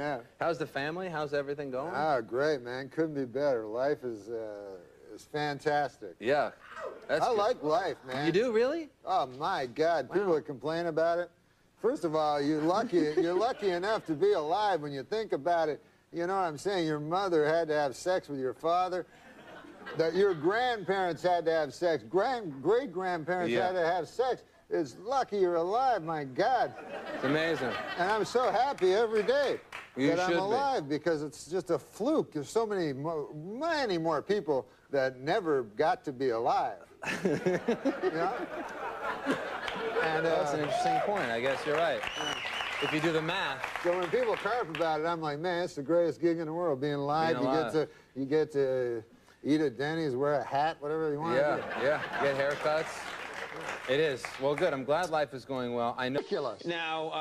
Yeah. How's the family? How's everything going? Ah, great, man. Couldn't be better. Life is fantastic. Yeah. That's good. like life, man. You do, really? Oh, my God. Wow. People that complain about it. First of all, you're lucky enough to be alive when you think about it. You know what I'm saying? Your mother had to have sex with your father. That your grandparents had to have sex. Great-grandparents had to have sex. It's lucky you're alive, my God. It's amazing. And I'm so happy every day that I'm alive because it's just a fluke. There's so many more people that never got to be alive. You know? And, that's an interesting point. I guess you're right. If you do the math. So when people carp about it, I'm like, man, it's the greatest gig in the world, being alive. You get to eat at Denny's, wear a hat, whatever you want. Yeah. Get haircuts. It is. Well, good. I'm glad life is going well. I know. Ridiculous. Now,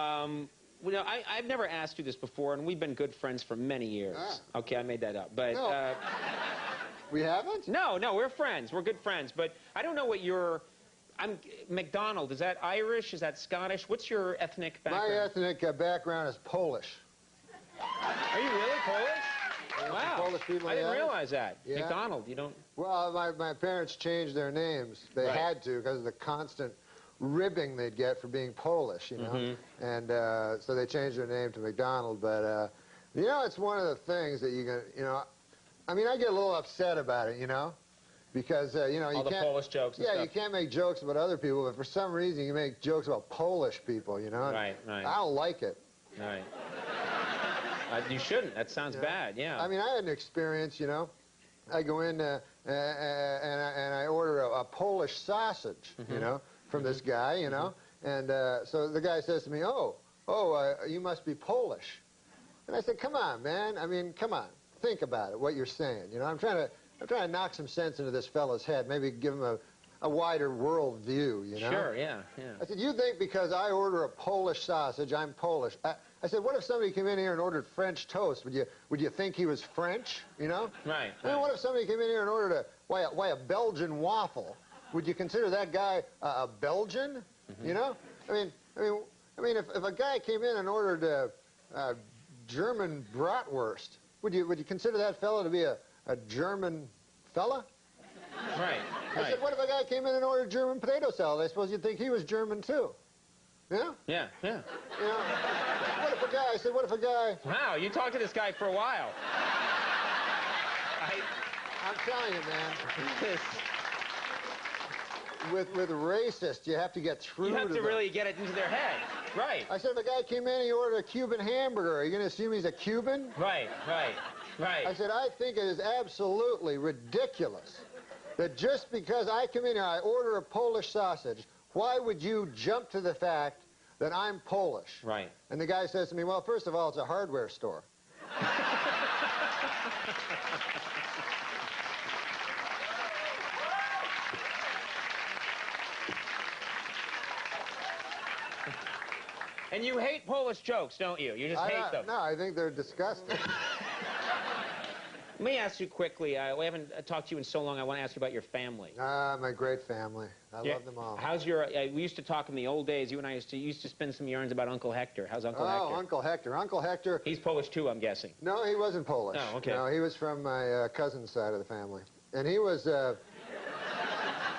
I've never asked you this before, and we've been good friends for many years. Ah. Okay, I made that up. But No. We haven't? No, we're friends. We're good friends. But I don't know what your... McDonald, is that Irish? Is that Scottish? What's your ethnic background? My ethnic background is Polish. Are you really Polish? Wow. Polish people, I didn't realize that. Yeah. McDonald, you don't... Well, my parents changed their names. They had to because of the constant ribbing they'd get for being Polish, you know. And so they changed their name to McDonald. But, you know, it's one of the things that you can, you know, I mean, I get a little upset about it, you know, because, you know, all the Polish jokes and stuff. you can't make jokes about other people, but for some reason you make jokes about Polish people, you know. Right. I don't like it. Right. You shouldn't. That sounds bad, yeah. I mean, I had an experience, you know. I go in and I order a Polish sausage, you know, from this guy, you know. And so the guy says to me, you must be Polish. And I said, come on, man. I mean, come on. Think about it, what you're saying. You know, I'm trying to knock some sense into this fellow's head, maybe give him a wider world view, you know? Sure, yeah. I said, you think because I order a Polish sausage, I'm Polish. I said, what if somebody came in here and ordered French toast? Would you think he was French, you know? Right. I mean, what if somebody came in here and ordered a Belgian waffle? Would you consider that guy a Belgian, you know? I mean, if a guy came in and ordered a German bratwurst, would you consider that fellow to be a German fella? Right. I said, what if a guy came in and ordered German potato salad? I suppose you'd think he was German too. Yeah? Yeah. You know, what if a guy... Wow, you talked to this guy for a while. I'm telling you, man. With racists, you have to get through You have to really get it into their head. Right. I said, if a guy came in and he ordered a Cuban hamburger, are you going to assume he's a Cuban? Right. I said, I think it is absolutely ridiculous that just because I come in here, I order a Polish sausage, why would you jump to the fact that I'm Polish? Right. And the guy says to me, well, first of all, it's a hardware store. And you hate Polish jokes, don't you? You just hate them. No, I think they're disgusting. Let me ask you quickly. We haven't talked to you in so long. I want to ask you about your family. My great family. I love them all. How's your... we used to talk in the old days. You and I used to spin some yarns about Uncle Hector. How's Uncle Hector? Oh, Uncle Hector. Uncle Hector... He's Polish too, I'm guessing. No, he wasn't Polish. Oh, okay. No, he was from my cousin's side of the family. And he was...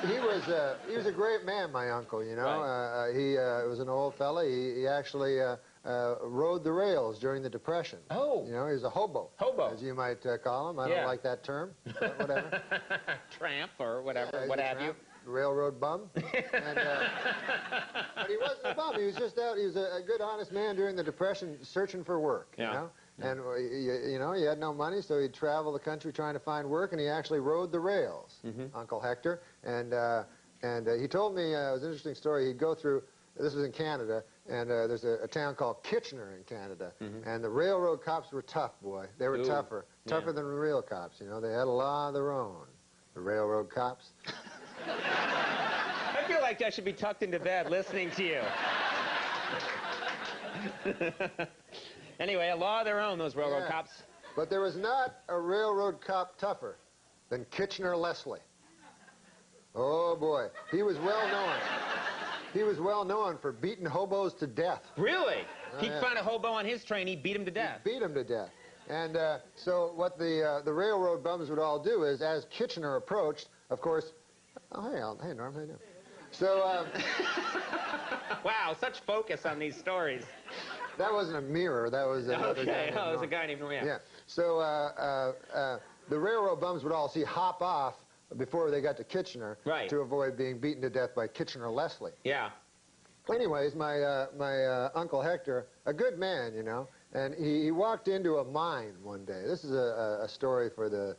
he was a great man, my uncle, you know. Right. He was an old fella. He actually rode the rails during the Depression. Oh. You know, he was a hobo. Hobo. As you might call him. I don't like that term, but whatever. Tramp or whatever, Yeah, what have you. Railroad bum. But he wasn't a bum. He was just out. He was a good, honest man during the Depression searching for work, you know. And, you know, he had no money, so he'd travel the country trying to find work, and he actually rode the rails, Uncle Hector. And he told me, it was an interesting story, he'd go through, this was in Canada, and there's a town called Kitchener in Canada, and the railroad cops were tough, boy. They were tougher than the real cops, you know. They had a law of their own, the railroad cops. I feel like I should be tucked into bed listening to you. Anyway, a law of their own, those railroad cops. But there was not a railroad cop tougher than Kitchener Leslie. Oh, boy. He was well known. He was well known for beating hobos to death. Really? He found a hobo on his train. He beat him to death. He beat him to death. And so what the railroad bums would all do is, as Kitchener approached, of course, oh, hey, hey, Norm, how you doing? So, wow, such focus on these stories. That wasn't a mirror. That was another guy. Okay, oh, it was a guy named Norm. Yeah. So the railroad bums would all hop off before they got to Kitchener, right, to avoid being beaten to death by Kitchener Leslie. Yeah. Anyways, my Uncle Hector, a good man, you know, and he walked into a mine one day. This is a story for that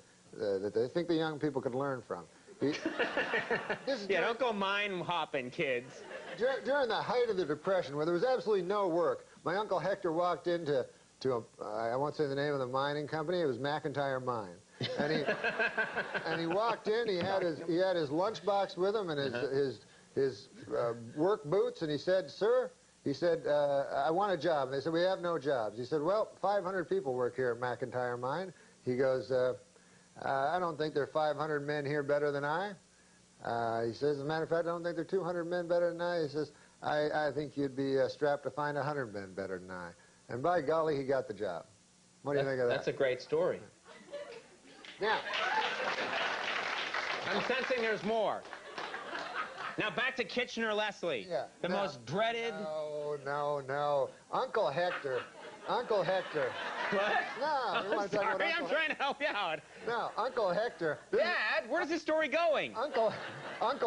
I think the young people could learn from. Don't go mine hopping, kids. During the height of the Depression, where there was absolutely no work, my Uncle Hector walked into I won't say the name of the mining company. It was McIntyre Mine, and he walked in. He had his lunchbox with him and his work boots, and he said, "Sir," he said, "I want a job." And they said, "We have no jobs." He said, "Well, 500 people work here at McIntyre Mine." He goes, "I don't think there are 500 men here better than I." He says, "As a matter of fact, I don't think there are 200 men better than I." He says, I think you'd be strapped to find 100 men better than I." And by golly, he got the job. What do you think of that? That's a great story. Now, I'm sensing there's more. Now back to Kitchener Leslie. Yeah. The most dreaded. No. Uncle Hector. Uncle Hector. What? No, I'm sorry, I'm trying to help you out. No, Uncle Hector. Dad, where's this story going? Uncle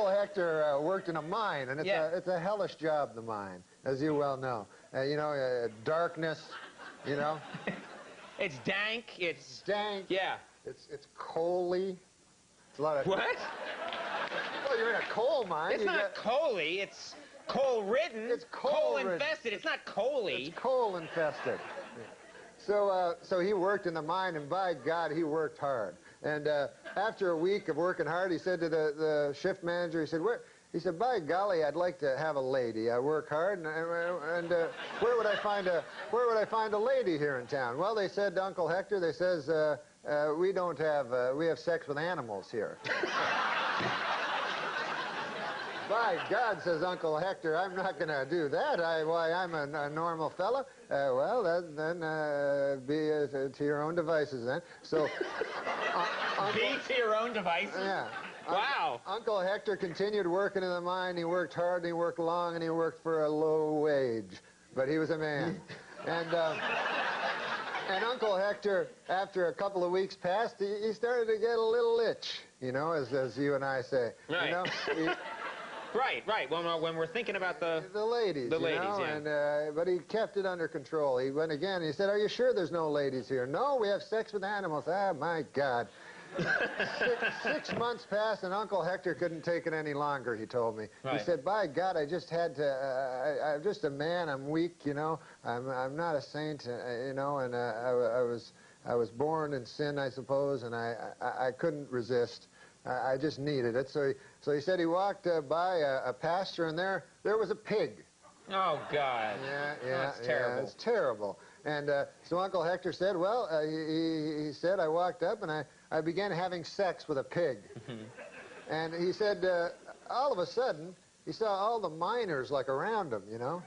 Hector worked in a mine, and it's a hellish job, the mine, as you well know. You know, darkness, you know. It's dank. It's dank. Yeah. It's coaly. It's a lot of. What? Well, you're in a coal mine. It's not coaly. It's coal-ridden. It's coal-infested. It's not coaly. It's coal-infested. So he worked in the mine, and by God, he worked hard. And after a week of working hard, he said to the shift manager, he said, He said, "By golly, I'd like to have a lady. I work hard, and where would I find a lady here in town?" Well, they said to Uncle Hector, they says, we have sex with animals here. By God, says Uncle Hector, I'm not going to do that. Why, I'm a normal fella. Well, then be to your own devices then. So, be to your own devices? Yeah. Wow. Uncle Hector continued working in the mine. He worked hard, and he worked long, and he worked for a low wage. But he was a man. And Uncle Hector, after a couple of weeks passed, he started to get a little itch, you know, as you and I say. Right. You know? Right. When we're thinking about the ladies, the ladies, know? Yeah. But he kept it under control. He went again. He said, "Are you sure there's no ladies here?" "No, we have sex with animals." Ah, my God. 6 months passed, and Uncle Hector couldn't take it any longer, he told me. Right. He said, "By God, I just had to, I'm just a man, I'm weak, you know, I'm not a saint, you know, and I was born in sin, I suppose, and I couldn't resist. I just needed it." So he said he walked by a pasture, and there was a pig. Oh, God. Yeah. That's terrible. Yeah, it's terrible. And so Uncle Hector said, well, he said, I walked up and I began having sex with a pig. And he said, all of a sudden, he saw all the miners, like, around him, you know,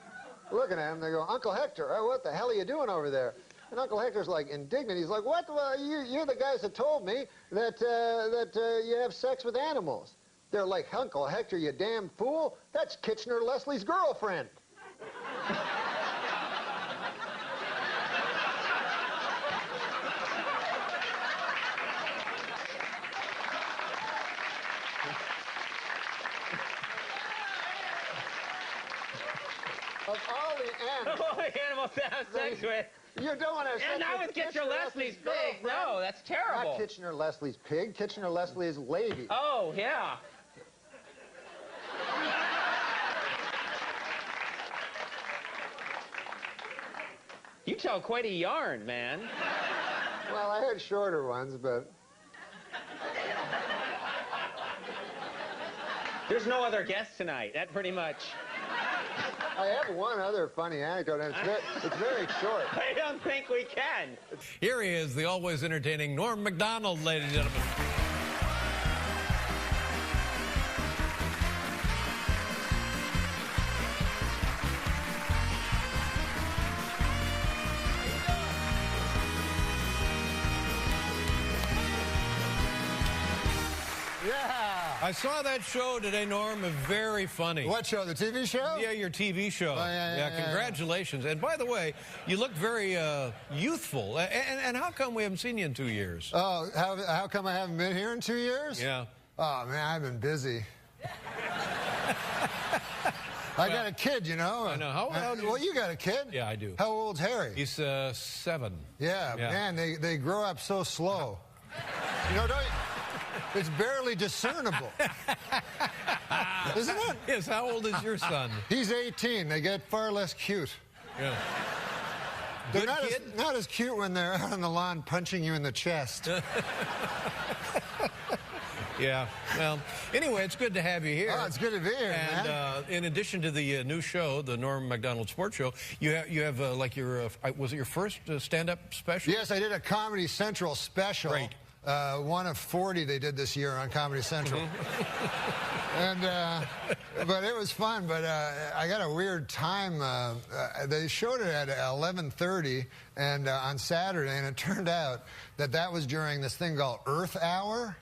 looking at him. They go, "Uncle Hector, what the hell are you doing over there?" And Uncle Hector's, like, indignant. He's like, "What? Well, you're the guys that told me that you have sex with animals." They're like, "Uncle Hector, you damn fool. That's Kitchener Leslie's girlfriend." Of all the animals. All the animals to have sex with. You don't want to have sex And not with Kitchener Leslie's pig. No, that's terrible. Not Kitchener Leslie's pig. Kitchener Leslie's lady. Oh, yeah. You tell quite a yarn, man. Well, I had shorter ones, but... There's no other guest tonight. That pretty much. I have one other funny anecdote, and it's very short. I don't think we can. Here he is, the always entertaining Norm MacDonald, ladies and gentlemen. Yeah. I saw that show today, Norm. Very funny. What show? The TV show? Yeah, your TV show. Oh, yeah, congratulations. And by the way, you look very youthful. And how come we haven't seen you in 2 years? Oh, how come I haven't been here in 2 years? Yeah. Oh, man, I've been busy. I got a kid, you know. I know. How old well, you got a kid? Yeah, I do. How old's Harry? He's 7. Yeah, man, they grow up so slow. You know, it's barely discernible. Isn't it? Yes, how old is your son? He's 18. They get far less cute. Yeah. They're Good not as cute when they're out on the lawn punching you in the chest. Yeah. Well, anyway, it's good to have you here. Oh, it's good to be here, and, man. In addition to the new show, the Norm MacDonald Sports Show, you have like your was it your first stand-up special? Yes, I did a Comedy Central special. Great. One of 40 they did this year on Comedy Central. And but it was fun. But I got a weird time. They showed it at 11:30 and on Saturday, and it turned out that was during this thing called Earth Hour.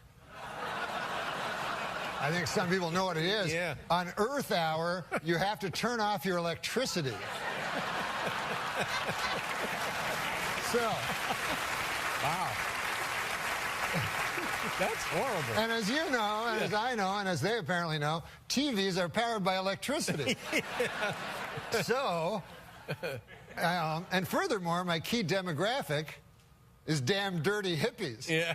I think some people know what it is. Yeah. On Earth Hour, you have to turn off your electricity. So. Wow. That's horrible. And as you know, and as I know, and as they apparently know, TVs are powered by electricity. Yeah. So, and furthermore, my key demographic is damn dirty hippies. Yeah.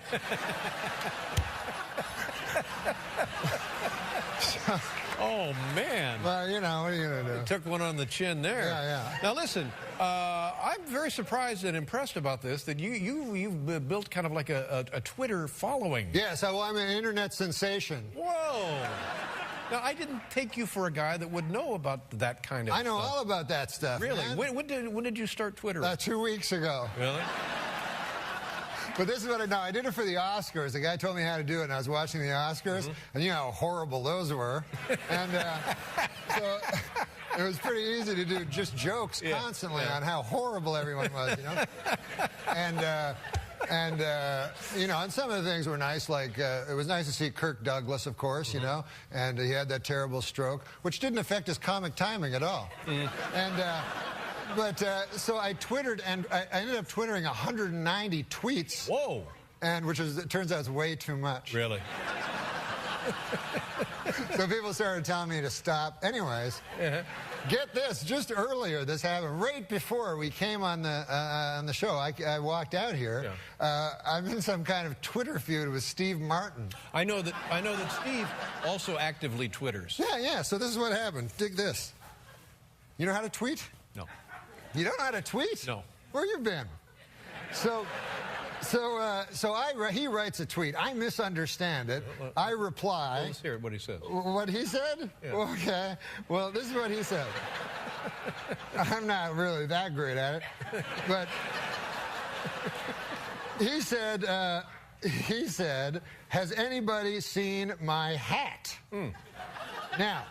Oh, man. Well, you know, what are you going to do? Took one on the chin there. Yeah. Now, listen, I'm very surprised and impressed about this, that you've built kind of like a Twitter following. Yes, well, I'm an internet sensation. Whoa. Now, I didn't take you for a guy that would know about that kind of stuff. I know all about that stuff, Really? man. When did you start Twitter? 2 weeks ago. Really? But this is what I know. I did it for the Oscars. The guy told me how to do it, and I was watching the Oscars, and you know how horrible those were. And so it was pretty easy to do just jokes constantly on how horrible everyone was, you know. And you know, and some of the things were nice, like it was nice to see Kirk Douglas, of course, you know, and he had that terrible stroke, which didn't affect his comic timing at all. But so I Twittered, and I ended up Twittering 190 tweets. Whoa. And it turns out it's way too much. Really? So people started telling me to stop. Anyways, get this, just earlier this happened, right before we came on the show. I walked out here. Yeah. I'm in some kind of Twitter feud with Steve Martin. I know that Steve also actively Twitters. Yeah, so this is what happened. Dig this. You know how to tweet? No. You don't know how to tweet? No. Where you been? He writes a tweet. I misunderstand it. I reply. Let's hear what he says. What he said? Yeah. Okay. Well, this is what he said. I'm not really that great at it, but he said, has anybody seen my hat? Now,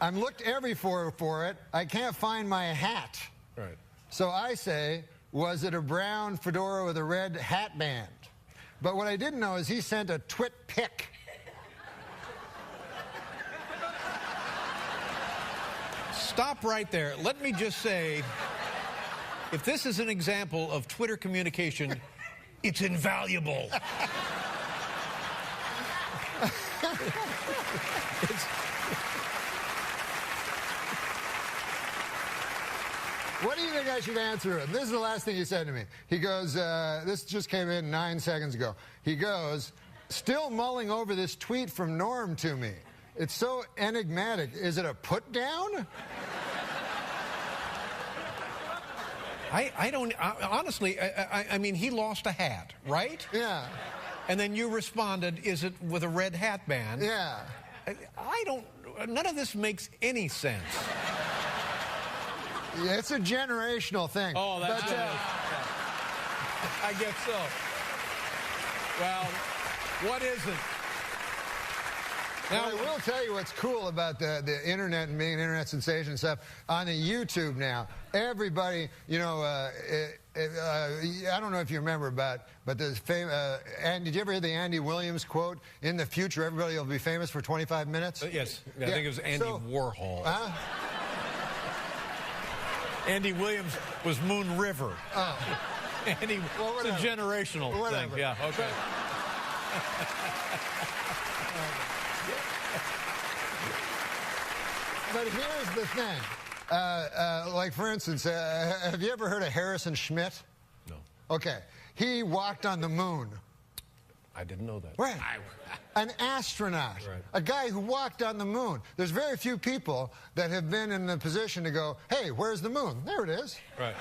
I'm looked everywhere for it. I can't find my hat. Right. So I say, was it a brown fedora with a red hat band? But what I didn't know is he sent a twit pic. Stop right there. Let me just say, if this is an example of Twitter communication, it's invaluable. What do you think I should answer him? This is the last thing he said to me. He goes, this just came in 9 seconds ago. He goes, still mulling over this tweet from Norm to me. It's so enigmatic. Is it a put down? Honestly, I mean, he lost a hat, right? Yeah. And then you responded, is it with a red hat band? Yeah. None of this makes any sense. Yeah, it's a generational thing. Oh, that's it. I guess so. Well, what is it? Now, I will tell you what's cool about the internet and being an internet sensation and stuff. On the YouTube now, everybody, you know, I don't know if you remember, but the famous. And did you ever hear the Andy Williams quote? In the future, everybody will be famous for 25 minutes. Yes, I think it was Andy Warhol. Andy Williams was Moon River. Andy, it's a generational thing. Yeah. Okay. But here's the thing. Like, for instance, have you ever heard of Harrison Schmitt? No. Okay. He walked on the moon. I didn't know that. Right. An astronaut. Right. A guy who walked on the moon. There's very few people that have been in the position to go, hey, where's the moon? There it is. Right.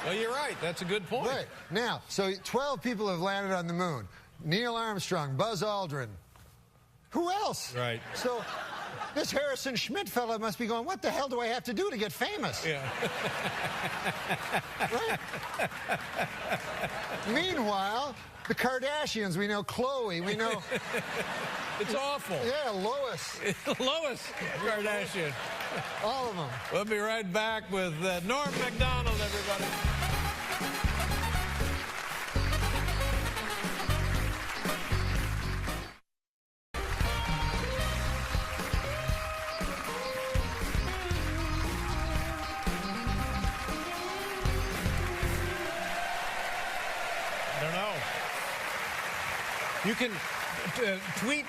Well, you're right. That's a good point. Right. Now, so 12 people have landed on the moon. Neil Armstrong, Buzz Aldrin. Who else? Right. So this Harrison Schmitt fellow must be going, what the hell do I have to do to get famous? Yeah. Right? Meanwhile, the Kardashians, we know Khloe, we know... It's awful. Yeah, Lois. Lois Kardashian. All of them. We'll be right back with Norm MacDonald, everybody. I don't know. You can tweet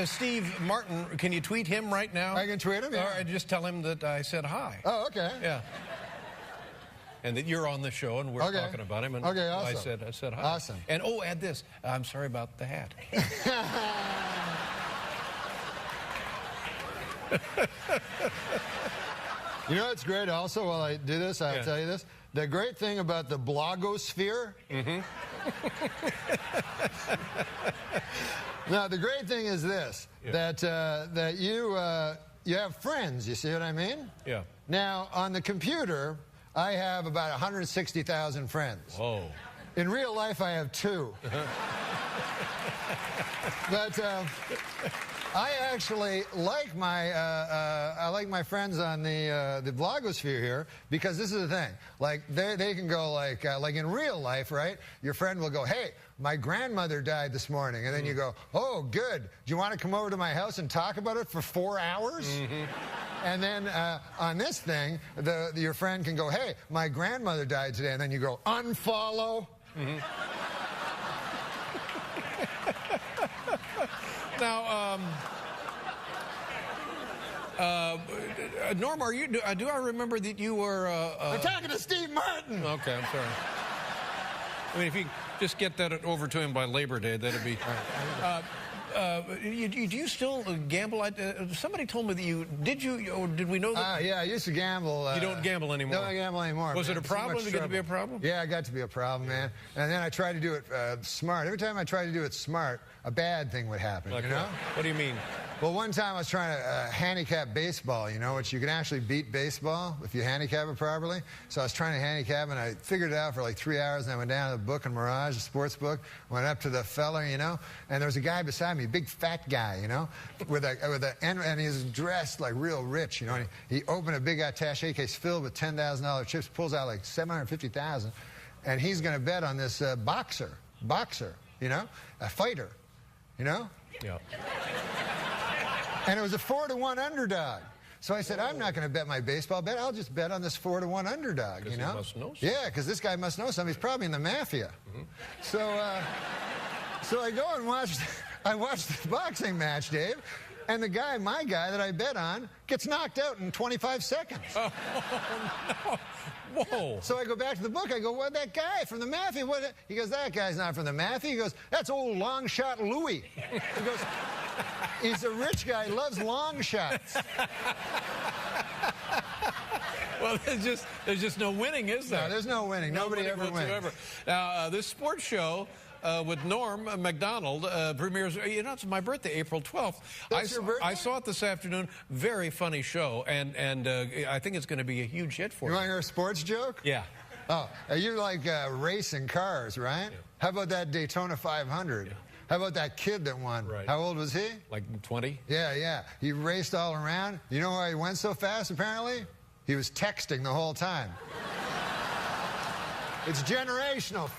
Steve Martin. Can you tweet him right now? I can tweet him, yeah. Or just tell him that I said hi. Oh, okay. Yeah. And that you're on the show and we're talking about him. And okay, awesome. I said hi. Awesome. And add this. I'm sorry about the hat. You know what's great also, while I do this, I'll tell you this. The great thing about the blogosphere. Now, the great thing is this, that you have friends, you see what I mean? Yeah. Now, on the computer, I have about 160,000 friends. Whoa. In real life, I have 2. But I actually like my friends on the blogosphere here, because this is the thing. Like they can go like in real life, right? Your friend will go, hey, my grandmother died this morning, and then you go, oh, good. Do you want to come over to my house and talk about it for 4 hours? And then on this thing, your friend can go, hey, my grandmother died today, and then you go, unfollow. Now, Norm, are you? Do I remember that you were? I'm talking to Steve Martin. Okay, I'm sorry. I mean, if you just get that over to him by Labor Day, that'd be. Do you still gamble? Somebody told me that you did. Or did we know that? Yeah, I used to gamble. You don't gamble anymore. Don't gamble anymore. Was it a problem? Did it get to be a problem? Yeah, it got to be a problem, man. And then I tried to do it smart. Every time I tried to do it smart, a bad thing would happen. Like you know? What do you mean? Well, one time I was trying to handicap baseball, you know, which you can actually beat baseball if you handicap it properly. So I was trying to handicap, and I figured it out for like 3 hours, and I went down to the book in Mirage, the sports book, went up to the fella, you know, and there was a guy beside me, a big fat guy, you know, and he was dressed like real rich, you know, and he opened a big attaché case filled with $10,000 chips, pulls out like $750,000, and he's going to bet on this boxer, you know, a fighter, you know? Yeah. And it was a 4-to-1 underdog. So I said, I'm not going to bet my baseball bet. I'll just bet on this 4-to-1 underdog, you know? He must know something. Yeah, because this guy must know something. He's probably in the mafia. So I go and watch the boxing match, Dave, and the guy, my guy that I bet on, gets knocked out in 25 seconds. Oh, no. Whoa. So I go back to the book. I go, what, that guy from the mafia? What? He goes, that guy's not from the mafia. He goes, that's old long shot Louis. He goes, he's a rich guy, loves long shots. Well, there's just no winning, is there? No, there's no winning. Nobody ever wins. Now, this sports show with Norm MacDonald premieres, you know, it's my birthday, April 12th. That's your birthday? I saw it this afternoon. Very funny show, and I think it's going to be a huge hit for you. You want to hear a sports joke? Yeah. Oh, you like racing cars, right? Yeah. How about that Daytona 500? Yeah. How about that kid that won? Right. How old was he? Like 20? Yeah. He raced all around. You know why he went so fast, apparently? He was texting the whole time. It's generational.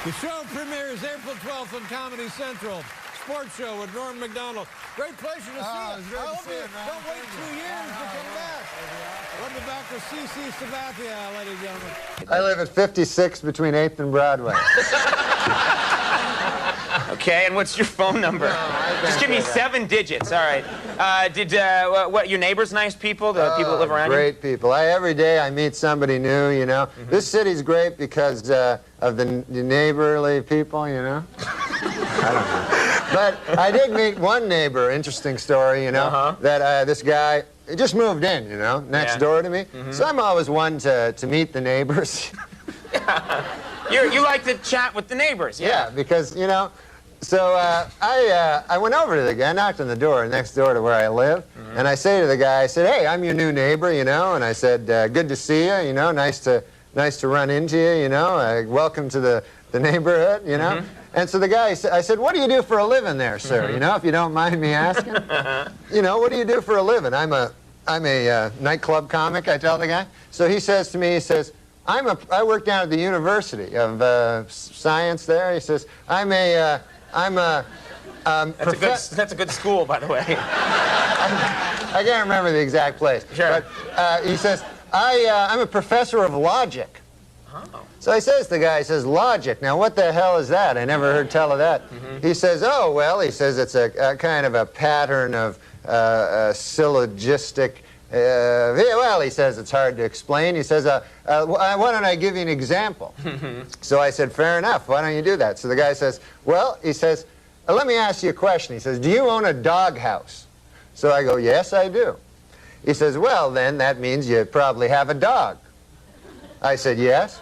The show premieres April 12th on Comedy Central. Sports show with Norm MacDonald. Great pleasure to see you. It was great to see you, man. Don't wait 2 years to come back. Welcome back to C.C. Sabathia, ladies and gentlemen. I live at 56 between 8th and Broadway. Okay, and what's your phone number? Just give me 7 digits. All right. What? Your neighbors nice people? The people that live around you? Great people. Every day I meet somebody new. You know, this city's great because of the neighborly people. You know. I don't know. But I did meet one neighbor. Interesting story. You know, that this guy just moved in. You know, next door to me. So I'm always one to meet the neighbors. You like to chat with the neighbors, yeah, because, you know, so I went over to the guy, knocked on the door next door to where I live, and I say to the guy, I said, hey, I'm your new neighbor, you know, and I said, good to see you, you know, nice to run into you, you know, welcome to the neighborhood, you know. And so the guy, I said, what do you do for a living there, sir, you know, if you don't mind me asking? You know, what do you do for a living? I'm a nightclub comic, I tell the guy. So he says to me, he says, I work down at the University of Science there. He says, that's a good school, by the way. I can't remember the exact place. Sure. But he says, I'm a professor of logic. Oh. So he says to the guy, he says, logic. Now, what the hell is that? I never heard tell of that. He says, oh, well, he says it's a kind of a pattern of syllogistic. Well, he says it's hard to explain. He says, why don't I give you an example? So I said, fair enough. Why don't you do that? So the guy says, well, he says, let me ask you a question. He says, do you own a doghouse? So I go, yes, I do. He says, well, then that means you probably have a dog. I said, yes.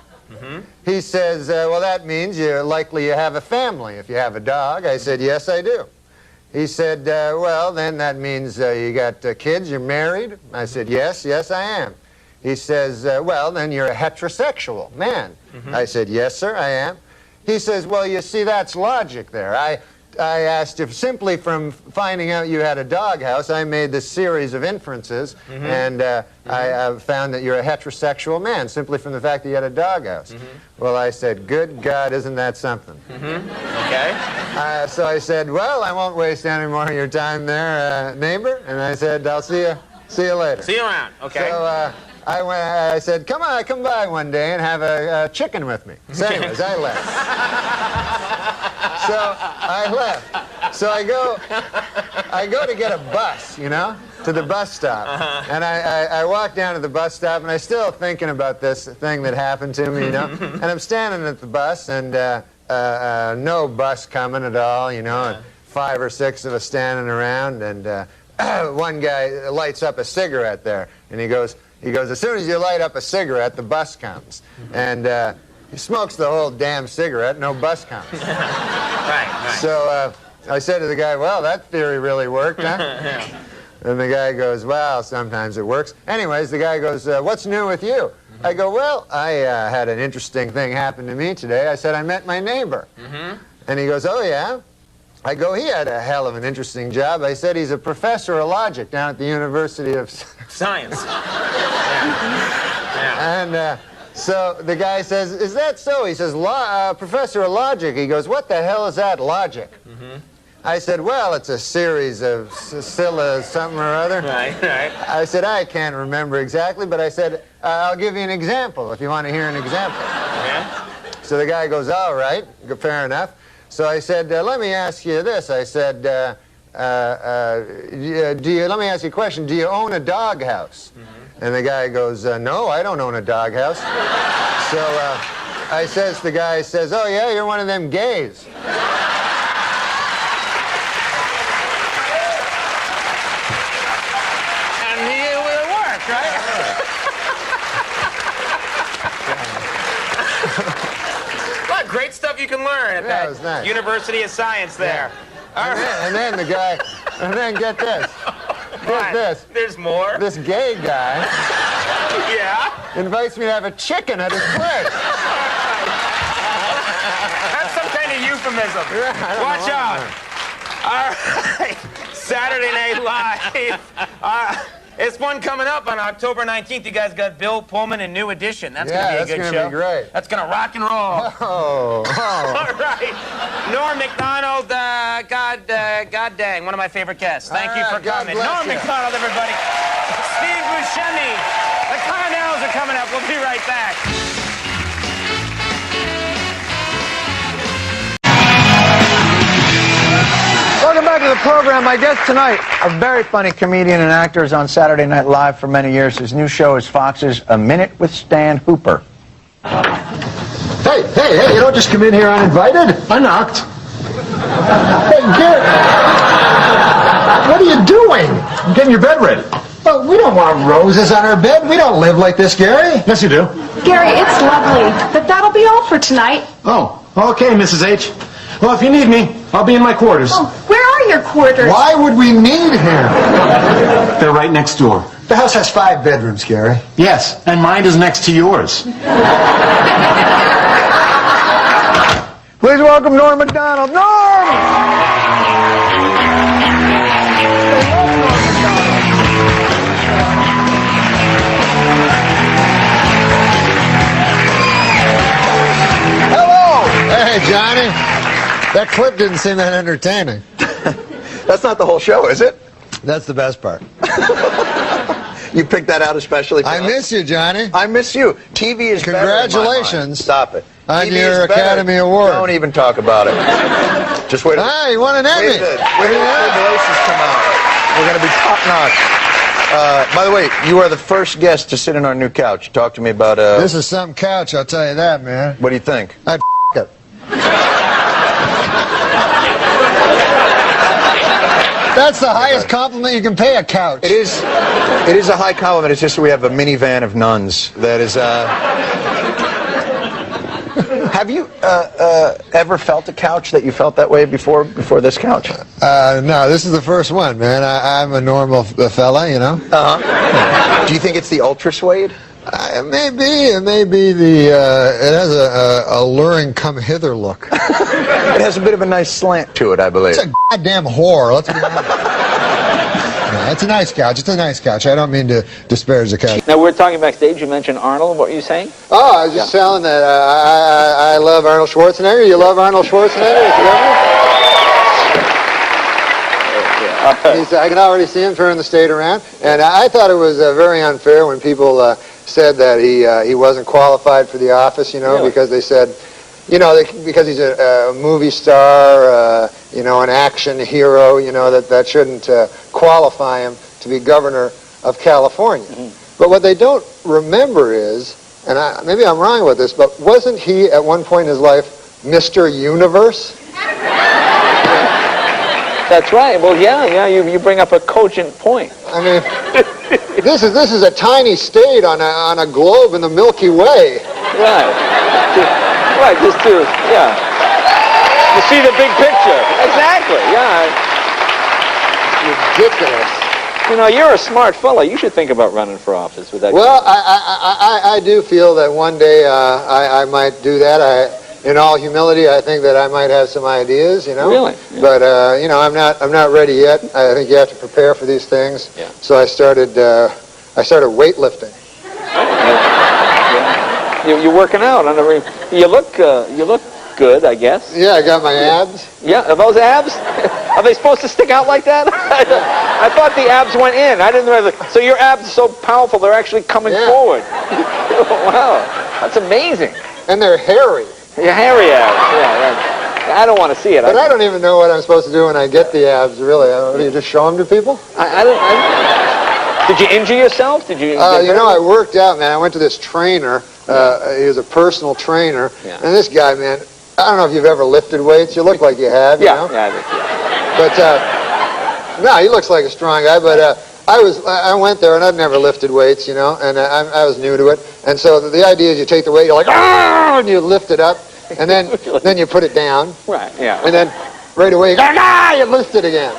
He says, well, that means you're likely you have a family if you have a dog. I said, yes, I do. He said, well, then that means you got kids, you're married? I said, yes, yes, I am. He says, well, then you're a heterosexual man. I said, yes, sir, I am. He says, well, you see, that's logic there. I asked if simply from finding out you had a doghouse, I made this series of inferences, and I found that you're a heterosexual man simply from the fact that you had a doghouse. Well, I said, good God, isn't that something? Okay. So I said, well, I won't waste any more of your time there, neighbor. And I said, I'll see you later. See you around. Okay. So I said, come by one day and have a chicken with me. So anyways, I left. So I left. So I go to get a bus, you know, to the bus stop. And I walk down to the bus stop, and I'm still thinking about this thing that happened to me, you know. And I'm standing at the bus, and no bus coming at all, you know, and 5 or 6 of us standing around, and one guy lights up a cigarette there, and he goes, as soon as you light up a cigarette, the bus comes. And he smokes the whole damn cigarette, no bus comes. Right. So I said to the guy, well, that theory really worked, huh? And the guy goes, well, sometimes it works. Anyways, the guy goes, what's new with you? I go, well, I had an interesting thing happen to me today. I said, I met my neighbor. And he goes, oh, yeah? I go, he had a hell of an interesting job. I said, he's a professor of logic down at the University of Science. And so the guy says, is that so? He says, professor of logic. He goes, what the hell is that, logic? I said, well, it's a series of something or other. Right. I said, I can't remember exactly, but I said, I'll give you an example if you want to hear an example. Yeah. So the guy goes, all right, fair enough. So I said, let me ask you this. I said, let me ask you a question. Do you own a doghouse? And the guy goes, no, I don't own a doghouse. So the guy says, oh, yeah, you're one of them gays. And it worked, right? What great stuff you can learn at that was nice. University of Science there. And then the guy, get this. Get this. There's more? This gay guy invites me to have a chicken at his place. That's some kind of euphemism. Watch out. All right. Saturday Night Live. It's one coming up on October 19th. You guys got Bill Pullman and New Edition. That's going to be a good show. That's going to be great. That's going to rock and roll. Oh. All right. Norm MacDonald, God dang, one of my favorite guests. Thank you for coming. Norm MacDonald, everybody. Steve Buscemi. The Connells are coming up. We'll be right back. Welcome back to the program. My guest tonight, a very funny comedian and actor, is on Saturday Night Live for many years. His new show is Fox's A Minute with Stan Hooper. Hey, you don't just come in here uninvited. I knocked. Hey, Gary. What are you doing? I'm getting your bed ready. Well, we don't want roses on our bed. We don't live like this, Gary. Yes, you do. Gary, it's lovely, but that'll be all for tonight. Oh, okay, Mrs. H. Well, if you need me, I'll be in my quarters. Oh, where are your quarters? Why would we need him? They're right next door. The house has 5 bedrooms, Gary. Yes, and mine is next to yours. Please welcome Norm MacDonald. Norm! Hello! Hey, Johnny. That clip didn't seem that entertaining. That's not the whole show, is it? That's the best part. You picked that out especially for I us? miss you, Johnny. I miss you. TV is Congratulations. better in my mind. Stop it. On TV your is better. Academy Award. Don't even talk about it. Just wait. Ah, you won an Emmy. Wait till the revelations come out. We're going to be top-notch. By the way, you are the first guest to sit in our new couch. Talk to me about... This is some couch, I'll tell you that, man. What do you think? I'd it. That's the highest compliment you can pay a couch. It is a high compliment. It's just we have a minivan of nuns that is... Have you ever felt a couch that you felt that way before this couch? No, this is the first one, man. I'm a normal fella, you know. Uh-huh. Do you think it's the ultra suede? It may be the, it has a alluring come-hither look. It has a bit of a nice slant to it, I believe. It's a goddamn whore, let's be honest. No, it's a nice couch. It's a nice couch. I don't mean to disparage the couch. Now, we're talking backstage. You mentioned Arnold. What were you saying? Oh, I was just telling that I love Arnold Schwarzenegger. You love Arnold Schwarzenegger? I can already see him turning the state around. And I thought it was very unfair when people said that he wasn't qualified for the office, you know, Really? because they said, you know, because he's a movie star, you know, an action hero, you know, that shouldn't qualify him to be governor of California. Mm-hmm. But what they don't remember is, and maybe I'm wrong with this, but wasn't he at one point in his life Mr. Universe? That's right. Well, yeah. You bring up a cogent point. I mean, this is a tiny state on a globe in the Milky Way. Right. Just to, yeah. You see the big picture. Exactly, yeah. Ridiculous. You know, you're a smart fellow. You should think about running for office with that. Well, I do feel that one day I might do that. In all humility, I think that I might have some ideas, you know. Really? Yeah. But you know, I'm not ready yet. I think you have to prepare for these things. Yeah. So I started weightlifting. You're working out. You look good, I guess. Yeah, I got my abs. Yeah, are those abs? Are they supposed to stick out like that? I thought the abs went in. I didn't realize. So your abs are so powerful, they're actually coming forward. Wow, that's amazing. And they're hairy. Your hairy abs. Yeah, I don't want to see it. But I don't even know what I'm supposed to do when I get the abs, really. Do you just show them to people? Did you injure yourself? Did you? You know, I worked out, man. I went to this trainer. He was a personal trainer. Yeah. And this guy, man, I don't know if you've ever lifted weights. You look like you have, you know? Yeah. But, no, he looks like a strong guy. But I went there, and I'd never lifted weights, you know, and I was new to it. And so the idea is you take the weight, you're like, ah, and you lift it up, and then you put it down. Right, yeah. And then right away, you go, ah, you lift it again.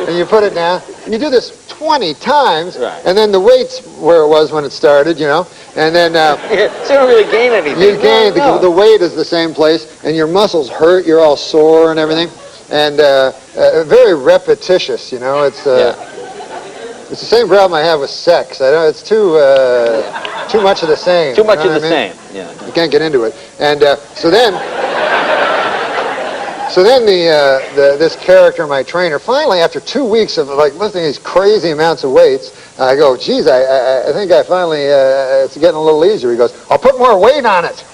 And you put it down. And you do this 20 times, Right. and then the weight's where it was when it started, you know. And then So you don't really gain anything. you gain, No. the weight is the same place, and your muscles hurt, you're all sore and everything. And very repetitious, you know. It's It's the same problem I have with sex. I know it's too much of the same. Too much of the same. Yeah. You can't get into it. And so then this character, my trainer, finally, after 2 weeks of like lifting these crazy amounts of weights, I go, geez, I think I finally, it's getting a little easier. He goes, I'll put more weight on it.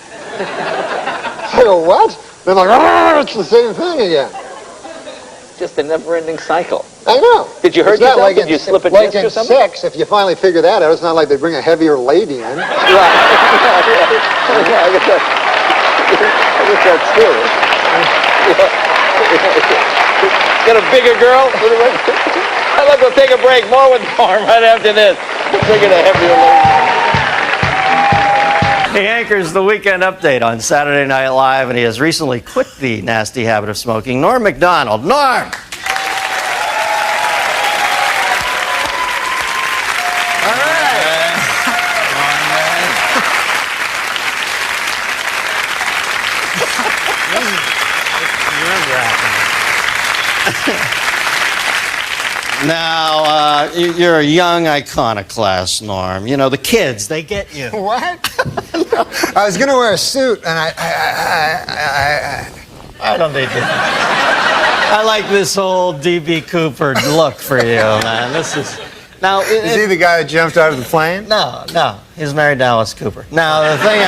I go, what? Then I'm like, it's the same thing again. Just a never-ending cycle. I know. Did you hurt It's not yourself? like Did you slip a like disc or in something? sex, if you finally figure that out, it's not like they bring a heavier lady in. Right. I guess that's true. Got a bigger girl? Look, we'll take a break. More with Norm right after this. Figure the heavier lady. He anchors the Weekend Update on Saturday Night Live, and he has recently quit the nasty habit of smoking. Norm MacDonald. Norm! All right. Now, you're a young iconoclast, Norm. You know, the kids, they get you. What? I was going to wear a suit, and I don't need to. I like this whole D.B. Cooper look for you, man. This is... Now, is he the guy that jumped out of the plane? No. He's married to Alice Cooper. Now, the thing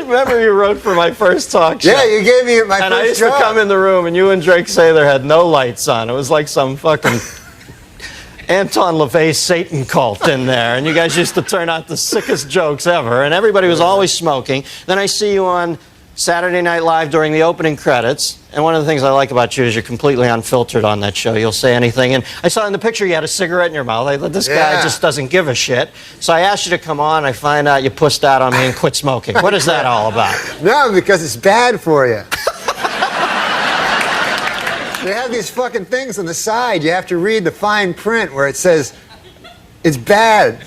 remember you wrote for my first talk show? Yeah, you gave me my first job. And I used to come in the room, and you and Drake Sather had no lights on. It was like some fucking Anton LaVey Satan cult in there, and you guys used to turn out the sickest jokes ever, and everybody was always smoking. Then I see you on Saturday Night Live during the opening credits, and one of the things I like about you is you're completely unfiltered on that show. You'll say anything, and I saw in the picture you had a cigarette in your mouth. I thought, this guy just doesn't give a shit. So I asked you to come on. I find out you pussed out on me and quit smoking. What is that all about? No, because it's bad for you. They have these fucking things on the side. You have to read the fine print where it says, it's bad.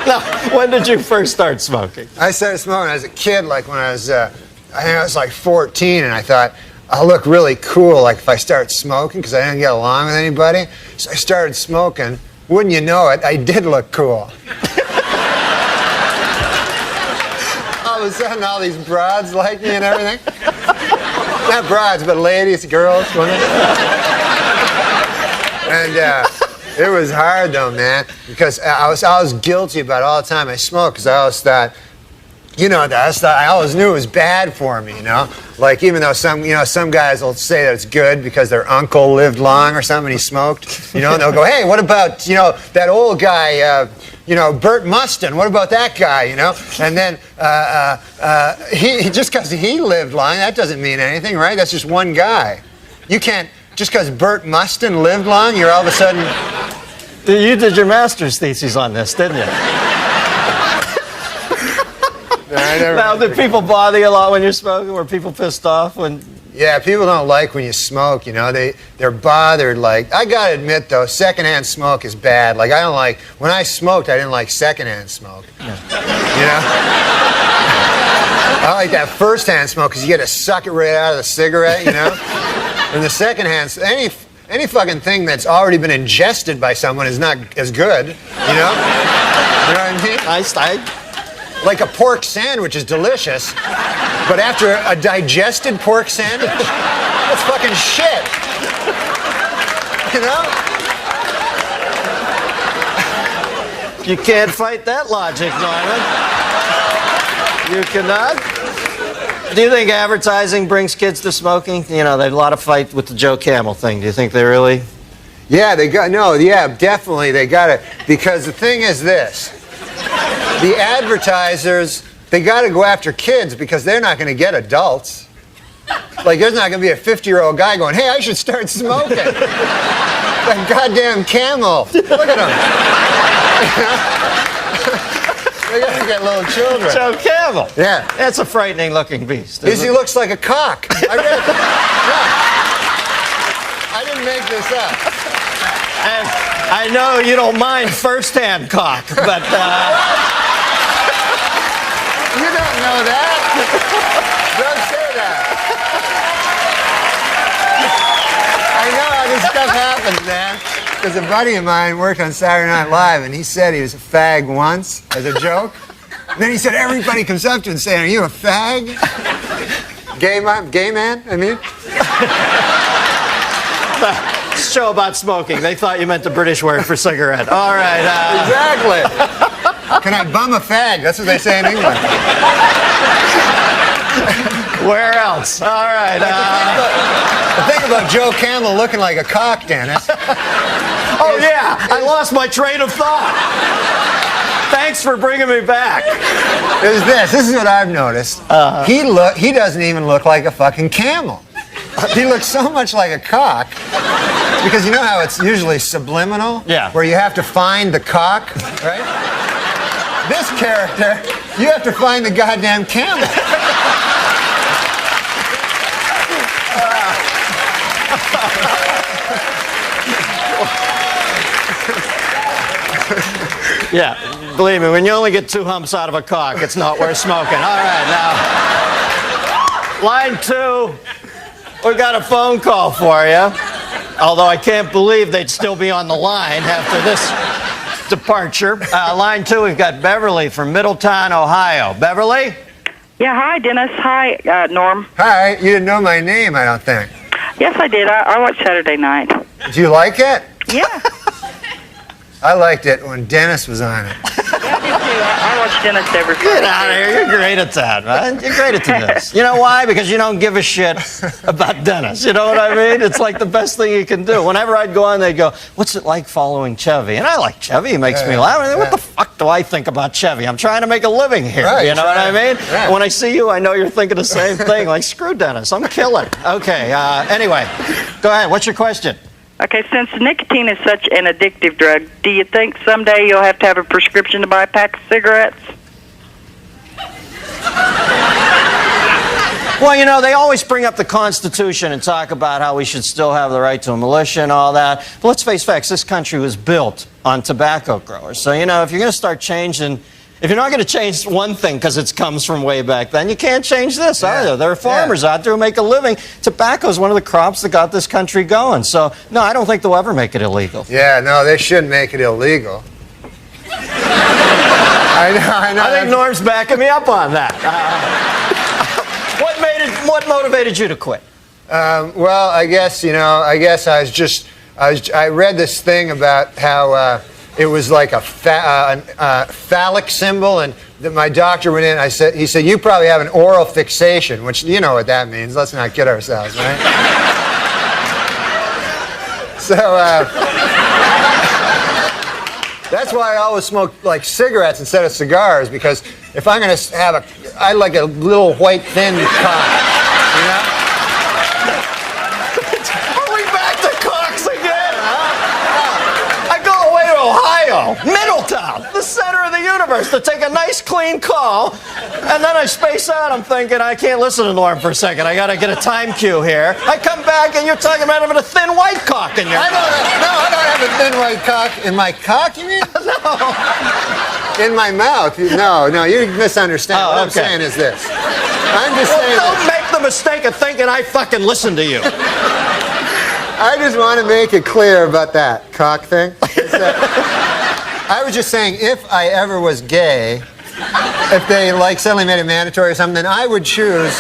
Now, when did you first start smoking? I started smoking as a kid, like when I was, I think I was like 14, and I thought, I'll look really cool, like if I start smoking, because I didn't get along with anybody. So I started smoking. Wouldn't you know it, I did look cool. All of a sudden, all these broads like me and everything. Not broads, but ladies, girls. And it was hard though, man, because I was guilty about it all the time I smoked, because I always thought, you know, I always knew it was bad for me, you know. Like even though some guys will say that it's good because their uncle lived long or something, he smoked, you know, and they'll go, hey, what about, you know, that old guy, you know, Bert Mustin, what about that guy, you know? And then he just because he lived long, that doesn't mean anything, right? That's just one guy. You can't, just because Bert Mustin lived long, you're all of a sudden... You did your master's thesis on this, didn't you? Now, did people bother you a lot when you're smoking? Were people pissed off when... Yeah, people don't like when you smoke, you know. They're bothered. Like, I gotta admit, though, secondhand smoke is bad. Like, I don't like... When I smoked, I didn't like secondhand smoke. Yeah. You know? I like that first-hand smoke because you get to suck it right out of the cigarette, you know? And the secondhand... Any fucking thing that's already been ingested by someone is not as good, you know? You know what I mean? Like a pork sandwich is delicious, but after a digested pork sandwich, that's fucking shit. You know? You can't fight that logic, Norman. You cannot. Do you think advertising brings kids to smoking? You know, there's a lot of fight with the Joe Camel thing. Do you think they really? Yeah, definitely they got it. Because the thing is this. The advertisers, they got to go after kids because they're not going to get adults. Like, there's not going to be a 50-year-old guy going, hey, I should start smoking. That goddamn Camel. Look at him. They got to get little children. Joe Camel. Yeah. That's a frightening-looking beast. He looks like a cock. I read it. I didn't make this up. And I know you don't mind first-hand cock, but... You don't know that. Don't say that. this stuff happens, man. Because a buddy of mine worked on Saturday Night Live, and he said he was a fag once as a joke. And then he said everybody comes up to him saying, "Are you a fag?" Gay man, I mean. Show about smoking. They thought you meant the British word for cigarette. All right. Exactly. Can I bum a fag? That's what they say in England. Where else? All right. The thing about Joe Camel looking like a cock, Dennis. I lost my train of thought. Thanks for bringing me back. This is what I've noticed. He doesn't even look like a fucking camel. He looks so much like a cock. Because you know how it's usually subliminal? Yeah. Where you have to find the cock, right? This character, you have to find the goddamn camel. Yeah, believe me, when you only get 2 humps out of a cock, it's not worth smoking. All right, now, line 2, we got a phone call for you. Although I can't believe they'd still be on the line after this departure. Line 2, we've got Beverly from Middletown, Ohio. Beverly? Yeah, hi, Dennis. Hi, Norm. Hi, you didn't know my name, I don't think. Yes, I did. I watched Saturday Night. Do you like it? Yeah. I liked it when Dennis was on it. Yeah, I do too. I watch Dennis every Friday. Get out of here. You're great at that, man. You're great at this. You know why? Because you don't give a shit about Dennis. You know what I mean? It's like the best thing you can do. Whenever I'd go on, they'd go, "What's it like following Chevy?" And I like Chevy. He makes me laugh. I mean, what the fuck do I think about Chevy? I'm trying to make a living here. Right, you know what I mean? Yeah. When I see you, I know you're thinking the same thing. Like, screw Dennis. I'm killing. Okay. Anyway, go ahead. What's your question? Okay, since nicotine is such an addictive drug, do you think someday you'll have to have a prescription to buy a pack of cigarettes? Well, you know, they always bring up the Constitution and talk about how we should still have the right to a militia and all that. But let's face facts, this country was built on tobacco growers. So, you know, if you're going to start changing, if you're not going to change one thing because it comes from way back then, you can't change this either. There are farmers out there who make a living. Tobacco is one of the crops that got this country going. So, no, I don't think they'll ever make it illegal. Yeah, no, they shouldn't make it illegal. I know. I think Norm's backing me up on that. What motivated you to quit? Well, I guess I read this thing about how it was like a phallic symbol, and my doctor went in. He said, "You probably have an oral fixation," which you know what that means. Let's not kid ourselves, right? So that's why I always smoke like cigarettes instead of cigars, because if I'm going to have I like a little white thin cock, you know? Are we back to cocks again? I go away to Ohio, Middletown, the center of the universe, to take a nice clean call, and then I space out. I'm thinking, I can't listen to Norm for a second. I got to get a time cue here. I come back, and you're talking about having a thin white cock in your... I don't have a thin white cock. In my cock, you mean? No. In my mouth. No, you misunderstand. What I'm saying is this. I'm just saying... Don't make the mistake of thinking I fucking listen to you. I just want to make it clear about that cock thing. I was just saying, if I ever was gay, if they like suddenly made it mandatory or something, then I would choose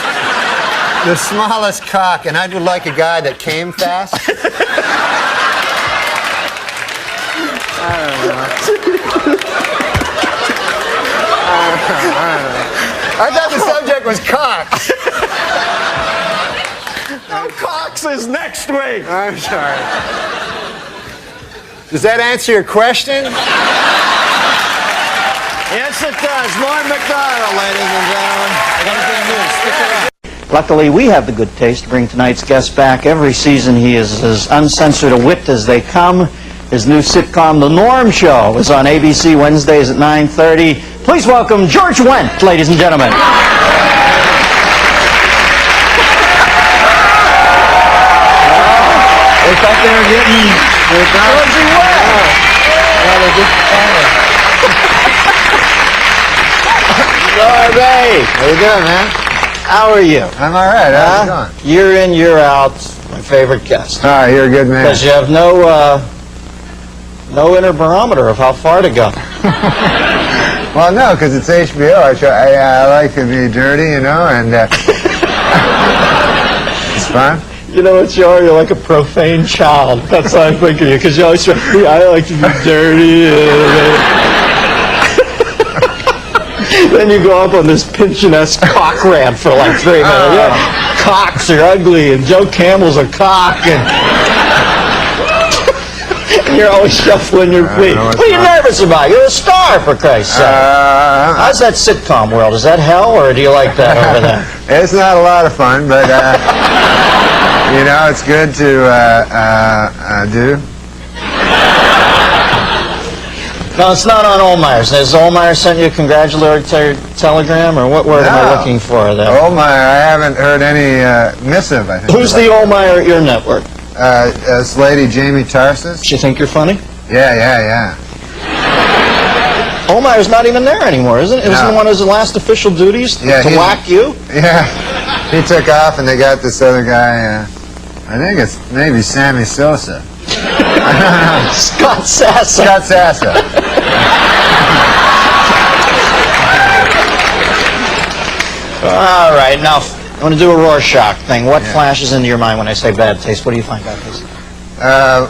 the smallest cock, and I would like a guy that came fast. I don't know. I thought the subject was cocks. No, cocks is next week. I'm sorry. Does that answer your question? Yes, it does. Norm MacDonald, ladies and gentlemen. Stick around. Luckily, we have the good taste to bring tonight's guest back. Every season, he is as uncensored a wit as they come. His new sitcom, The Norm Show, is on ABC Wednesdays at 9:30. Please welcome George Wendt, ladies and gentlemen. They thought they were getting... Georgie Wendt! Well, they just... Norby! How you doing, man? How are you? I'm all right. How's it going? Year in, year out, my favorite guest. All right, you're a good man. Because you have no inner barometer of how far to go. Well, no, because it's HBO. I like to be dirty, you know, and it's fun. You know what you are? You're like a profane child. That's how I think of you, because you always say, I like to be dirty. Then you go up on this Pynchon-esque cock rant for like 3 minutes. Yeah, cocks are ugly, and Joe Campbell's a cock, and you're always shuffling your feet. What are you nervous about? You're a star, for Christ's sake. How's that sitcom world? Is that hell, or do you like that over there? It's not a lot of fun, but, you know, it's good to do. No, it's not on Ohlmeyer's. Has Ohlmeyer sent you a congratulatory telegram, or what word am I looking for there? Ohlmeyer, I haven't heard any missive, I think. Who's the Ohlmeyer at your network? This lady, Jamie Tarsis. She think you're funny? Yeah. Ohlmeyer's not even there anymore, isn't it? Isn't one of his last official duties to whack you? Yeah. He took off, and they got this other guy, I think it's maybe Sammy Sosa. Scott Sassa. Scott Sassa. All right, now I want to do a Rorschach thing. What flashes into your mind when I say bad taste? What do you find bad taste?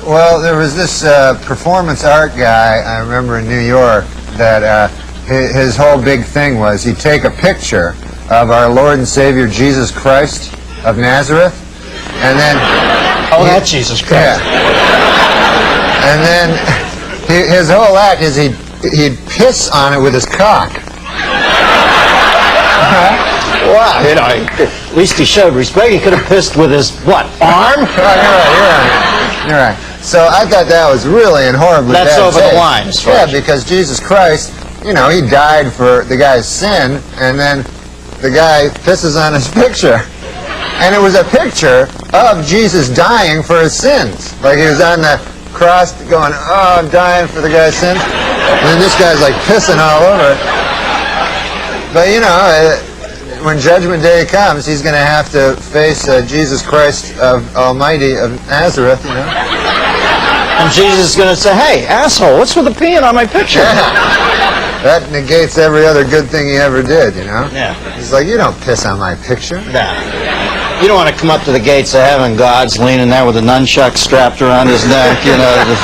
Well, there was this performance art guy, I remember in New York, that his whole big thing was he'd take a picture of our Lord and Savior Jesus Christ of Nazareth, and then... Oh, that's Jesus Christ. Yeah. And then his whole act is he'd piss on it with his cock. Wow, you know, at least he showed respect. He could have pissed with his, what, arm? You're right. So I thought that was really and horribly bad. That's over the line, as far as... Yeah, because Jesus Christ, you know, he died for the guy's sin, and then the guy pisses on his picture. And it was a picture of Jesus dying for his sins. Like he was on the cross going, oh, I'm dying for the guy's sins. And then this guy's like pissing all over it. But, you know, when Judgment Day comes, he's going to have to face Jesus Christ of Almighty of Nazareth, you know. And Jesus is going to say, hey, asshole, what's with the peeing on my picture? Yeah. That negates every other good thing he ever did, you know. Yeah. He's like, you don't piss on my picture. Yeah. You don't want to come up to the gates of heaven, God's leaning there with a nunchuck strapped around his neck, you know.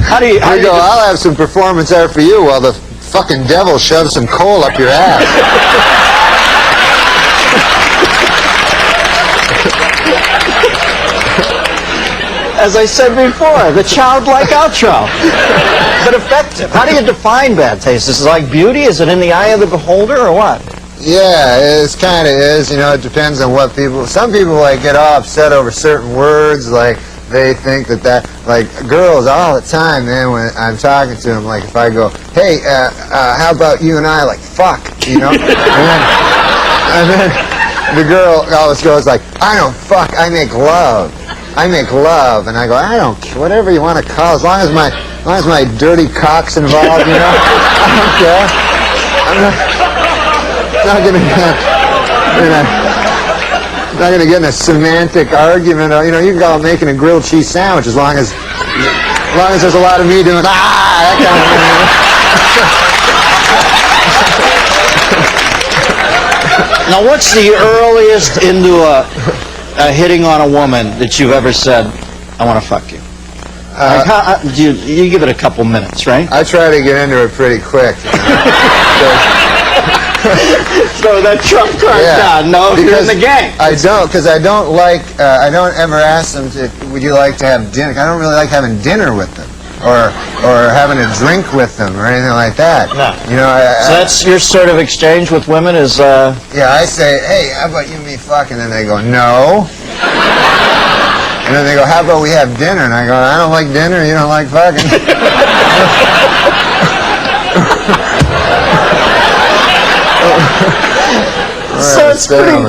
How do you go, I'll have some performance art for you while the fucking devil shoves some coal up your ass. As I said before, the childlike outro. But effective. How do you define bad taste? Is it like beauty? Is it in the eye of the beholder, or what? Yeah, it kind of is. You know, it depends on what people... Some people, like, get all upset over certain words, like... They think that, like, girls all the time, man, when I'm talking to them, like, if I go, hey, how about you and I, like, fuck, you know? and then the girl always goes, like, I don't fuck, I make love. I make love. And I go, I don't care, whatever you want to call, as long as my dirty cock's involved, you know? I don't care. I'm not going to not going to get in a semantic argument. You know, you can call it making a grilled cheese sandwich as long as there's a lot of me doing that kind of thing. Now, what's the earliest into hitting on a woman that you've ever said, I want to fuck you? Like you give it a couple minutes, right? I try to get into it pretty quick. So that trump card down. No, if you're in the game. I don't, because I don't like. I don't ever ask them to. Would you like to have dinner? I don't really like having dinner with them, or having a drink with them, or anything like that. No. You know. So that's your sort of exchange with women is. Yeah, I say, hey, how about you and me fuck? And then they go, no. And then they go, how about we have dinner? And I go, I don't like dinner. You don't like fucking. So it's a pretty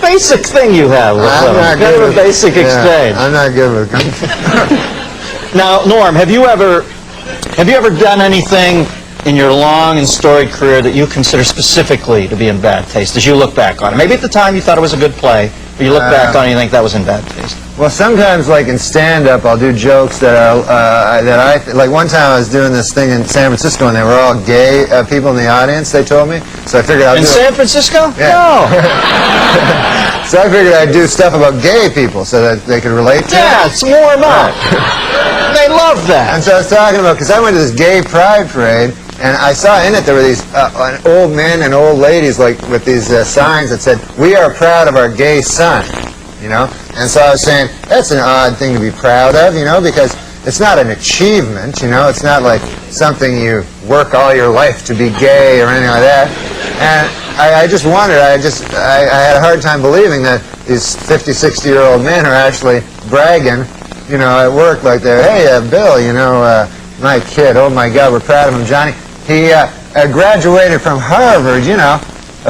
basic thing you have with them. Kind of a basic exchange. I'm not good with it. Now, Norm, have you ever done anything in your long and storied career that you consider specifically to be in bad taste, as you look back on it? Maybe at the time you thought it was a good play, but you look back on it and you think that was in bad taste. Well, sometimes, like in stand-up, I'll do jokes that are, like one time I was doing this thing in San Francisco and they were all gay people in the audience, they told me. So I figured I'd do San Francisco? Yeah. No. So I figured I'd do stuff about gay people so that they could relate to it. Yeah, it's warm up. They love that. And so I was talking about, because I went to this gay pride parade, and I saw in it there were these old men and old ladies like with these signs that said, "We are proud of our gay son," you know? And so I was saying, that's an odd thing to be proud of, you know, because it's not an achievement, you know? It's not like something you work all your life to be gay or anything like that. And I just wondered, I had a hard time believing that these 50, 60-year-old men are actually bragging, you know, at work like they're, "Hey, Bill, you know, my kid, oh my God, we're proud of him, Johnny. He graduated from Harvard, you know,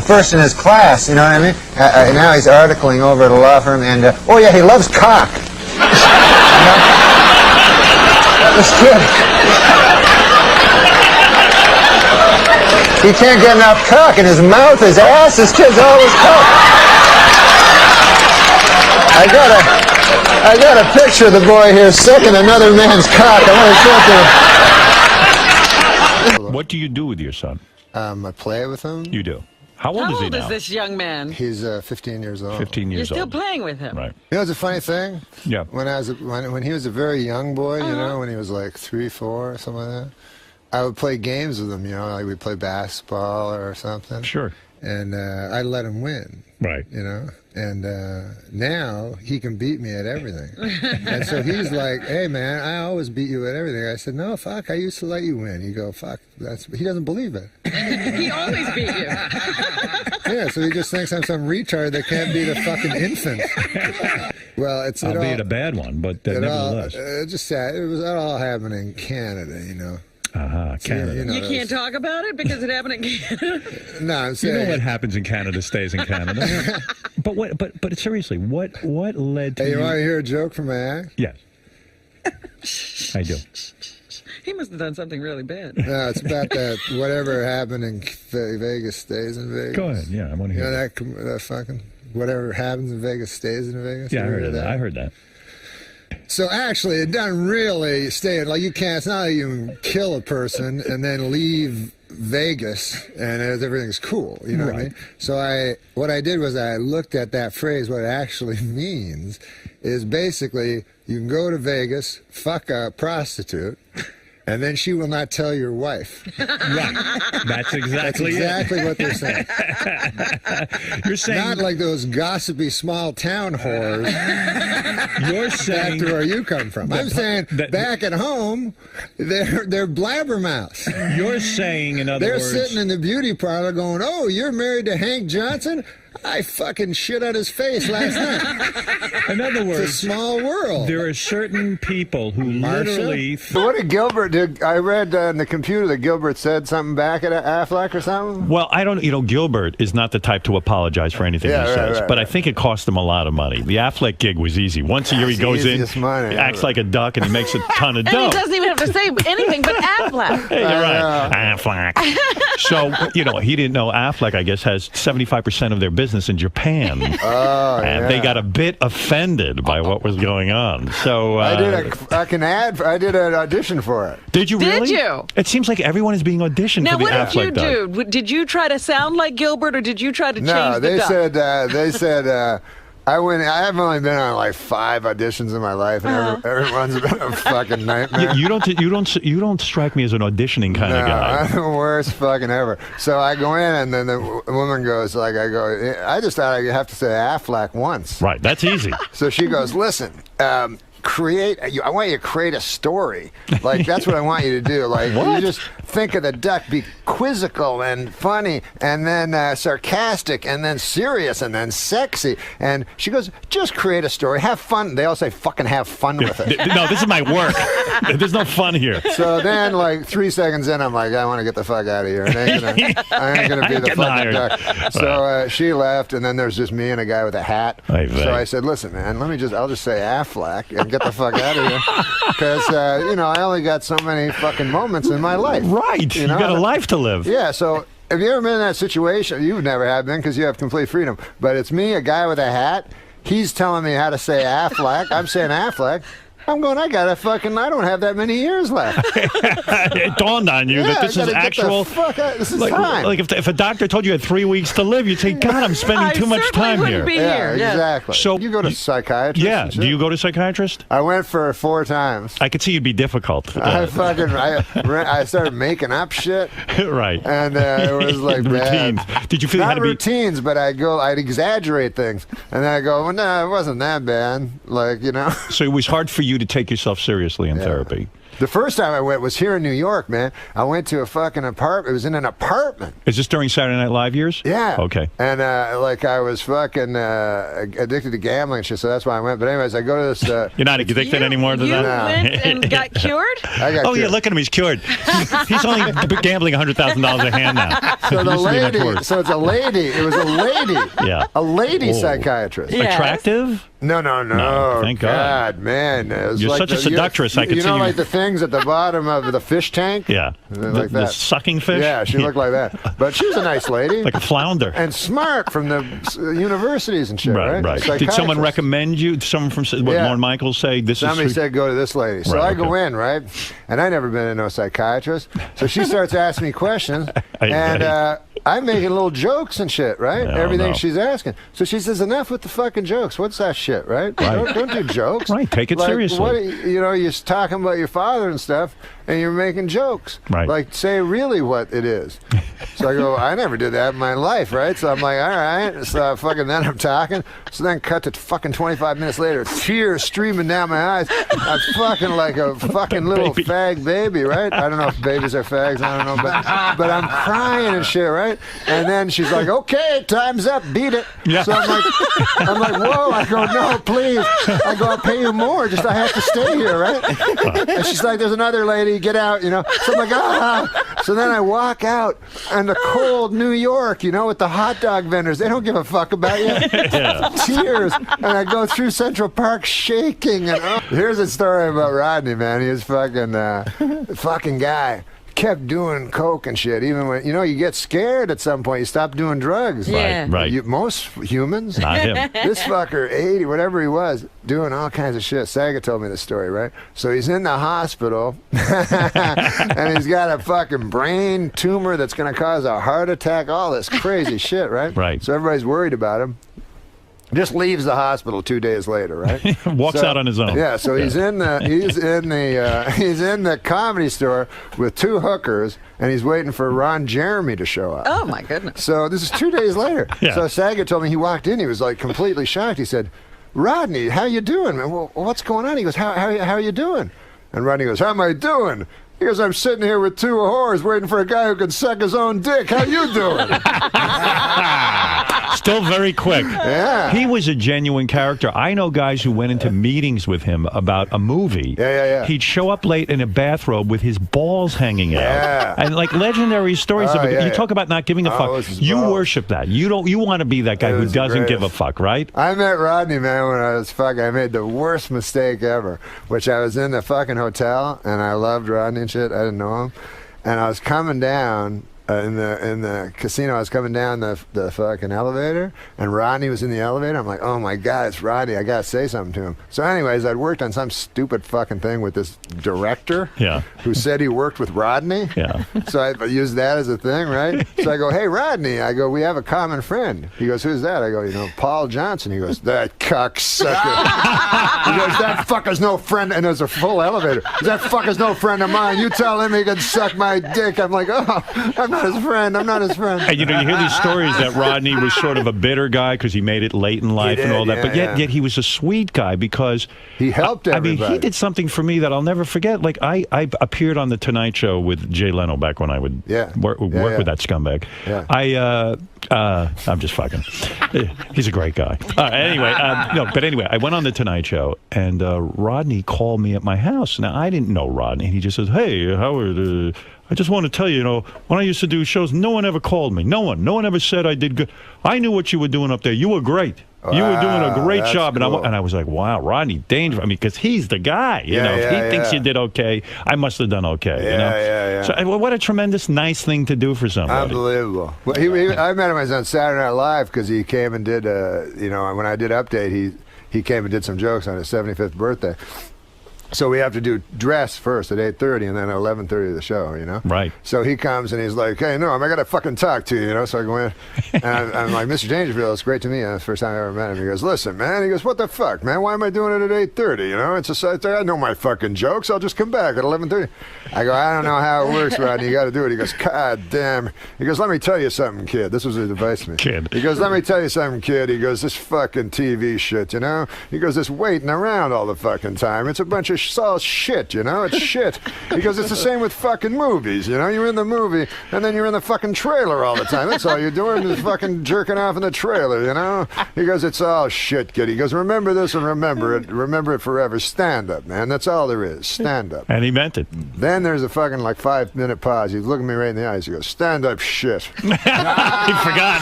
first in his class, you know what I mean? And now he's articling over at a law firm, and, oh yeah, he loves cock." You know? This kid, he can't get enough cock in his mouth, his ass, his kid's always cock. I got a picture of the boy here sucking another man's cock. I want to show it to you. What do you do with your son? I play with him. You do. How old is he now? How old is this young man? He's 15 years old. 15 years You're old. still playing with him. Right. You know, it's a funny thing. Yeah. When he was a very young boy, you know, when he was like 3, 4, or something like that, I would play games with him. You know, like we'd play basketball or something. Sure. And I'd let him win. Right. You know. And now he can beat me at everything. And so he's like, "Hey, man, I always beat you at everything." I said, "No, fuck, I used to let you win." You go, "Fuck, he doesn't believe it." He always beat you. Yeah, so he just thinks I'm some retard that can't beat a fucking infant. Well, it's albeit a bad one, but nevertheless. Just sad. It was all happening in Canada, you know. Canada. You know, You can't talk about it because it happened in Canada? No, I'm saying, you know what happens in Canada stays in Canada. But seriously, what led to Hey, you you? want to hear a joke from my act? Yes. I do. He must have done something really bad. No, it's about that whatever happened in Vegas stays in Vegas. Go ahead. Yeah, I want to hear that. That fucking whatever happens in Vegas stays in Vegas. Yeah, I heard that. I heard that. So actually, it doesn't really stay. Like you can't. It's not like you can kill a person and then leave Vegas and everything's cool. You know what I mean? So what I did was I looked at that phrase. What it actually means is basically you can go to Vegas, fuck a prostitute, and then she will not tell your wife. Right. That's exactly what they're saying. You're saying not like those gossipy small town whores. You're saying back to where you come from. I'm saying back at home, they're blabbermouths. You're saying, in other words, they're sitting in the beauty parlor going, "Oh, you're married to Hank Johnson? I fucking shit on his face last night." In other words, it's a small world. There are certain people who literally. What did Gilbert do? I read in the computer that Gilbert said something back at Affleck or something. Well, I don't. You know, Gilbert is not the type to apologize for anything he says, but I think it cost him a lot of money. The Affleck gig was easy. Once a year he goes in, acts like a duck, and he makes a ton of dough. And he doesn't even have to say anything but Affleck. Hey, you're right, Affleck. So you know, he didn't know Affleck, I guess, has 75% of their business in Japan. And they got a bit offended by what was going on. So I did an audition for it. Did you really? Did you? It seems like everyone is being auditioned Now, for the what Affleck did you do? Did you try to sound like Gilbert, or did you try to change the duck? They said I went. I have only been on like 5 auditions in my life, and everyone's been a fucking nightmare. You don't strike me as an auditioning kind of guy. I'm the worst fucking ever. So I go in, and then the woman goes like, I just thought I'd have to say Affleck once. Right, that's easy. So she goes, "Listen, I want you to create a story. Like, that's what I want you to do. Like, you just think of the duck, be quizzical and funny, and then sarcastic, and then serious, and then sexy." And she goes, "Just create a story. Have fun." They all say, "Fucking have fun with it." No, this is my work. There's no fun here. So then, like 3 seconds in, I'm like, I want to get the fuck out of here. I ain't gonna be the fucking duck. So she left, and then there's just me and a guy with a hat. So I said, listen, man, I'll just say Affleck and get the fuck out of here, because I only got so many fucking moments in my life. Right. You got a life to live. Yeah. So have you ever been in that situation? You've never have been, because you have complete freedom. But it's me, a guy with a hat. He's telling me how to say Affleck. I'm saying Affleck. I'm going, I don't have that many years left. It dawned on you that this is actual. This is time. Like if a doctor told you had 3 weeks to live, you'd say, God, I'm spending too much time here. Yeah, exactly. So you go to psychiatrist? Yeah. Do you go to psychiatrist? I went for 4 times. I could see you'd be difficult. I started making up shit. Right. And it was like routines. bad. Did you feel Not routines, but I'd exaggerate things. And then I go, well, no, it wasn't that bad. So it was hard for you to take yourself seriously in therapy. The first time I went was here in New York, man. I went to a fucking apartment. It was in an apartment. Is this during Saturday Night Live years? Yeah. Okay. And I was fucking addicted to gambling and shit, so that's why I went. But anyways, I go to this. You're not addicted anymore to that? You went and got cured? I got cured. Yeah, look at him. He's cured. He's only gambling $100,000 a hand now. So it's a lady. It was a lady. Yeah. A lady psychiatrist. Yes. Attractive? No. Thank God. Man. You're like such a seductress. I could see you. Like the things at the bottom of the fish tank? Yeah. Like the that. Sucking fish? Yeah, she looked like that. But she was a nice lady. Like a flounder. And smart from the universities and shit, right? Right. Did someone recommend you? Someone from Lorne Michaels say this Somebody said go to this lady. So I go in, right? And I never been to no psychiatrist. So she starts asking me questions. And I'm making little jokes and shit, right? Everything she's asking. So she says, enough with the fucking jokes. What's that shit, right? Don't do jokes. Right, take it seriously. You're talking about your father and stuff, and you're making jokes. Right. Like, say really what it is. So I go, I never did that in my life, right? So I'm like, all right. So then I'm talking. So then cut to fucking 25 minutes later, tears streaming down my eyes. I'm fucking like a fucking little fag baby, right? I don't know if babies are fags. I don't know. But I'm crying and shit, right? And then she's like, okay, time's up. Beat it. Yeah. So I'm like, whoa. I go, no, please. I go, I'll pay you more. Just I have to stay here, right? And she's like, there's another lady. Get out, So I'm like, ah. So then I walk out in the cold New York, with the hot dog vendors. They don't give a fuck about you. Tears. And I go through Central Park shaking. And here's a story about Rodney, man. He was fucking guy. Kept doing coke and shit, even when you get scared at some point. You stop doing drugs. Yeah. Right. Most humans. Not him. This fucker, 80, whatever he was, doing all kinds of shit. Saga told me the story, right? So he's in the hospital, and he's got a fucking brain tumor that's going to cause a heart attack. All this crazy shit, right? Right. So everybody's worried about him. Just leaves the hospital 2 days later, right? Walks out on his own. Yeah, so he's in the comedy store with 2 hookers, and he's waiting for Ron Jeremy to show up. Oh my goodness! So this is 2 days later. Yeah. So Saget told me he walked in, he was like completely shocked. He said, "Rodney, how you doing, man? Well, what's going on?" He goes, "How are you doing?" And Rodney goes, "How am I doing?" He goes, "I'm sitting here with 2 whores waiting for a guy who can suck his own dick. How you doing?" Still very quick. Yeah. He was a genuine character. I know guys who went into meetings with him about a movie. Yeah. He'd show up late in a bathrobe with his balls hanging out. Yeah. And like legendary stories of it. You talk about not giving a fuck. You worship that. You want to be that guy who doesn't give a fuck, right? I met Rodney, man, when I was fucking. I made the worst mistake ever, which I was in the fucking hotel, and I loved Rodney and shit. I didn't know him. And I was coming down in the casino. I was coming down the fucking elevator, and Rodney was in the elevator. I'm like, oh my God, it's Rodney. I gotta say something to him. So anyways, I'd worked on some stupid fucking thing with this director who said he worked with Rodney. Yeah. So I used that as a thing, right? So I go, hey, Rodney. I go, we have a common friend. He goes, who's that? I go, Paul Johnson. He goes, that cocksucker. He goes, that fucker's no friend. And there's a full elevator. That fucker's no friend of mine. You tell him he can suck my dick. I'm like, oh, I'm not his friend. I'm not his friend. And you hear these stories that Rodney was sort of a bitter guy because he made it late in life and all that. But yet he was a sweet guy because he helped everybody. I mean, he did something for me that I'll never forget. Like I appeared on the Tonight Show with Jay Leno back when I would work with that scumbag. Yeah. I'm just fucking. He's a great guy. Anyway, I went on the Tonight Show, and Rodney called me at my house. Now, I didn't know Rodney, and he just says, "Hey, Howard, I just want to tell you, when I used to do shows, no one ever called me. No one ever said I did good. I knew what you were doing up there. You were great. You were doing a great job." Cool. And I was like, wow, Rodney Dangerous. I mean, because he's the guy. You know, if he thinks you did okay, I must have done okay. Yeah. So what a tremendous, nice thing to do for somebody. Unbelievable. Well, I met him on Saturday Night Live because he came and did, when I did Update, he came and did some jokes on his 75th birthday. So we have to do dress first at 8:30 and then at 11:30 the show, Right. So he comes and he's like, "Hey, Norm, I got to fucking talk to you, So I go in and I'm like, "Mr. Dangerfield, it's great to meet you." That's the first time I ever met him. He goes, "Listen, man." He goes, "What the fuck, man? Why am I doing it at 8:30? I know my fucking jokes. I'll just come back at 11:30. I go, "I don't know how it works, Rodney. You got to do it." He goes, "God damn." He goes, "Let me tell you something, kid." This was his advice to me. Kid. He goes, "Let me tell you something, kid." He goes, "This fucking TV shit, He goes, "This waiting around all the fucking time. It's a bunch of all shit. It's shit." He goes, "It's the same with fucking movies, You're in the movie, and then you're in the fucking trailer all the time. That's all you're doing is fucking jerking off in the trailer, He goes, "It's all shit, kid." He goes, "Remember this and remember it. Remember it forever. Stand up, man. That's all there is. Stand up." And he meant it. Then there's a fucking 5-minute pause. He's looking me right in the eyes. He goes, "Stand up, shit." He forgot.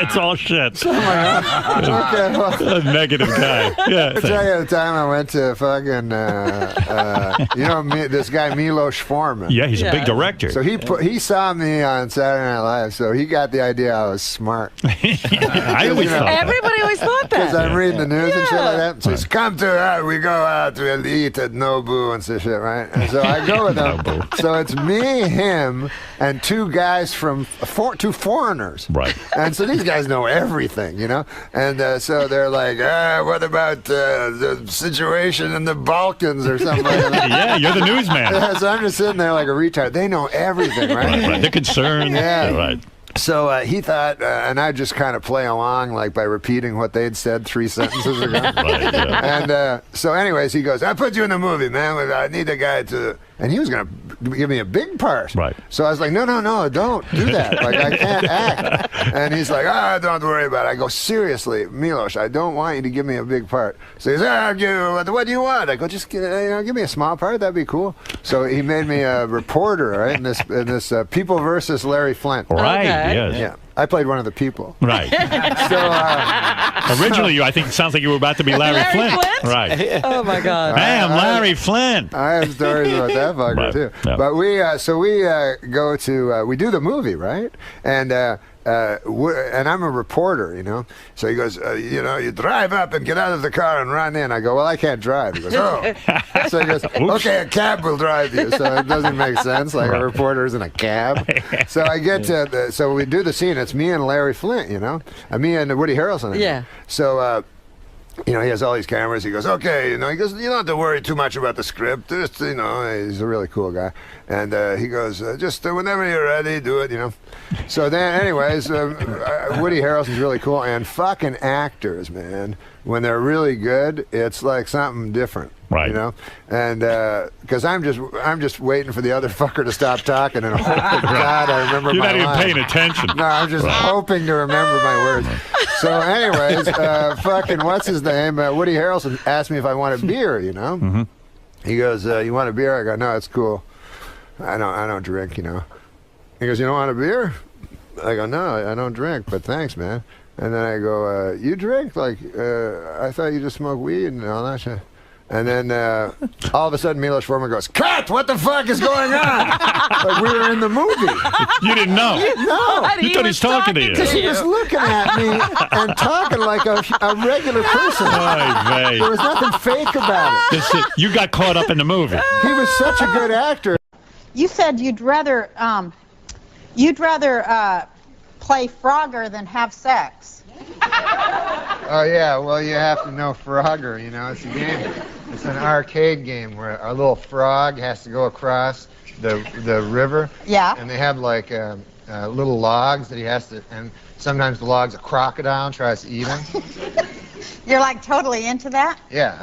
It's all shit. Okay, well, a negative guy. Yeah. I'll tell you the time I went to fucking, this guy Milos Forman. Yeah, he's a big director. So he saw me on Saturday Night Live, so he got the idea I was smart. I always thought that. Everybody always thought that. Because I'm reading the news and shit like that. So he's come to we go out to eat at Nobu and such shit, right? And so I go with him. So it's me, him, and two guys from two foreigners. Right. And so these guys know everything, And so they're like, "What about the situation in the Balkans or something like that?" Yeah, you're the newsman. Yeah, so I'm just sitting there like a retard. They know everything, right? Right. They're concerned. Yeah. Right. So he thought, and I just kind of play along like by repeating what they'd said 3 sentences ago. Right, yeah. And so anyways, he goes, "I put you in the movie, man. I need a guy to..." And he was going to give me a big part. Right. So I was like, no, don't do that. Like, I can't act. And he's like, don't worry about it. I go, "Seriously, Milos, I don't want you to give me a big part." So he's like, "What do you want?" I go, "Just give me a small part. That'd be cool." So he made me a reporter, right, in this People versus Larry Flint. Right, Okay. yes. Yeah. I played one of the people. Right. So originally, I think it sounds like you were about to be Larry Flint. Right. Oh my God. Bam, Larry Flint. I have stories about that fucker too. Yeah. But we go to we do the movie, right? And I'm a reporter, So he goes, "You drive up and get out of the car and run in." I go, "Well, I can't drive." He goes, "Oh." So he goes, "Okay, a cab will drive you." So it doesn't make sense, like a reporter's in a cab. So I get to so we do the scene. It's me and Larry Flint, and me and Woody Harrelson. Yeah. So. He has all these cameras. He goes, "Okay," he goes, "You don't have to worry too much about the script. Just, he's a really cool guy." And he goes, "Just whenever you're ready, do it, So then, anyways, Woody Harrelson's really cool. And fucking actors, man, when they're really good, it's like something different. Right. And because I'm just waiting for the other fucker to stop talking and hope to God I remember You're my not even line. paying attention. No, I'm just hoping to remember my words. So anyways, fucking what's his name? Woody Harrelson asked me if I want a beer, Mm-hmm. He goes, "You want a beer?" I go, "No, it's cool. I don't drink, He goes, "You don't want a beer?" I go, "No, I don't drink, but thanks, man." And then I go, "You drink? Like, I thought you just smoke weed and all that shit." And then all of a sudden, Milos Forman goes, "Cut! What the fuck is going on?" Like we were in the movie. You didn't know. No. You thought he was talking to you. Because he was looking at me and talking like a regular person. Oy vey. There was nothing fake about it. You got caught up in the movie. He was such a good actor. You said you'd rather play Frogger than have sex. Oh yeah, well you have to know Frogger, it's a game. It's an arcade game where a little frog has to go across the river. Yeah. And they have like little logs that he has to, and sometimes the log's a crocodile and tries to eat him. You're like totally into that? Yeah,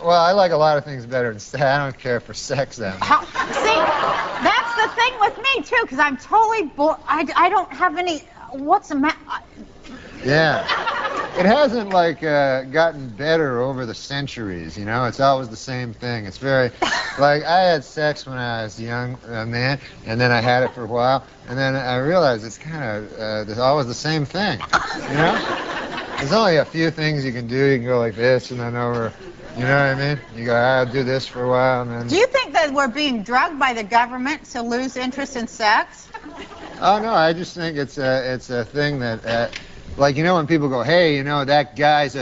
I like a lot of things better than sex. I don't care for sex that much. See, that's the thing with me too, because I'm totally I don't have any. Yeah. It hasn't, like, gotten better over the centuries, you know? It's always the same thing. It's very, like, I had sex when I was young, man, and then I had it for a while, and then I realized it's kind of always the same thing, you know? There's only a few things you can do. You can go like this and then over, you know what I mean? You go, I'll do this for a while, and then... Do you think that we're being drugged by the government to lose interest in sex? Oh, no, I just think it's a thing that... like, you know, when people go, hey, you know, that guy's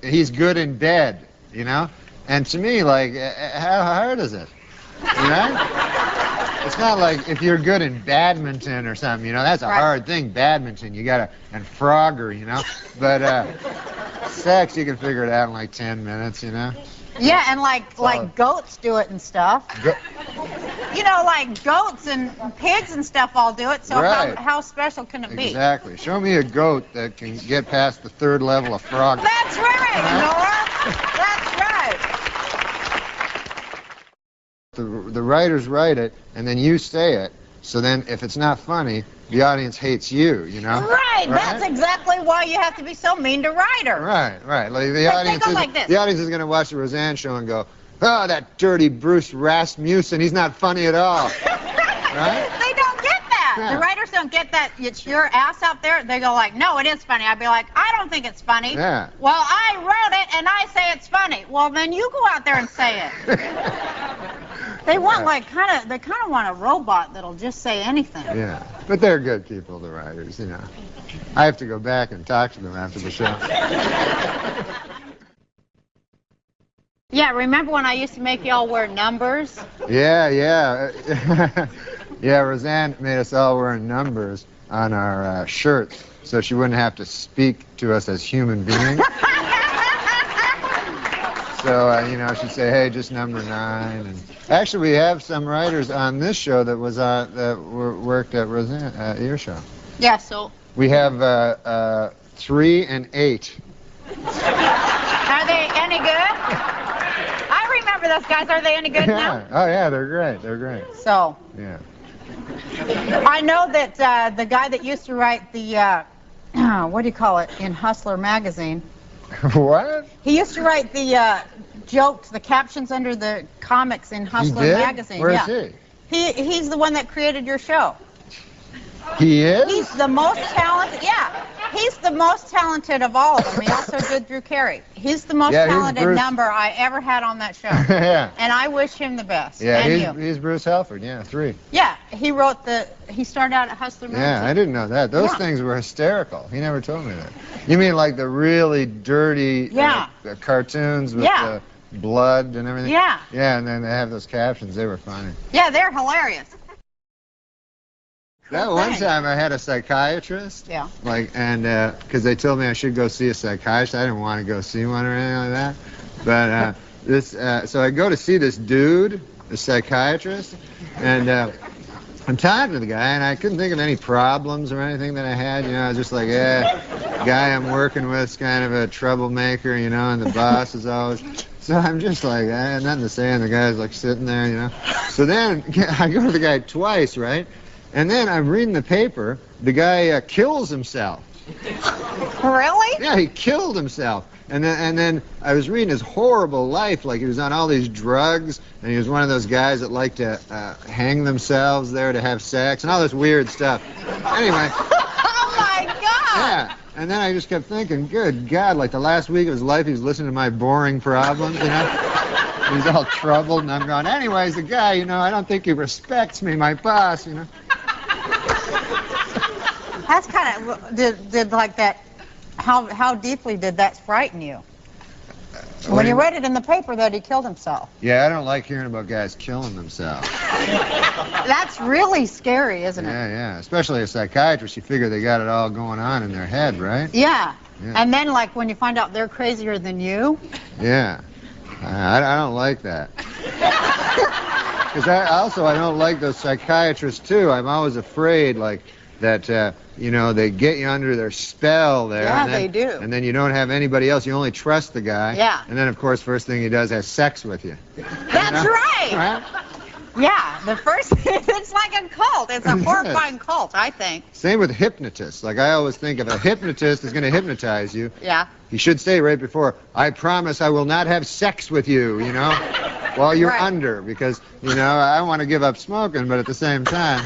he's good in bed, you know? And to me, like, how hard is it? You know? It's not like if you're good in badminton or something, you know, that's a hard thing, badminton. You gotta, and Frogger, you know? But sex, you can figure it out in like 10 minutes, you know? Yeah, and like goats do it and stuff. You know, like goats and pigs and stuff all do it, so how special can it be? Exactly. Show me a goat that can get past the 3rd level of frog. That's right, Nora. That's right. The writers write it, and then you say it, so then if it's not funny, the audience hates you, you know? Right, that's exactly why you have to be so mean to writers. Right. Like the audience is going to watch the Roseanne show and go, oh, that dirty Bruce Rasmussen, he's not funny at all. Right? They don't get that. Yeah. The writers don't get that. It's your ass out there. They go like, no, it is funny. I'd be like, I don't think it's funny. Yeah. Well, I wrote it and I say it's funny. Well, then you go out there and say it. They want they kind of want a robot that'll just say anything. Yeah, but they're good people, the writers, you know. I have to go back and talk to them after the show. Yeah, remember when I used to make y'all wear numbers? Yeah. Yeah, Roseanne made us all wear numbers on our shirts so she wouldn't have to speak to us as human beings. So, you know, she'd say, hey, just number 9. And actually, we have some writers on this show that worked at Roseanne, your show. Yeah, so... We have 3 and 8. Are they any good? I remember those guys. Are they any good now? Oh, yeah, they're great. They're great. So... Yeah. I know that the guy that used to write the, what do you call it, in Hustler magazine... What? He used to write the jokes, the captions under the comics in Hustler magazine. Where is he? He's the one that created your show. He is? He's the most talented. Yeah, he's the most talented of all of them. He also did Drew Carey. He's the most talented number I ever had on that show. Yeah. And I wish him the best. Yeah, and he's Bruce Halford. Yeah, 3. Yeah, he started out at Hustler magazine. Yeah, I didn't know that. Those things were hysterical. He never told me that. You mean like the really dirty cartoons with the blood and everything? Yeah. Yeah, and then they have those captions. They were funny. Yeah, they're hilarious. That one time I had a psychiatrist. Yeah. Because they told me I should go see a psychiatrist. I didn't want to go see one or anything like that. But so I go to see this dude, the psychiatrist, and I'm talking to the guy, and I couldn't think of any problems or anything that I had. You know, I was just like, guy I'm working with is kind of a troublemaker, you know, and the boss is always... So I'm just like, I had nothing to say, and the guy's like sitting there, you know. So then I go to the guy twice, right? And then I'm reading the paper, the guy kills himself. Really? Yeah, he killed himself. And then I was reading his horrible life, like he was on all these drugs, and he was one of those guys that like to hang themselves there to have sex, and all this weird stuff. Anyway. Oh, my God! Yeah. And then I just kept thinking, good God, like the last week of his life, he was listening to my boring problems, you know? He's all troubled, and I'm going, anyways, the guy, you know, I don't think he respects me, my boss, you know? That's kind of, did like that, how deeply did that frighten you? When you read it in the paper that he killed himself. Yeah, I don't like hearing about guys killing themselves. That's really scary, isn't it? Yeah. Especially a psychiatrist, you figure they got it all going on in their head, right? Yeah. And then, like, when you find out they're crazier than you. Yeah. I don't like that. Because I don't like those psychiatrists, too. I'm always afraid, like, that, you know, they get you under their spell there. Yeah, and then, they do. And then you don't have anybody else. You only trust the guy. Yeah. And then, of course, first thing he does has sex with you. That's right. Yeah, the first, it's like a cult. It's a horrifying cult, I think. Same with hypnotists. Like, I always think if a hypnotist is going to hypnotize you, Yeah. he should say right before, I promise I will not have sex with you, you know, while you're under, because, you know, I want to give up smoking, but at the same time.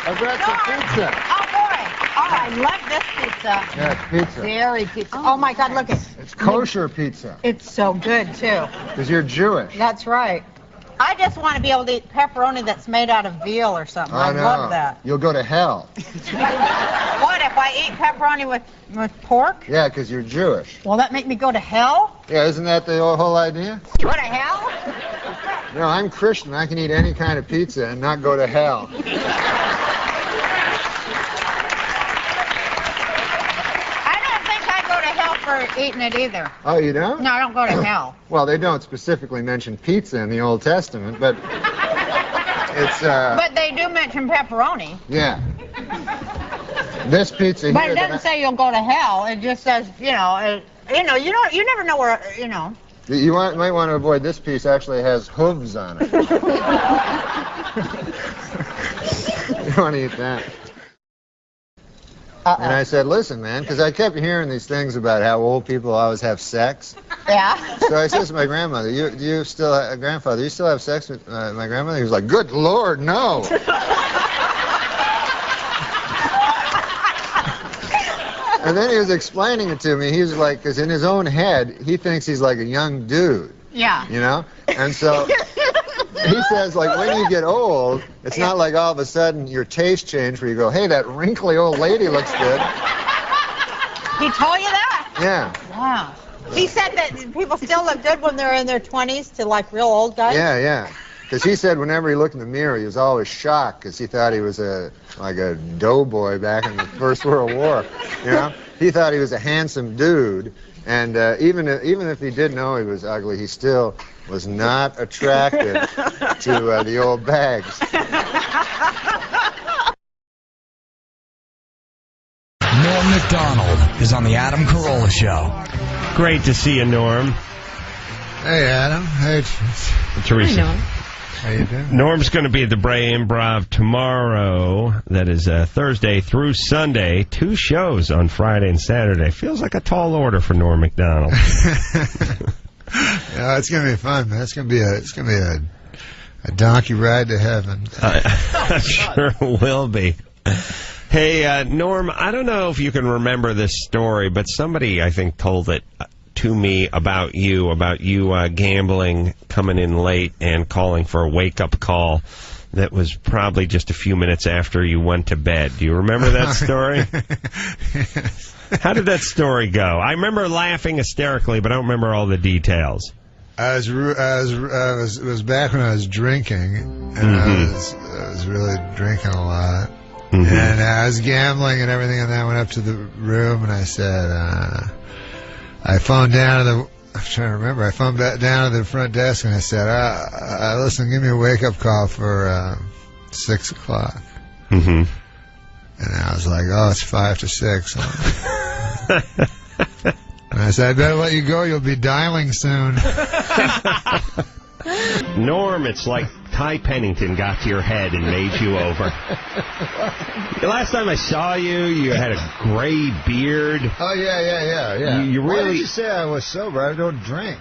I brought some pizza. Oh, boy. Oh, I love this pizza. Yeah, it's pizza. Dairy pizza. Oh, my God, look it. It's kosher pizza. It's so good, too. Because you're Jewish. That's right. I just want to be able to eat pepperoni that's made out of veal or something. I love that. You'll go to hell. What, if I eat pepperoni with pork? Yeah, because you're Jewish. Will that make me go to hell? Yeah, isn't that the whole idea? Go to hell? You know, I'm Christian. I can eat any kind of pizza and not go to hell. For eating it either. Oh, you don't? No, I don't go to hell. Well, they don't specifically mention pizza in the Old Testament, but it's But they do mention pepperoni. Yeah. This pizza But here. it doesn't say you'll go to hell. It just says, you know, you never know where, you know. You might want to avoid this piece. Actually has hooves on it. You want to eat that? And I said, listen, man, because I kept hearing these things about how old people always have sex. Yeah. So I said to my grandmother, grandfather, you still have sex with my grandmother? He was like, good Lord, no. And then he was explaining it to me. He was like, because in his own head, he thinks he's like a young dude. Yeah. You know? And so he says, like, when you get old, it's not like all of a sudden your taste change where you go, hey, that wrinkly old lady looks good. He told you that? Yeah. Wow. He said that people still look good when they're in their 20s to, like, real old guys? Yeah, yeah. Because he said whenever he looked in the mirror, he was always shocked because he thought he was like a doughboy back in the First World War. You know? He thought he was a handsome dude. And even if he did know he was ugly, he still was not attracted to the old bags. Norm MacDonald is on the Adam Carolla Show. Great to see you, Norm. Hey, Adam. Hey, Teresa. Hi, Norm. How you doing? Norm's going to be at the Bray Improv tomorrow. That is Thursday through Sunday. 2 shows on Friday and Saturday. Feels like a tall order for Norm MacDonald. Yeah, it's gonna be fun, man. It's gonna be a donkey ride to heaven. Sure will be. Hey, Norm, I don't know if you can remember this story, but somebody, I think, told it to me about you gambling, coming in late, and calling for a wake-up call that was probably just a few minutes after you went to bed. Do you remember that story? Yes. How did that story go? I remember laughing hysterically, but I don't remember all the details. It was back when I was drinking, and I was really drinking a lot. And I was gambling and everything, and then I went up to the room and I said, I phoned down to the, I'm trying to remember, I phoned back down to the front desk and I said, listen, give me a wake-up call for 6 o'clock. And I was like, oh, it's 5 to 6. And I said, I better let you go, you'll be dialing soon. Norm, it's like Ty Pennington got to your head and made you over. The last time I saw you, you had a gray beard. Oh, yeah. You really... Why did you say I was sober? I don't drink.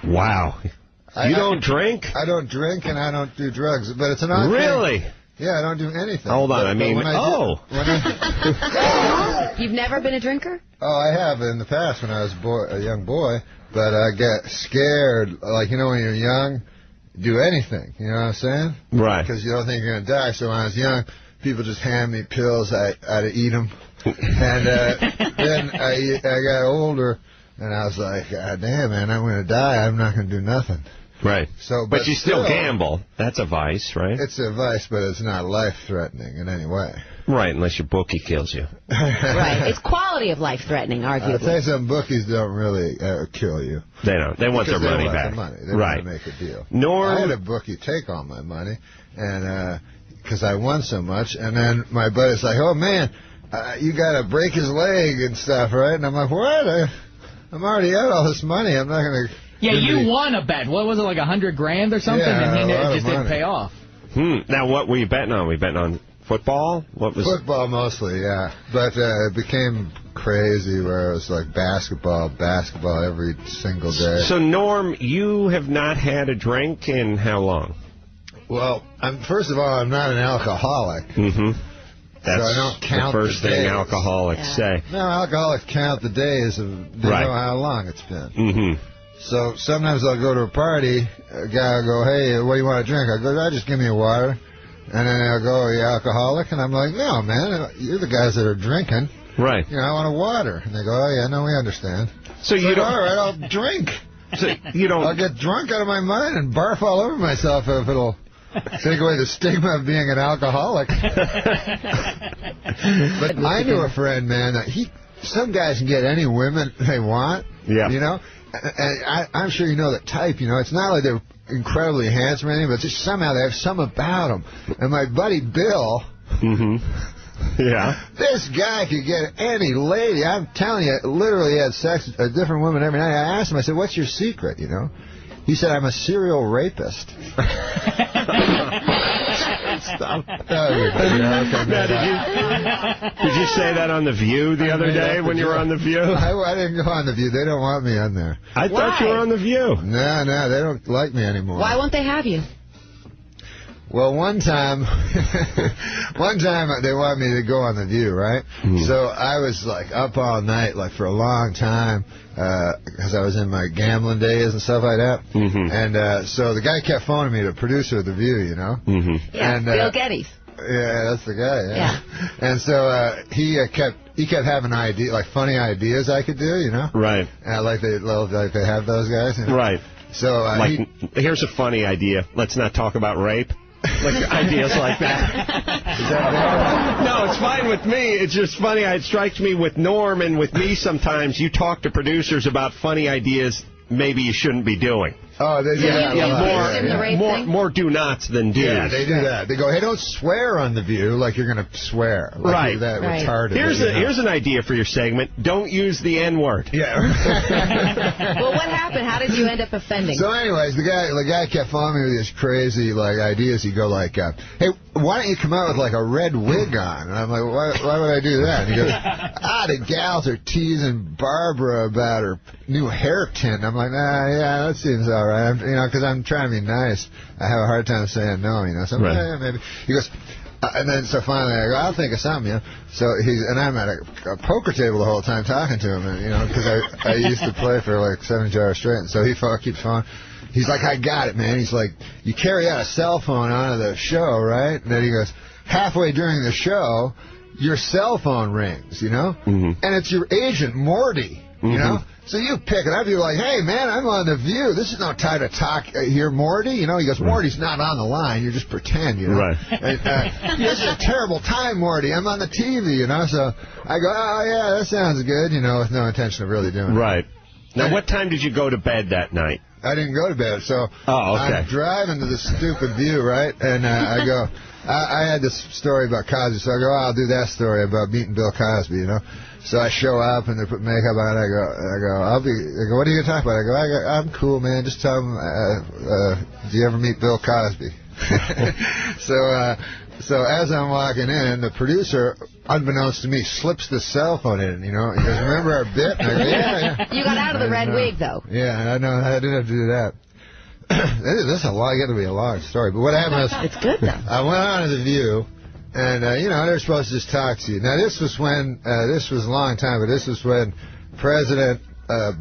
Wow. You don't drink? I don't drink and I don't do drugs, but it's an odd thing. Really? Yeah, I don't do anything. Hold on, You've never been a drinker? Oh, I have in the past when I was a young boy, but I get scared, like, you know, when you're young, do anything, you know what I'm saying? Right. Because you don't think you're going to die, so when I was young, people just hand me pills, I'd eat them, and then I got older, and I was like, God damn, man, I'm going to die, I'm not going to do nothing. Right. So, but you still gamble. That's a vice, right? It's a vice, but it's not life-threatening in any way. Right, unless your bookie kills you. Right. It's quality of life-threatening, arguably. I'll tell you something, bookies don't really kill you. They don't. They want their money back. They want to make a deal. Norm... I had a bookie take all my money, and because I won so much, and then my buddy's like, oh, man, you got to break his leg and stuff, right? And I'm like, what? I'm already out all this money. I'm not going to Yeah, you won a bet. What was it, like $100 grand or something? Yeah, and a lot it of just didn't money. pay off. Now, what were you betting on? Were you betting on football? What was football mostly? Yeah, but it became crazy where it was like basketball every single day. So, Norm, you have not had a drink in how long? Well, first of all, I'm not an alcoholic. Mm-hmm. That's so I don't count the first thing alcoholics say. No, alcoholics count the days of they know how long it's been. Mm-hmm. So sometimes I'll go to a party, a guy will go, hey, what do you want to drink? I go, just give me a water. And then they'll go, are you alcoholic? And I'm like, no, man, you're the guys that are drinking. Right. You know, I want a water. And they go, oh, yeah, no, we understand. So you don't... All right, I'll drink. So you don't... I'll get drunk out of my mind and barf all over myself if it'll take away the stigma of being an alcoholic. But I knew a friend, man, that some guys can get any women they want. Yeah. You know? And I'm sure you know the type, you know. It's not like they're incredibly handsome or anything, but just somehow they have something about them. And my buddy Bill... Mm-hmm. Yeah. This guy could get any lady. I'm telling you, literally had sex with a different woman every night. I asked him, I said, what's your secret, you know? He said, I'm a serial rapist. Stop. Did you say that on The View the other day when you were on The View? I didn't go on The View. They don't want me on there. I thought you were on The View. No, they don't like me anymore. Why won't they have you? Well, one time they wanted me to go on The View, right? Mm. So I was like up all night, like for a long time, because I was in my gambling days and stuff like that. Mm-hmm. And so the guy kept phoning me, the producer of The View, you know? Mm-hmm. Yeah, and, Bill Geddes. Yeah, that's the guy. Yeah. And so he kept having like funny ideas I could do, you know? Right. Like they have those guys. You know? Right. So here's a funny idea. Let's not talk about rape. Like ideas like that. Is that bad? No, it's fine with me. It's just funny. It strikes me with Norm and with me sometimes. You talk to producers about funny ideas maybe you shouldn't be doing. Oh, they do that a lot. More do-nots than do's. Yeah, they do that. They go, hey, don't swear on The View like you're going to swear. Like right. You're that retarded. Here's an idea for your segment. Don't use the N-word. Yeah. Well, what happened? How did you end up offending? So anyways, the guy kept following me with these crazy ideas. He'd go like, hey, why don't you come out with like a red wig on? And I'm like, why would I do that? And he goes, the gals are teasing Barbara about her new hair tint. I'm like, yeah, that seems all right. Because I'm trying to be nice. I have a hard time saying no, you know. So yeah, maybe. He goes, and then so finally I go, I'll think of something, you know. So and I'm at a poker table the whole time talking to him, and because I used to play for like 72 hours straight, and so he keeps phone. He's like, I got it, man. He's like, you carry out a cell phone onto the show, right? And then he goes, halfway during the show, your cell phone rings, you know, and it's your agent Morty, you know. So you pick it up, you're like, hey, man, I'm on The View. This is no time to talk here, Morty. You know, he goes, Morty's not on the line. You just pretend, you know. Right. And, this is a terrible time, Morty. I'm on the TV, you know. So I go, oh, yeah, that sounds good, you know, with no intention of really doing it. Right. Now, what time did you go to bed that night? I didn't go to bed. So I'm driving to the stupid View, right? And I go, I had this story about Cosby. So I go, I'll do that story about meeting Bill Cosby, you know. So I show up and they put makeup on. I go, what are you going to talk about? I go, I'm cool, man. Just tell them, do you ever meet Bill Cosby? So as I'm walking in, the producer, unbeknownst to me, slips the cell phone in, you know. He goes, remember our bit? And I go, yeah. You got out of the red wig, though. Yeah, I know. I didn't have to do that. This is a lot. Got to be a long story. But what happened was, it's good, though. I went on to The View. And, they're supposed to just talk to you. Now, this was when, this was a long time, but this was when President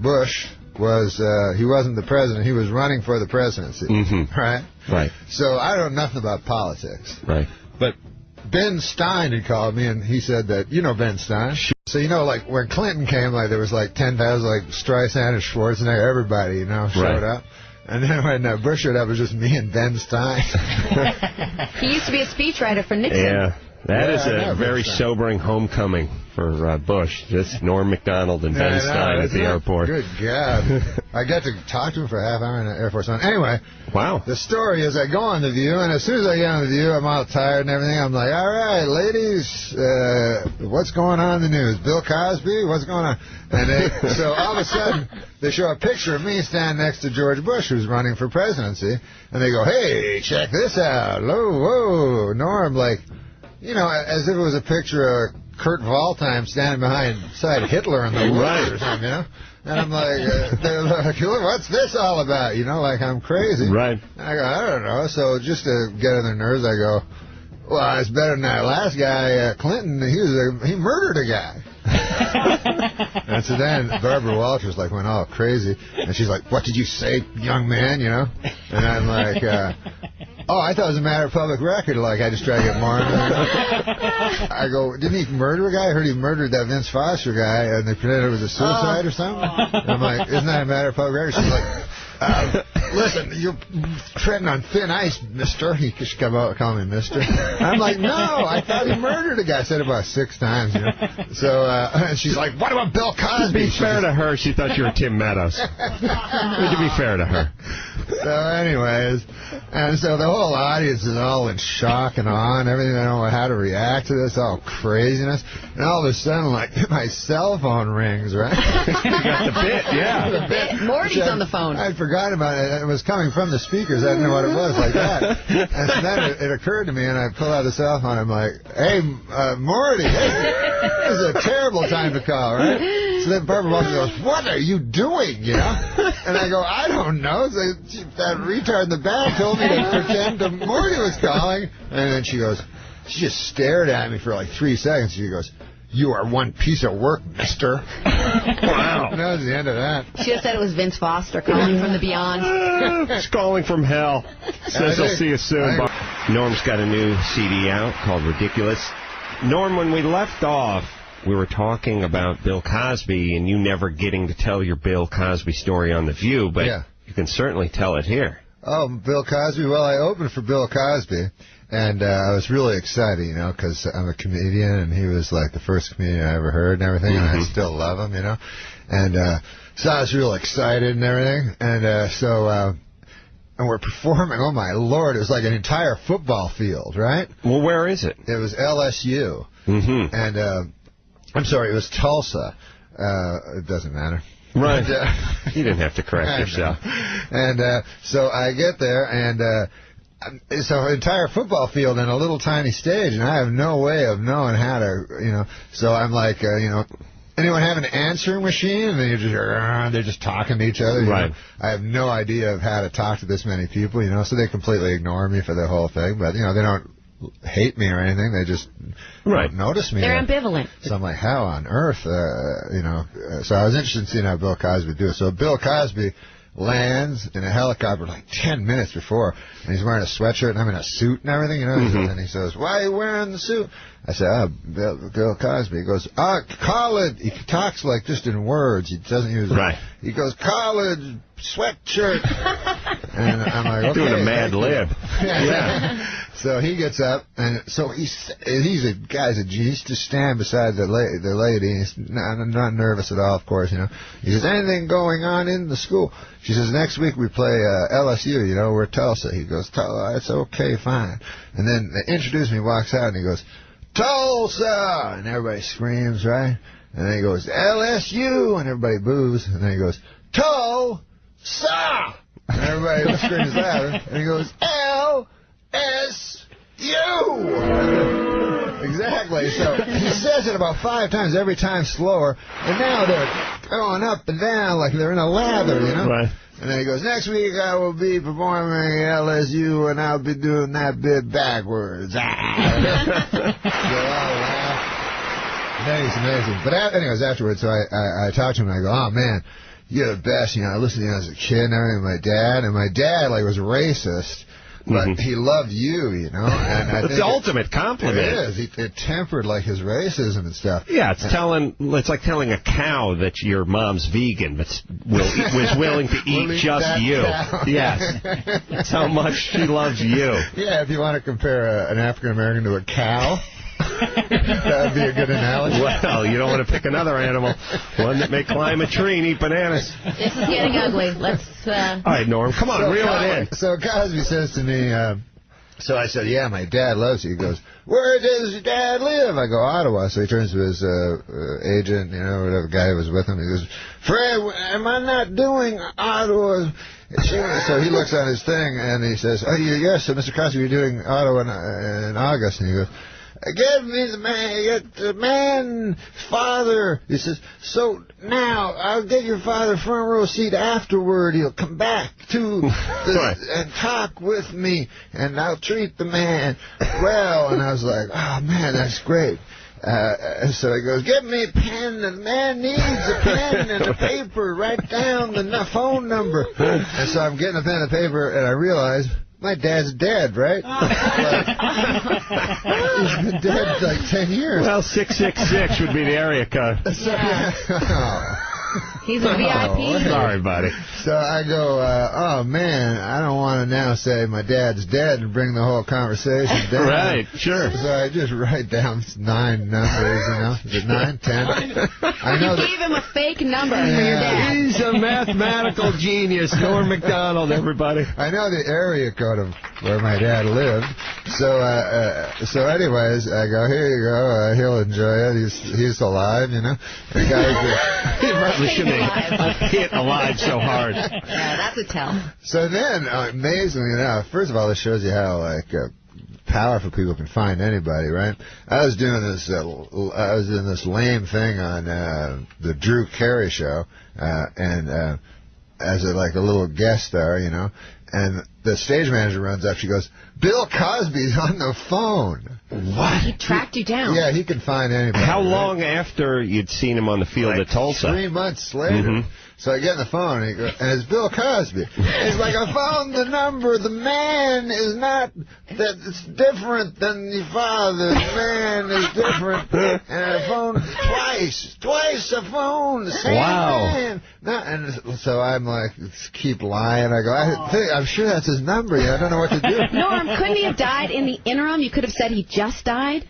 Bush was, he wasn't the president, he was running for the presidency. Right? Right. So I don't know nothing about politics. Right. But Ben Stein had called me, and he said that, you know Ben Stein? So, like, when Clinton came, like, there was, like, 10,000, like, Streisand and Schwarzenegger, everybody, showed up. And then when Bush showed up, it was just me and Ben Stein. He used to be a speechwriter for Nixon. Yeah. That is a very sobering homecoming for Bush. Just Norm MacDonald and Ben Stein at the airport. Good God. I got to talk to him for a half hour in the Air Force One. Anyway, wow. The story is I go on The View, and as soon as I get on The View, I'm all tired and everything. I'm like, all right, ladies, what's going on in the news? Bill Cosby? What's going on? And so all of a sudden, they show a picture of me standing next to George Bush, who's running for presidency, and they go, hey, check this out. Whoa, Norm, like, you know, as if it was a picture of Kurt Waldheim standing beside Hitler in the woods or something, you know? And I'm like, they're like, what's this all about? You know, like I'm crazy. Right. And I go, I don't know. So just to get on their nerves, I go, well, it's better than that last guy, Clinton. He murdered a guy. And so then Barbara Walters like went all crazy, and she's like, what did you say, young man, you know? And I'm like, oh, I thought it was a matter of public record, like I just try to get more. I go, didn't he murder a guy? I heard he murdered that Vince Foster guy, and they pretended it was a suicide or something. And I'm like, isn't that a matter of public record? She's like, listen, you're treading on thin ice, mister. He should come out and call me mister. I'm like, no, I thought he murdered a guy. I said it about 6 times, you know. So, and she's like, what about Bill Cosby? To be fair to her, she thought you were Tim Meadows. To be fair to her. So anyways, and so the whole audience is all in shock and awe and everything. They don't know how to react to this, all craziness. And all of a sudden, like, my cell phone rings, right? You got the bit, yeah. The bit. Morty's on the phone. I'd forgotten about it. It was coming from the speakers. I didn't know what it was like that. And so then it occurred to me, and I pull out the cell phone. I'm like, hey, Morty, hey, this is a terrible time to call, right? So then Barbara Walters goes, what are you doing, you know? And I go, I don't know. So that retard in the back told me to pretend that Morty was calling. And then she goes, she just stared at me for like 3 seconds. She goes, you are one piece of work, mister. Wow. And that was the end of that. Should have said it was Vince Foster calling from the beyond. He's calling from hell. Says he'll see you soon. Norm's got a new CD out called Ridiculous. Norm, when we left off, we were talking about Bill Cosby and you never getting to tell your Bill Cosby story on The View, but you can certainly tell it here. Oh, Bill Cosby? Well, I opened for Bill Cosby, and I was really excited, you know, because I'm a comedian, and he was like the first comedian I ever heard and everything, and I still love him, you know. And so I was real excited and everything, and and we're performing, oh my Lord, it was like an entire football field, right? Well, where is it? It was LSU. Mm-hmm. And, I'm sorry, it was Tulsa. It doesn't matter. Right. And, you didn't have to correct yourself. And so I get there, and it's an entire football field in a little tiny stage, and I have no way of knowing how to, you know. So I'm like, you know, anyone have an answering machine? And then you're just, they're just talking to each other. Right. Know? I have no idea of how to talk to this many people, you know, so they completely ignore me for the whole thing. But, you know, they don't hate me or anything. They just don't notice me. They're ambivalent. So I'm like, how on earth, you know? So I was interested in seeing how Bill Cosby would do it. So Bill Cosby lands in a helicopter like 10 minutes before, and he's wearing a sweatshirt, and I'm in a suit and everything, you know? And he says, why are you wearing the suit? I said, Bill Cosby. He goes, college. He talks like just in words. He doesn't use He goes, college sweatshirt. And I'm like, okay. Doing a Mad Lib. Yeah. So he gets up, and so he's a guy's a genius. He's just stand beside the lady. He's not nervous at all, of course, you know. He says, anything going on in the school? She says, next week we play LSU, you know, we're Tulsa. He goes, it's okay, fine. And then they introduce me, walks out, and he goes, Tulsa! And everybody screams, right? And then he goes, LSU! And everybody boos. And then he goes, Tulsa! And everybody screams louder. And he goes, LSU! Exactly. So he says it about 5 times, every time slower. And now they're going up and down like they're in a lather, you know? Right. And then he goes, next week I will be performing LSU, and I'll be doing that bit backwards. They all laugh. That is amazing. But anyways, afterwards, so I talked to him, and I go, oh, man, you're the best. You know, I listened to you as a kid and everything with my dad, like, was racist. But he loved you know. And I it's the ultimate compliment. It is. It tempered, like, his racism and stuff. Yeah, it's like telling a cow that your mom's vegan, but was willing to eat just you. Cow. Yes. That's how much she loves you. Yeah, if you want to compare an African-American to a cow. That would be a good analogy. Well, you don't want to pick another animal, one that may climb a tree and eat bananas. This is getting ugly. Let's. All right, Norm, come on, reel it in. So Cosby says to me, so I said, yeah, my dad loves you. He goes, where does your dad live? I go, Ottawa. So he turns to his agent, whatever guy who was with him. He goes, Fred, am I not doing Ottawa? So he looks on his thing, and he says, oh, yes, so Mr. Cosby, you're doing Ottawa in August. And he goes, get me the man, get the man, father. He says, so now I'll get your father front row seat afterward. He'll come back to and talk with me, and I'll treat the man well. And I was like, oh, man, that's great. So he goes, get me a pen. The man needs a pen and a paper. Write down the phone number. And so I'm getting a pen and paper, and I realize my dad's dead, right? He's been dead like 10 years. Well, 666 would be the area code. He's a VIP. Sorry, buddy. So I go, oh, man, I don't want to now say my dad's dead and bring the whole conversation down. Right, sure. So I just write down 9 numbers, Is it 9, 10? I know You gave him a fake number for your dad. He's a mathematical genius. Norm MacDonald, everybody. I know the area code of where my dad lived. So anyways, I go, here you go. He'll enjoy it. He's alive, The guy he probably shouldn't have hit alive so hard. Yeah, that's a tell. So then, amazingly enough, first of all, this shows you how powerful people can find anybody, right? I was doing this lame thing on the Drew Carey show, and as a little guest star, and the stage manager runs up. She goes, Bill Cosby's on the phone. What? He tracked you down. Yeah, he can find anybody. How long after you'd seen him on the field at Tulsa? 3 months later. So I get on the phone, and it's Bill Cosby. He's like, I found the number. The man is not, it's different than your father. The man is different. And I phoned twice I phoned the same man. And so I'm like, keep lying. I go, I'm sure that's his number. I don't know what to do. Norm, couldn't he have died in the interim? You could have said he just died.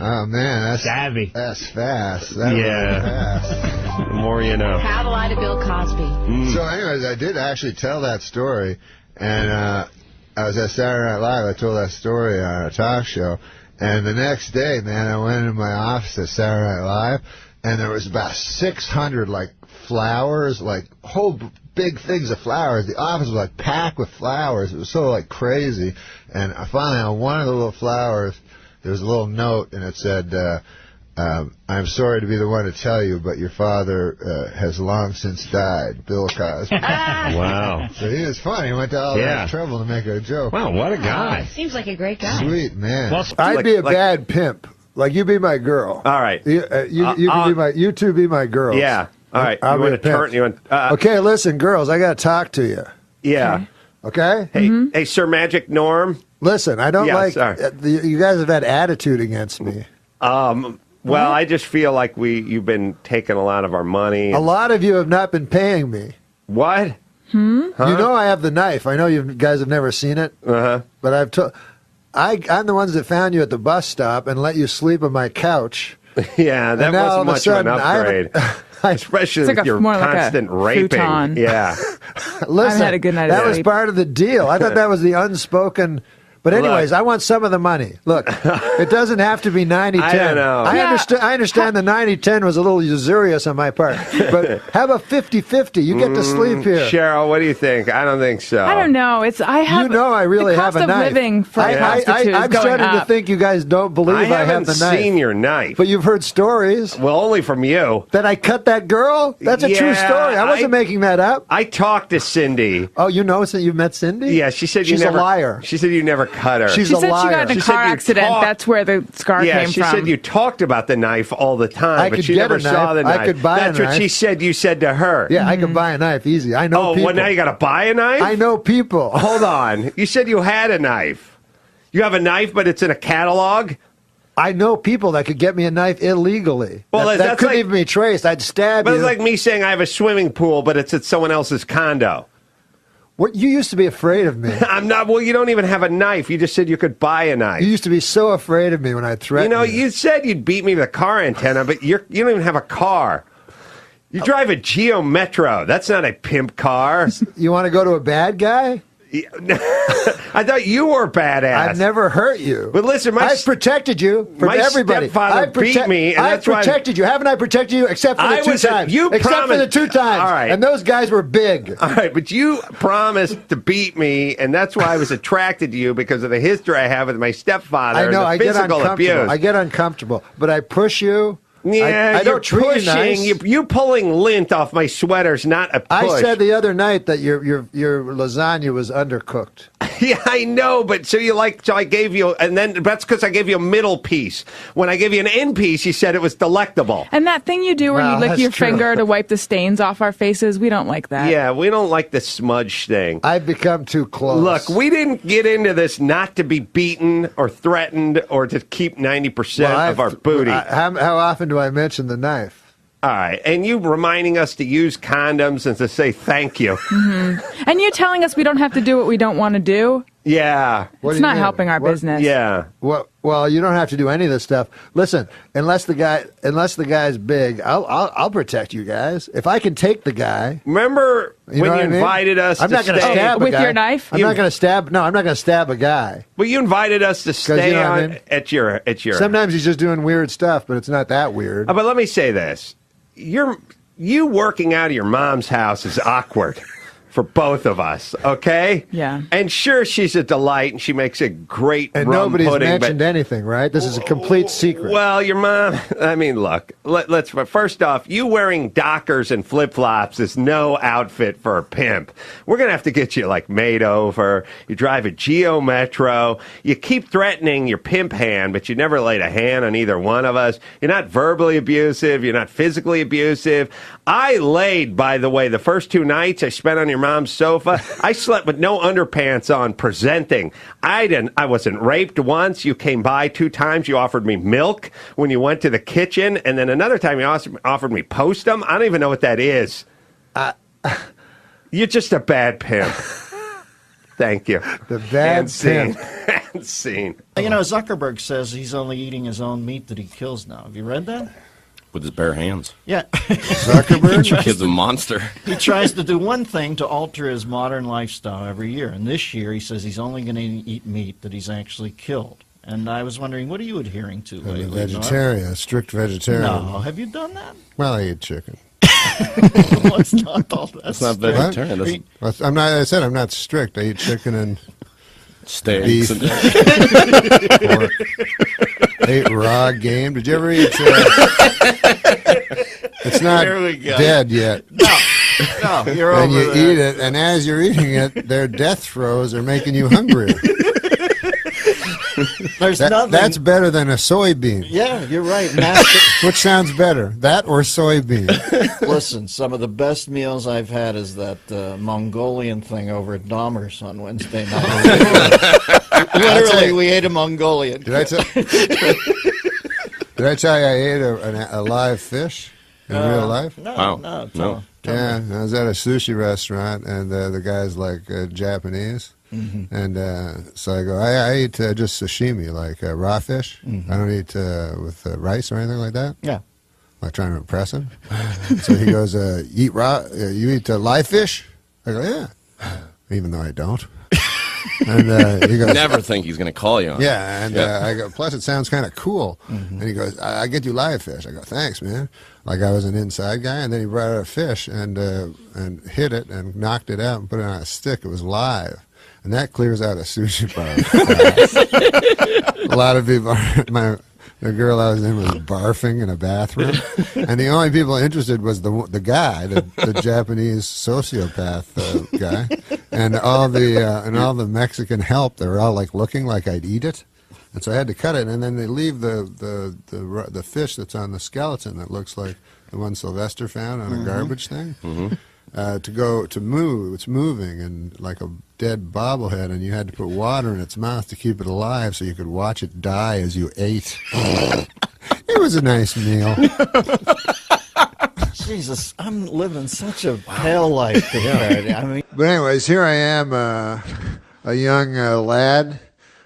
Oh, man, that's savvy. That's fast. That's really fast. The more you know. How to lie to Bill Cosby. So anyways, I did actually tell that story, and I was at Saturday Night Live. I told that story on a talk show, and the next day, man, I went into my office at Saturday Night Live, and there was about 600, flowers, whole big things of flowers. The office was, packed with flowers. It was so, crazy, and finally, on one of the little flowers, there was a little note, and it said, I'm sorry to be the one to tell you, but your father has long since died, Bill Cosby. Wow. So he was funny. He went to all that trouble to make a joke. Wow, what a guy. Seems like a great guy. Sweet man. Well, I'd be a bad pimp. You be my girl. All right. You two be my girls. Yeah. All right. I'll be a pimp. Okay, listen, girls, I got to talk to you. Yeah. Okay? Hey, Sir Magic Norm. Listen, I don't you guys have had attitude against me. Well, I just feel like you've been taking a lot of our money. A lot of you have not been paying me. What? Huh? You know I have the knife. I know you guys have never seen it. Uh-huh. But I'm the ones that found you at the bus stop and let you sleep on my couch. Yeah, that wasn't much of an upgrade. Especially with your constant raping. Futon. Yeah. Listen, I've had a good night of that was sleep. part of the deal. I thought that was the unspoken. But anyways, I want some of the money. Look, it doesn't have to be 90-10. I don't know. I understand the 90-10 was a little usurious on my part. But have a 50-50. You get to sleep here. Cheryl, what do you think? I don't think so. I don't know. I really have a knife. The cost of living for prostitutes I'm going starting up. to think you guys don't believe I have the knife. I haven't seen your knife. But you've heard stories. Well, only from you. That I cut that girl? That's a true story. I wasn't making that up. I talked to Cindy. Oh, you know you met Cindy? Yeah, she said she's you never. She's a liar. She said you never cut her. She's a liar. She got in a car accident. That's where the scar came from. Yeah, she said you talked about the knife all the time, but she get never a knife. saw the knife. I could buy That's a what knife. she said you said to her. Yeah, I could buy a knife easy. I know people. Oh, well, now you got to buy a knife? I know people. Hold on. You said you had a knife. You have a knife, but it's in a catalog? I know people that could get me a knife illegally. Well, that couldn't even be traced. I'd stab you. But it's like me saying I have a swimming pool, but it's at someone else's condo. What, you used to be afraid of me. I'm not. Well, you don't even have a knife. You just said you could buy a knife. You used to be so afraid of me when I threatened you. You said you'd beat me with a car antenna, but you don't even have a car. You drive a Geo Metro. That's not a pimp car. You want to go to a bad guy? I thought you were badass. I've never hurt you. But listen, I've protected you from everybody. Stepfather beat me, and I've protected you. Haven't I protected you? Except for the two times. Except for the 2 times. All right. And those guys were big. All right, but you promised to beat me, and that's why I was attracted to you, because of the history I have with my stepfather. I know. And the physical abuse. I get uncomfortable, but I push you. Yeah, I don't treat you nice. You pulling lint off my sweater's not a push. I said the other night that your lasagna was undercooked. Yeah, I know, but so I gave you, and then that's because I gave you a middle piece. When I gave you an end piece, you said it was delectable. And that thing you do where you lick your finger to wipe the stains off our faces, we don't like that. Yeah, we don't like the smudge thing. I've become too close. Look, we didn't get into this not to be beaten or threatened or to keep 90% of our booty. How often do I mention the knife? All right, and you reminding us to use condoms and to say thank you. Mm-hmm. And you telling us we don't have to do what we don't want to do? Yeah. It's not helping our business. Yeah. Well, you don't have to do any of this stuff. Listen, unless the guy's big, I'll protect you guys. If I can take the guy. Remember when you invited us I'm to not going to stay stab a with guy. your knife? I'm not going to stab. No, I'm not going to stab a guy. Well, you invited us to stay at your. Sometimes he's just doing weird stuff, but it's not that weird. But let me say this: you working out of your mom's house is awkward for both of us, okay? Yeah. And sure, she's a delight, and she makes a great and rum nobody's pudding, mentioned anything, right? This is a complete secret. Well, your mom, I mean, look, let's first off, you wearing Dockers and flip-flops is no outfit for a pimp. We're going to have to get you, made over. You drive a Geo Metro. You keep threatening your pimp hand, but you never laid a hand on either one of us. You're not verbally abusive. You're not physically abusive. I laid, by the way, the first 2 nights I spent on your mom's sofa. I slept with no underpants on, presenting. I wasn't raped once. You came by 2 times. You offered me milk when you went to the kitchen, and then another time you offered me postum. I don't even know what that is. You're just a bad pimp. Thank you. The bad pimp. And scene. You know, Zuckerberg says he's only eating his own meat that he kills now. Have you read that? With his bare hands. Yeah. Zuckerberg? The kid's a monster. He tries to do one thing to alter his modern lifestyle every year. And this year he says he's only going to eat meat that he's actually killed. And I was wondering, what are you adhering to lately? I'm a vegetarian, a strict vegetarian. No, have you done that? Well, I eat chicken. Well, it's not all that That's not vegetarian. I'm not. I said I'm not strict. I eat chicken and steaks beef, pork. I ate raw game. Did you ever eat? It's not dead yet. No, you're over and you there. eat it, and as you're eating it, their death throes are making you hungrier. There's nothing. That's better than a soybean. Yeah, you're right. Which sounds better, that or soybean? Listen, some of the best meals I've had is that Mongolian thing over at Dahmer's on Wednesday night. Literally, we ate a Mongolian. Did I tell you I ate a live fish in real life? No. Yeah, I was at a sushi restaurant, and the guy's Japanese. Mm-hmm. And so I go, I eat just sashimi, raw fish. Mm-hmm. I don't eat with rice or anything like that. Yeah. Like trying to impress him. So he goes, eat raw, you eat live fish? I go, yeah. Even though I don't. And he goes, never think he's going to call you on yeah, and I go, plus it sounds kind of cool. Mm-hmm. And he goes, I get you live fish. I go, thanks, man. Like I was an inside guy, and then he brought out a fish and hit it and knocked it out and put it on a stick. It was live. And that clears out a sushi bar. A lot of people, the girl I was in was barfing in a bathroom, and the only people interested was the guy, the Japanese sociopath guy, and all the Mexican help. They were all looking like I'd eat it, and so I had to cut it. And then they leave the fish that's on the skeleton that looks like the one Sylvester found on a garbage thing. Mm-hmm. To move. It's moving and like a dead bobblehead, and you had to put water in its mouth to keep it alive so you could watch it die as you ate. It was a nice meal. Jesus, I'm living such a hell life compared. I mean, but anyways, here I am, a young lad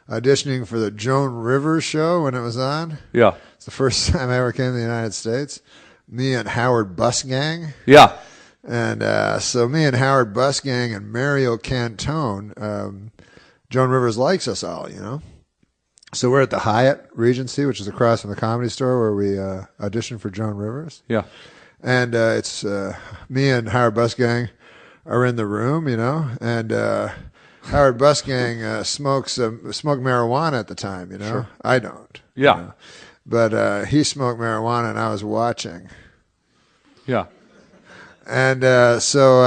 auditioning for the Joan Rivers show when it was on. Yeah. It's the first time I ever came to the United States. Me and Howard Busgang. Yeah. And so me and Howard Busgang and Mario Cantone, Joan Rivers likes us all, you know. So we're at the Hyatt Regency, which is across from the Comedy Store, where we auditioned for Joan Rivers. Yeah. And it's me and Howard Busgang are in the room, you know, and Howard Busgang smoked marijuana at the time, you know. Sure. I don't. Yeah. You know? But he smoked marijuana, and I was watching. Yeah. And so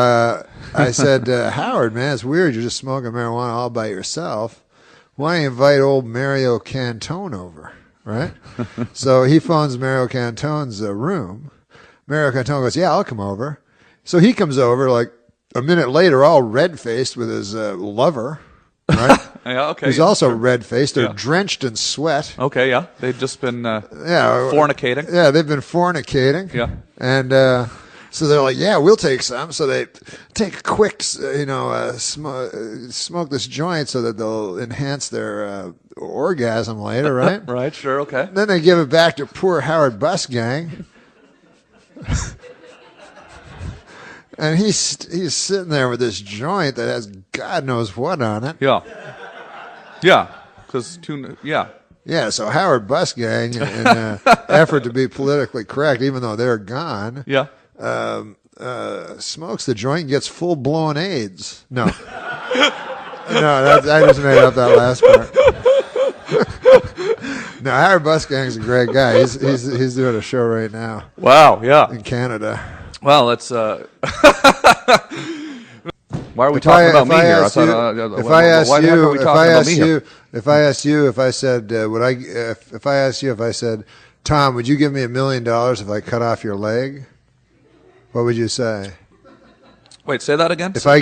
I said, Howard, man, it's weird. You're just smoking marijuana all by yourself. Why don't you invite old Mario Cantone over, right? So he phones Mario Cantone's room. Mario Cantone goes, yeah, I'll come over. So he comes over like a minute later, all red-faced with his lover, right? Yeah, okay. He's also red-faced. They're drenched in sweat. Okay, yeah. They've just been fornicating. Yeah, they've been fornicating. Yeah. And so they're like, yeah, we'll take some. So they take a quick, smoke this joint so that they'll enhance their orgasm later, right? Right, sure, okay. Then they give it back to poor Howard Busgang. And he's sitting there with this joint that has God knows what on it. Yeah. Yeah. Yeah, so Howard Busgang, in an effort to be politically correct, even though they're gone, smokes the joint and gets full-blown AIDS. No. I just made up that last part. No, Howard Busgang's a great guy. He's doing a show right now. Wow, yeah. In Canada. Well, let's... Why are we talking about me here? If I asked you, Tom, would you give me $1 million if I cut off your leg? What would you say? Wait, say that again. If I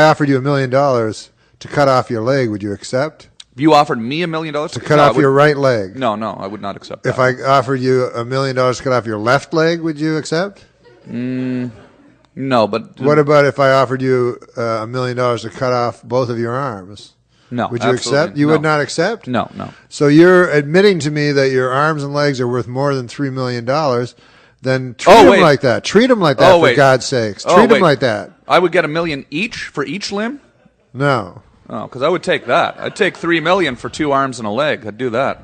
offered you $1 million to cut off your leg, would you accept? If you offered me $1 million to cut off your right leg? No, I would not accept that. If I offered you $1 million to cut off your left leg, would you accept? No, but... What about if I offered you $1 million to cut off both of your arms? No, would you accept? You would not accept? No. So you're admitting to me that your arms and legs are worth more than $3 million. Then treat them like that. Treat them like that, for God's sakes. Treat them like that. I would get $1 million each for each limb? No. Oh, because I would take that. I'd take $3 million for 2 arms and a leg. I'd do that.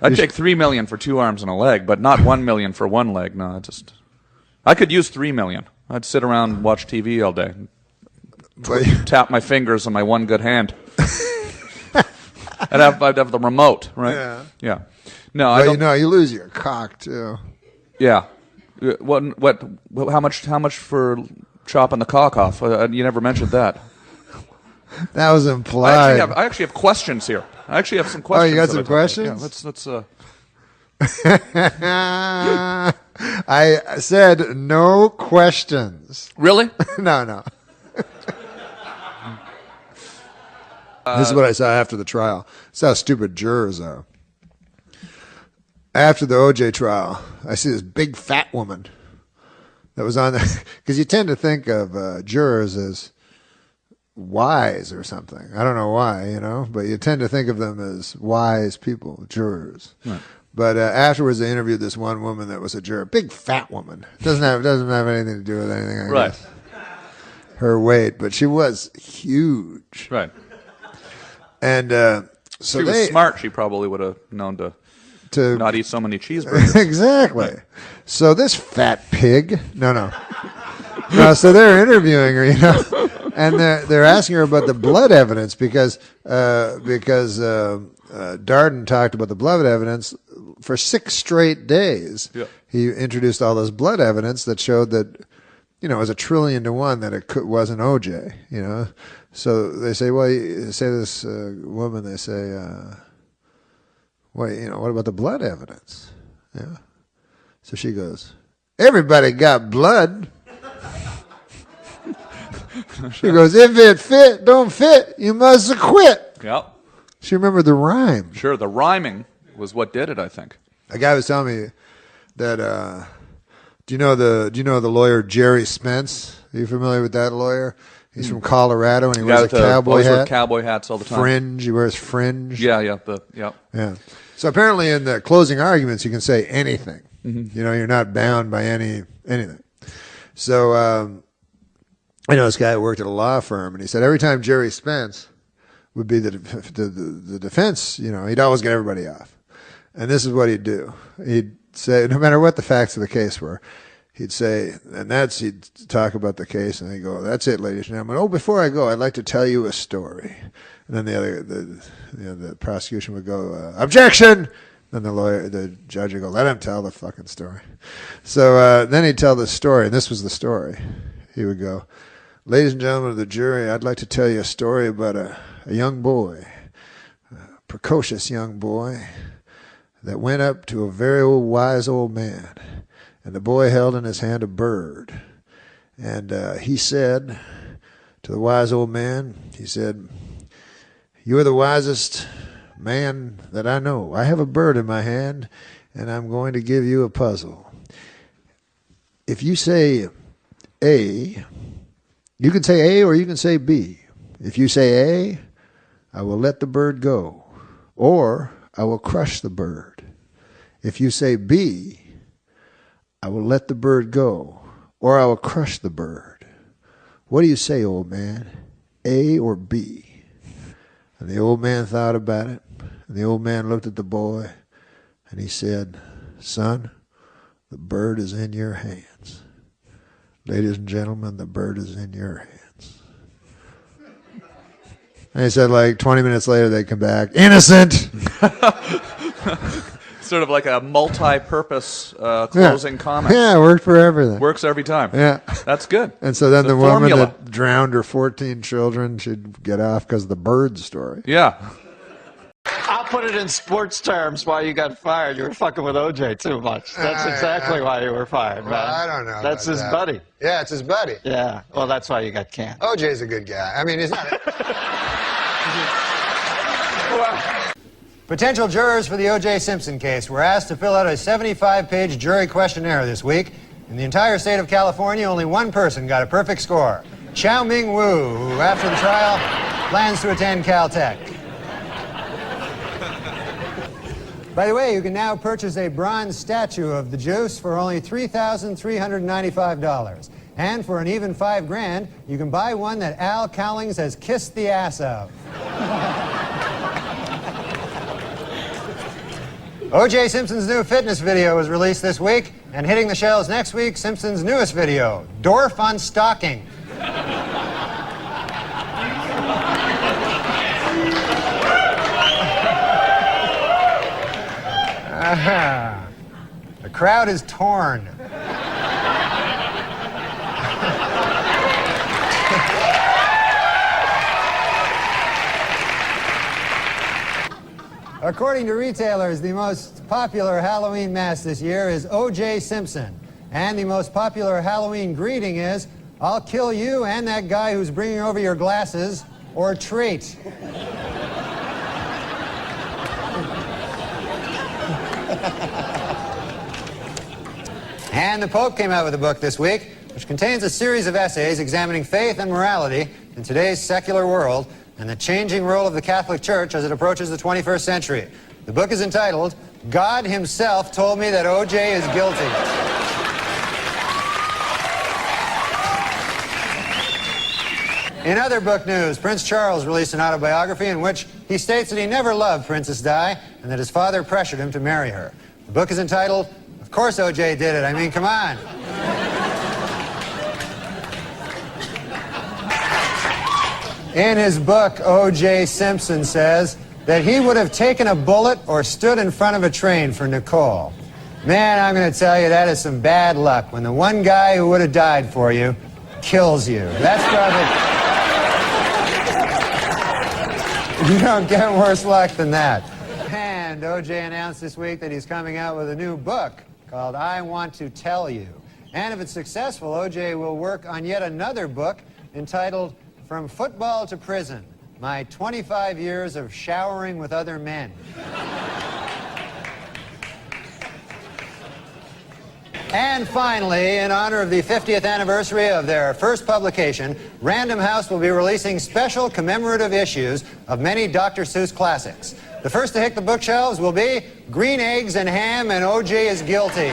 I'd take $3 million for 2 arms and a leg, but not $1 million for 1 leg. No, I could use $3 million. I'd sit around and watch TV all day. Tap my fingers on my one good hand. I'd have the remote, right? Yeah. No, I don't. You lose your cock too. Yeah. What? How much for chopping the cock off? You never mentioned that. That was implied. I actually have questions here. I actually have some questions. Oh, you got some questions? Yeah. Let's. I said no questions. Really? No. This is what I saw after the trial. This is how stupid jurors are. After the OJ trial, I see this big fat woman that was on there. Because you tend to think of jurors as wise or something. I don't know why, but you tend to think of them as wise people, jurors. Right. But afterwards, they interviewed this one woman that was a juror, big fat woman. Doesn't have anything to do with anything. I guess. Her weight, but she was huge. Right. And so she was smart. She probably would have known to not eat so many cheeseburgers. Exactly. So this fat pig. No. So they're interviewing her, and they're asking her about the blood evidence because Darden talked about the blood evidence for 6 straight days. Yeah. He introduced all this blood evidence that showed that, it was 1 trillion to 1 that it wasn't OJ, So they say, well, say this woman, they say, well, what about the blood evidence? Yeah. So she goes, everybody got blood. She goes, if it don't fit, you must acquit. Yep. She remembered the rhyme. Sure, the rhyming was what did it, I think. A guy was telling me that, Do you know the lawyer Jerry Spence? Are you familiar with that lawyer? He's from Colorado, and he wears a cowboy hat. Cowboy hats all the time. Fringe. He wears fringe. Yeah. Yeah. So apparently, in the closing arguments, you can say anything. Mm-hmm. You know, you're not bound by anything. So I know this guy worked at a law firm, and he said every time Jerry Spence would be the defense, you know, he'd always get everybody off. And this is what he'd do. He'd say, no matter what the facts of the case were, he'd say, he'd talk about the case, and he'd go, that's it, ladies and gentlemen. Oh, before I go, I'd like to tell you a story. And then the prosecution would go, objection! Then the judge would go, let him tell the fucking story. So then he'd tell the story, and this was the story. He would go, ladies and gentlemen of the jury, I'd like to tell you a story about a young boy, a precocious young boy, that went up to a very wise old man. And the boy held in his hand a bird. And he said to the wise old man, he said, you are the wisest man that I know. I have a bird in my hand, and I'm going to give you a puzzle. If you say A, you can say A or you can say B. If you say A, I will let the bird go, or I will crush the bird. If you say B, I will let the bird go, or I will crush the bird. What do you say, old man? A or B? And the old man thought about it, and the old man looked at the boy, and he said, son, the bird is in your hands. Ladies and gentlemen, the bird is in your hands. And he said, like 20 minutes later, they come back, innocent! Sort of like a multi-purpose closing comment. Yeah, it worked for everything. Works every time. Yeah. That's good. And so then the woman formula. that drowned her 14 children should get off because of the bird story. Yeah. I'll put it in sports terms why you got fired. You were fucking with OJ too much. That's exactly why you were fired, man. Well, I don't know. That's his buddy. Yeah, it's his buddy. Yeah. Well, that's why you got canned. OJ's a good guy. I mean, he's not. Potential jurors for the O.J. Simpson case were asked to fill out a 75-page jury questionnaire this week. In the entire state of California, only one person got a perfect score. Chow Ming Wu, who after the trial plans to attend Caltech. By the way, you can now purchase a bronze statue of the Juice for only $3,395. And for an even $5,000, you can buy one that Al Cowlings has kissed the ass of. O.J. Simpson's new fitness video was released this week, and hitting the shelves next week, Simpson's newest video, Dorf on Stocking. The crowd is torn. According to retailers, the most popular Halloween mask this year is O.J. Simpson. And the most popular Halloween greeting is, I'll kill you and that guy who's bringing over your glasses, or treat. And the Pope came out with a book this week, which contains a series of essays examining faith and morality in today's secular world, and the changing role of the Catholic Church as it approaches the 21st century. The book is entitled, God Himself Told Me That O.J. is Guilty. In other book news, Prince Charles released an autobiography in which he states that he never loved Princess Di and that his father pressured him to marry her. The book is entitled, Of Course O.J. Did It. I mean, come on. In his book, O.J. Simpson says that he would have taken a bullet or stood in front of a train for Nicole. Man, I'm going to tell you, that is some bad luck when the one guy who would have died for you kills you. That's probably... You don't get worse luck than that. And O.J. announced this week that he's coming out with a new book called I Want to Tell You. And if it's successful, O.J. will work on yet another book entitled From Football to Prison, My 25 Years of Showering with Other Men. And finally, in honor of the 50th anniversary of their first publication, Random House will be releasing special commemorative issues of many Dr. Seuss classics. The first to hit the bookshelves will be Green Eggs and Ham and O.J. is Guilty.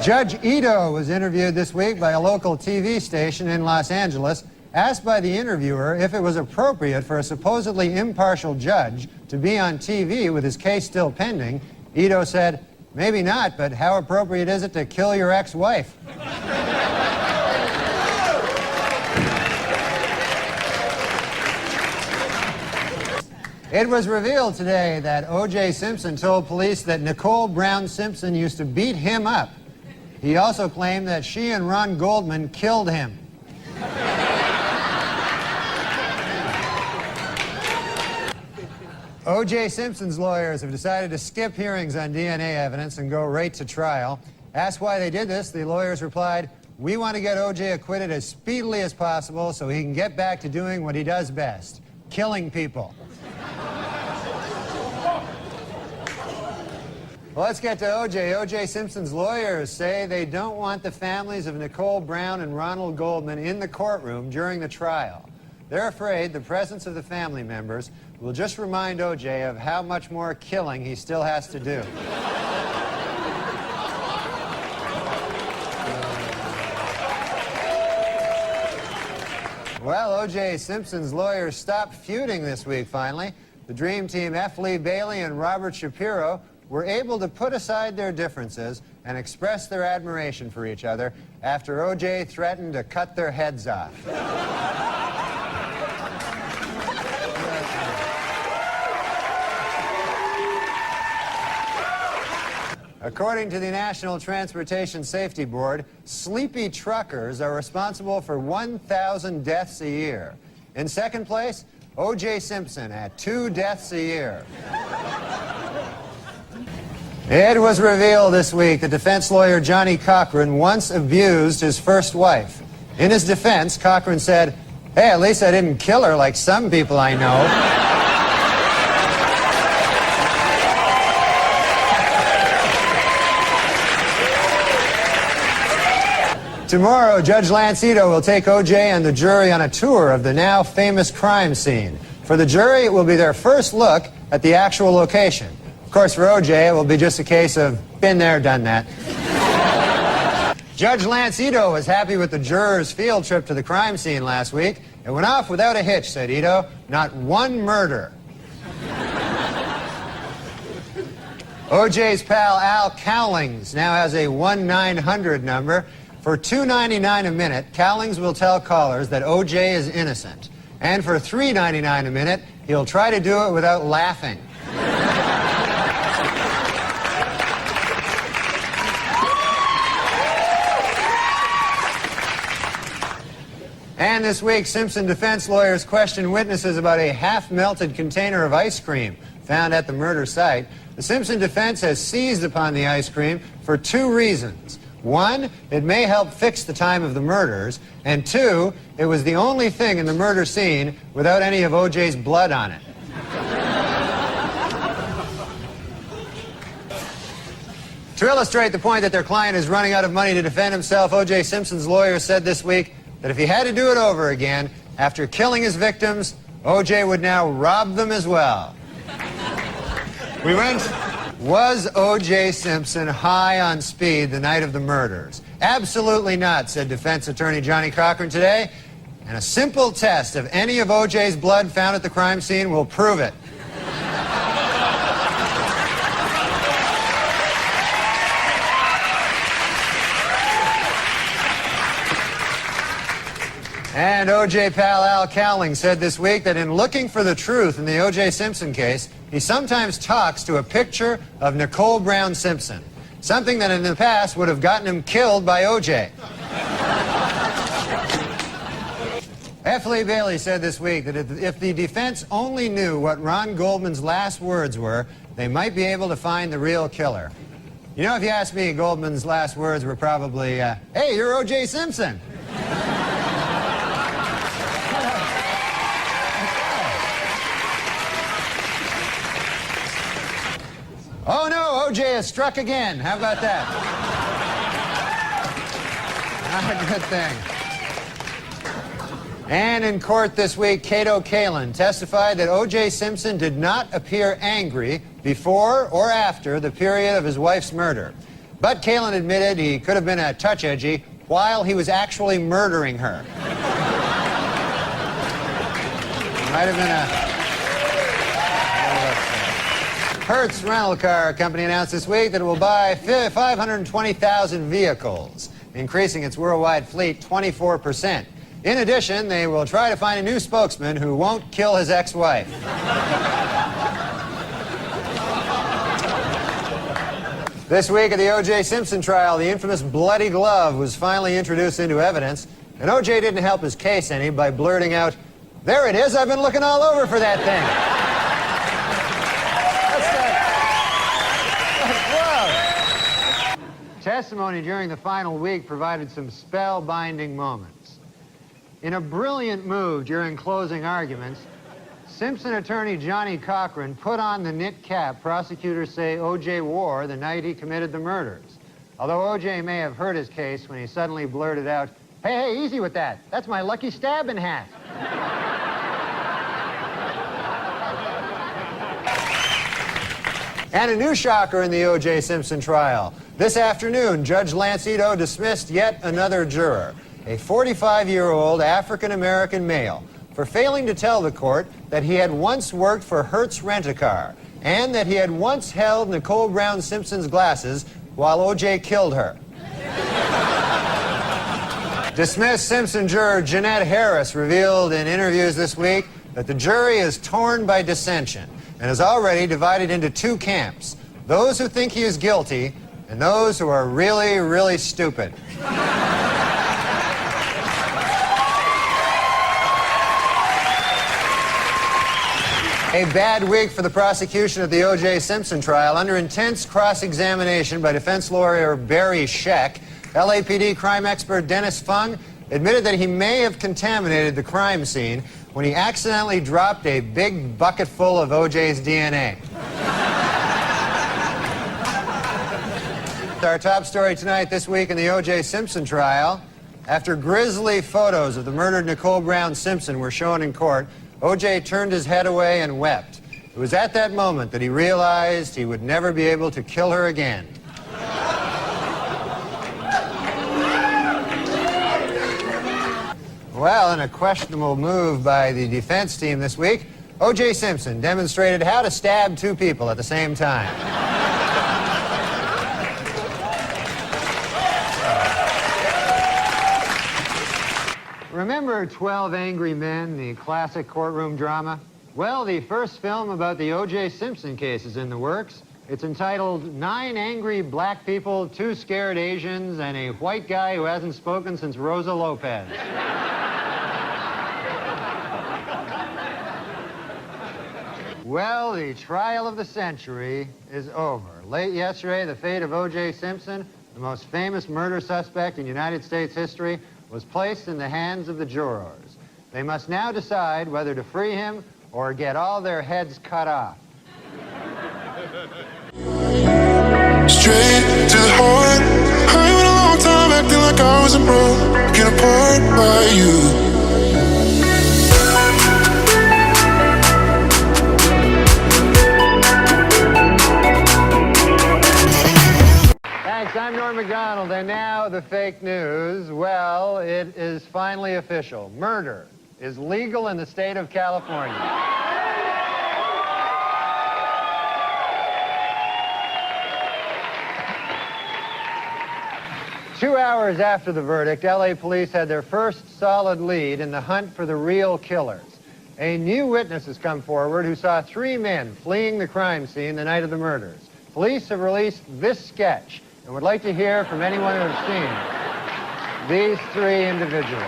Judge Ito was interviewed this week by a local TV station in Los Angeles. Asked by the interviewer if it was appropriate for a supposedly impartial judge to be on TV with his case still pending, Ito said, "Maybe not, but how appropriate is it to kill your ex-wife?" It was revealed today that O.J. Simpson told police that Nicole Brown Simpson used to beat him up. He also claimed that she and Ron Goldman killed him. O.J. Simpson's lawyers have decided to skip hearings on DNA evidence and go right to trial. Asked why they did this, the lawyers replied, "We want to get O.J. acquitted as speedily as possible so he can get back to doing what he does best, killing people." Well, let's get to O.J. O.J. Simpson's lawyers say they don't want the families of Nicole Brown and Ronald Goldman in the courtroom during the trial. They're afraid the presence of the family members will just remind O.J. of how much more killing he still has to do. Well, O.J. Simpson's lawyers stopped feuding this week, finally. The Dream Team, F. Lee Bailey and Robert Shapiro, were able to put aside their differences and express their admiration for each other after O.J. threatened to cut their heads off. According to the National Transportation Safety Board, sleepy truckers are responsible for 1,000 deaths a year. In second place, O.J. Simpson at 2 deaths a year. It was revealed this week that defense lawyer Johnny Cochran once abused his first wife. In his defense, Cochran said, "Hey, at least I didn't kill her like some people I know." Tomorrow, Judge Lance Ito will take O.J. and the jury on a tour of the now famous crime scene. For the jury, it will be their first look at the actual location. Of course, for O.J., it will be just a case of been there, done that. Judge Lance Ito was happy with the jurors' field trip to the crime scene last week. It went off without a hitch, said Ito. Not one murder. O.J.'s pal Al Cowlings now has a 1-900 number. For $2.99 a minute, Cowlings will tell callers that O.J. is innocent. And for $3.99 a minute, he'll try to do it without laughing. And this week, Simpson defense lawyers questioned witnesses about a half-melted container of ice cream found at the murder site. The Simpson defense has seized upon the ice cream for 2 reasons. 1, it may help fix the time of the murders, and 2, it was the only thing in the murder scene without any of O.J.'s blood on it. To illustrate the point that their client is running out of money to defend himself, O.J. Simpson's lawyer said this week that if he had to do it over again, after killing his victims, O.J. would now rob them as well. We went... Was O.J. Simpson high on speed the night of the murders? Absolutely not, said defense attorney Johnny Cochran today. And a simple test of any of O.J.'s blood found at the crime scene will prove it. And O.J. pal Al Cowling said this week that in looking for the truth in the O.J. Simpson case, he sometimes talks to a picture of Nicole Brown Simpson, something that in the past would have gotten him killed by O.J. F. Lee Bailey said this week that if the defense only knew what Ron Goldman's last words were, they might be able to find the real killer. You know, if you ask me, Goldman's last words were probably, "Hey, you're O.J. Simpson." Oh no, O.J. has struck again. How about that? Not a good thing. And in court this week, Cato Kalin testified that O.J. Simpson did not appear angry before or after the period of his wife's murder. But Kalin admitted he could have been a touch edgy while he was actually murdering her. Might have been a... Hertz Rental Car Company announced this week that it will buy 520,000 vehicles, increasing its worldwide fleet 24%. In addition, they will try to find a new spokesman who won't kill his ex-wife. This week at the O.J. Simpson trial, the infamous bloody glove was finally introduced into evidence, and O.J. didn't help his case any by blurting out, "There it is, I've been looking all over for that thing." That's that glove. Testimony during the final week provided some spellbinding moments. In a brilliant move during closing arguments, Simpson attorney Johnny Cochran put on the knit cap prosecutors say O.J. wore the night he committed the murders. Although O.J. may have hurt his case when he suddenly blurted out, hey, easy with that. That's my lucky stabbing hat." And a new shocker in the O.J. Simpson trial. This afternoon, Judge Lance Ito dismissed yet another juror, a 45-year-old African-American male, for failing to tell the court that he had once worked for Hertz Rent-A-Car and that he had once held Nicole Brown Simpson's glasses while O.J. killed her. Dismissed Simpson juror Jeanette Harris revealed in interviews this week that the jury is torn by dissension and is already divided into two camps, those who think he is guilty and those who are really, really stupid. A bad week for the prosecution of the O.J. Simpson trial. Under intense cross-examination by defense lawyer Barry Scheck, LAPD crime expert Dennis Fung admitted that he may have contaminated the crime scene when he accidentally dropped a big bucket full of O.J.'s DNA. Our top story tonight, this week in the O.J. Simpson trial. After grisly photos of the murdered Nicole Brown Simpson were shown in court, O.J. turned his head away and wept. It was at that moment that he realized he would never be able to kill her again. Well, in a questionable move by the defense team this week, O.J. Simpson demonstrated how to stab two people at the same time. Remember 12 Angry Men, the classic courtroom drama? Well, the first film about the O.J. Simpson case is in the works. It's entitled 9 Angry Black People, 2 Scared Asians, and a White Guy Who Hasn't Spoken Since Rosa Lopez. Well, the trial of the century is over. Late yesterday, the fate of O.J. Simpson, the most famous murder suspect in United States history, was placed in the hands of the jurors. They must now decide whether to free him or get all their heads cut off. Straight to the heart. I went a long time acting like I wasn't broken apart by you. Thanks, I'm Norm MacDonald, and now the fake news. Well, it is finally official. Murder is legal in the state of California. Two hours after the verdict, LA police had their first solid lead in the hunt for the real killers. A new witness has come forward who saw 3 men fleeing the crime scene the night of the murders. Police have released this sketch and would like to hear from anyone who has seen these 3 individuals.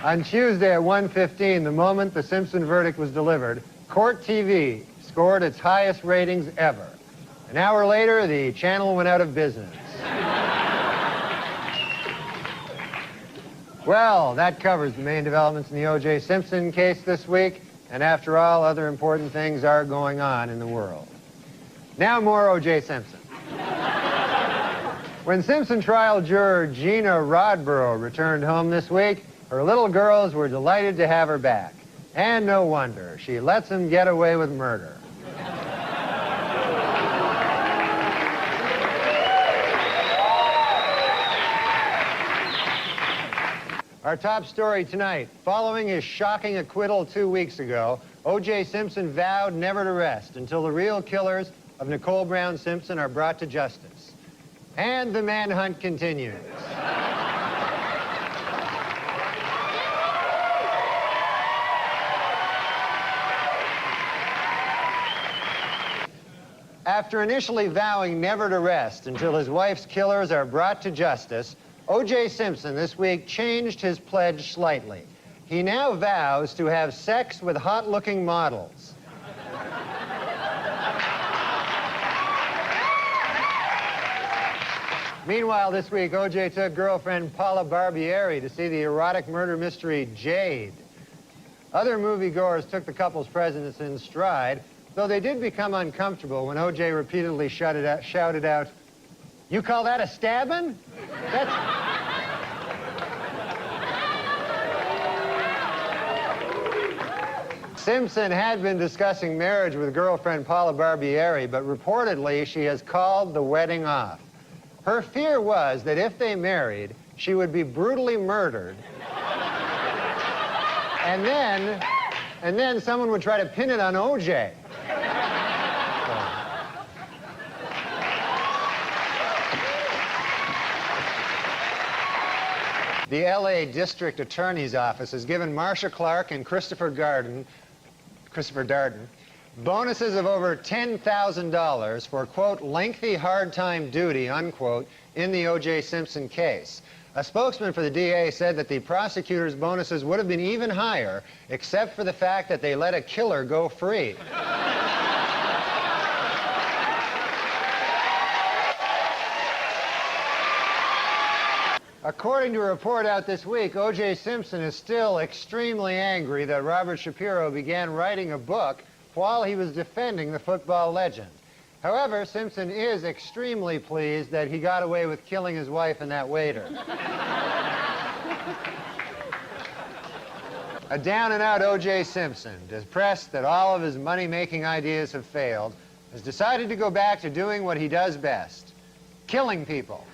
On Tuesday at 1:15, the moment the Simpson verdict was delivered, Court TV scored its highest ratings ever. An hour later, the channel went out of business. Well, that covers the main developments in the O.J. Simpson case this week. And after all, other important things are going on in the world. Now more O.J. Simpson. When Simpson trial juror Gina Rodborough returned home this week, her little girls were delighted to have her back. And no wonder. She lets him get away with murder. Our top story tonight. Following his shocking acquittal 2 weeks ago, O.J. Simpson vowed never to rest until the real killers of Nicole Brown Simpson are brought to justice. And the manhunt continues. After initially vowing never to rest until his wife's killers are brought to justice, O.J. Simpson this week changed his pledge slightly. He now vows to have sex with hot-looking models. Meanwhile, this week, O.J. took girlfriend Paula Barbieri to see the erotic murder mystery Jade. Other moviegoers took the couple's presence in stride, though they did become uncomfortable when O.J. repeatedly shouted out, "You call that a stabbing? Simpson had been discussing marriage with girlfriend Paula Barbieri, but reportedly she has called the wedding off. Her fear was that if they married, she would be brutally murdered, and then someone would try to pin it on O.J. The L.A. District Attorney's Office has given Marcia Clark and Christopher Darden bonuses of over $10,000 for, quote, lengthy hard time duty, unquote, in the O.J. Simpson case. A spokesman for the DA said that the prosecutor's bonuses would have been even higher, except for the fact that they let a killer go free. According to a report out this week, O.J. Simpson is still extremely angry that Robert Shapiro began writing a book while he was defending the football legend. However, Simpson is extremely pleased that he got away with killing his wife and that waiter. A down-and-out O.J. Simpson, depressed that all of his money-making ideas have failed, has decided to go back to doing what he does best, killing people.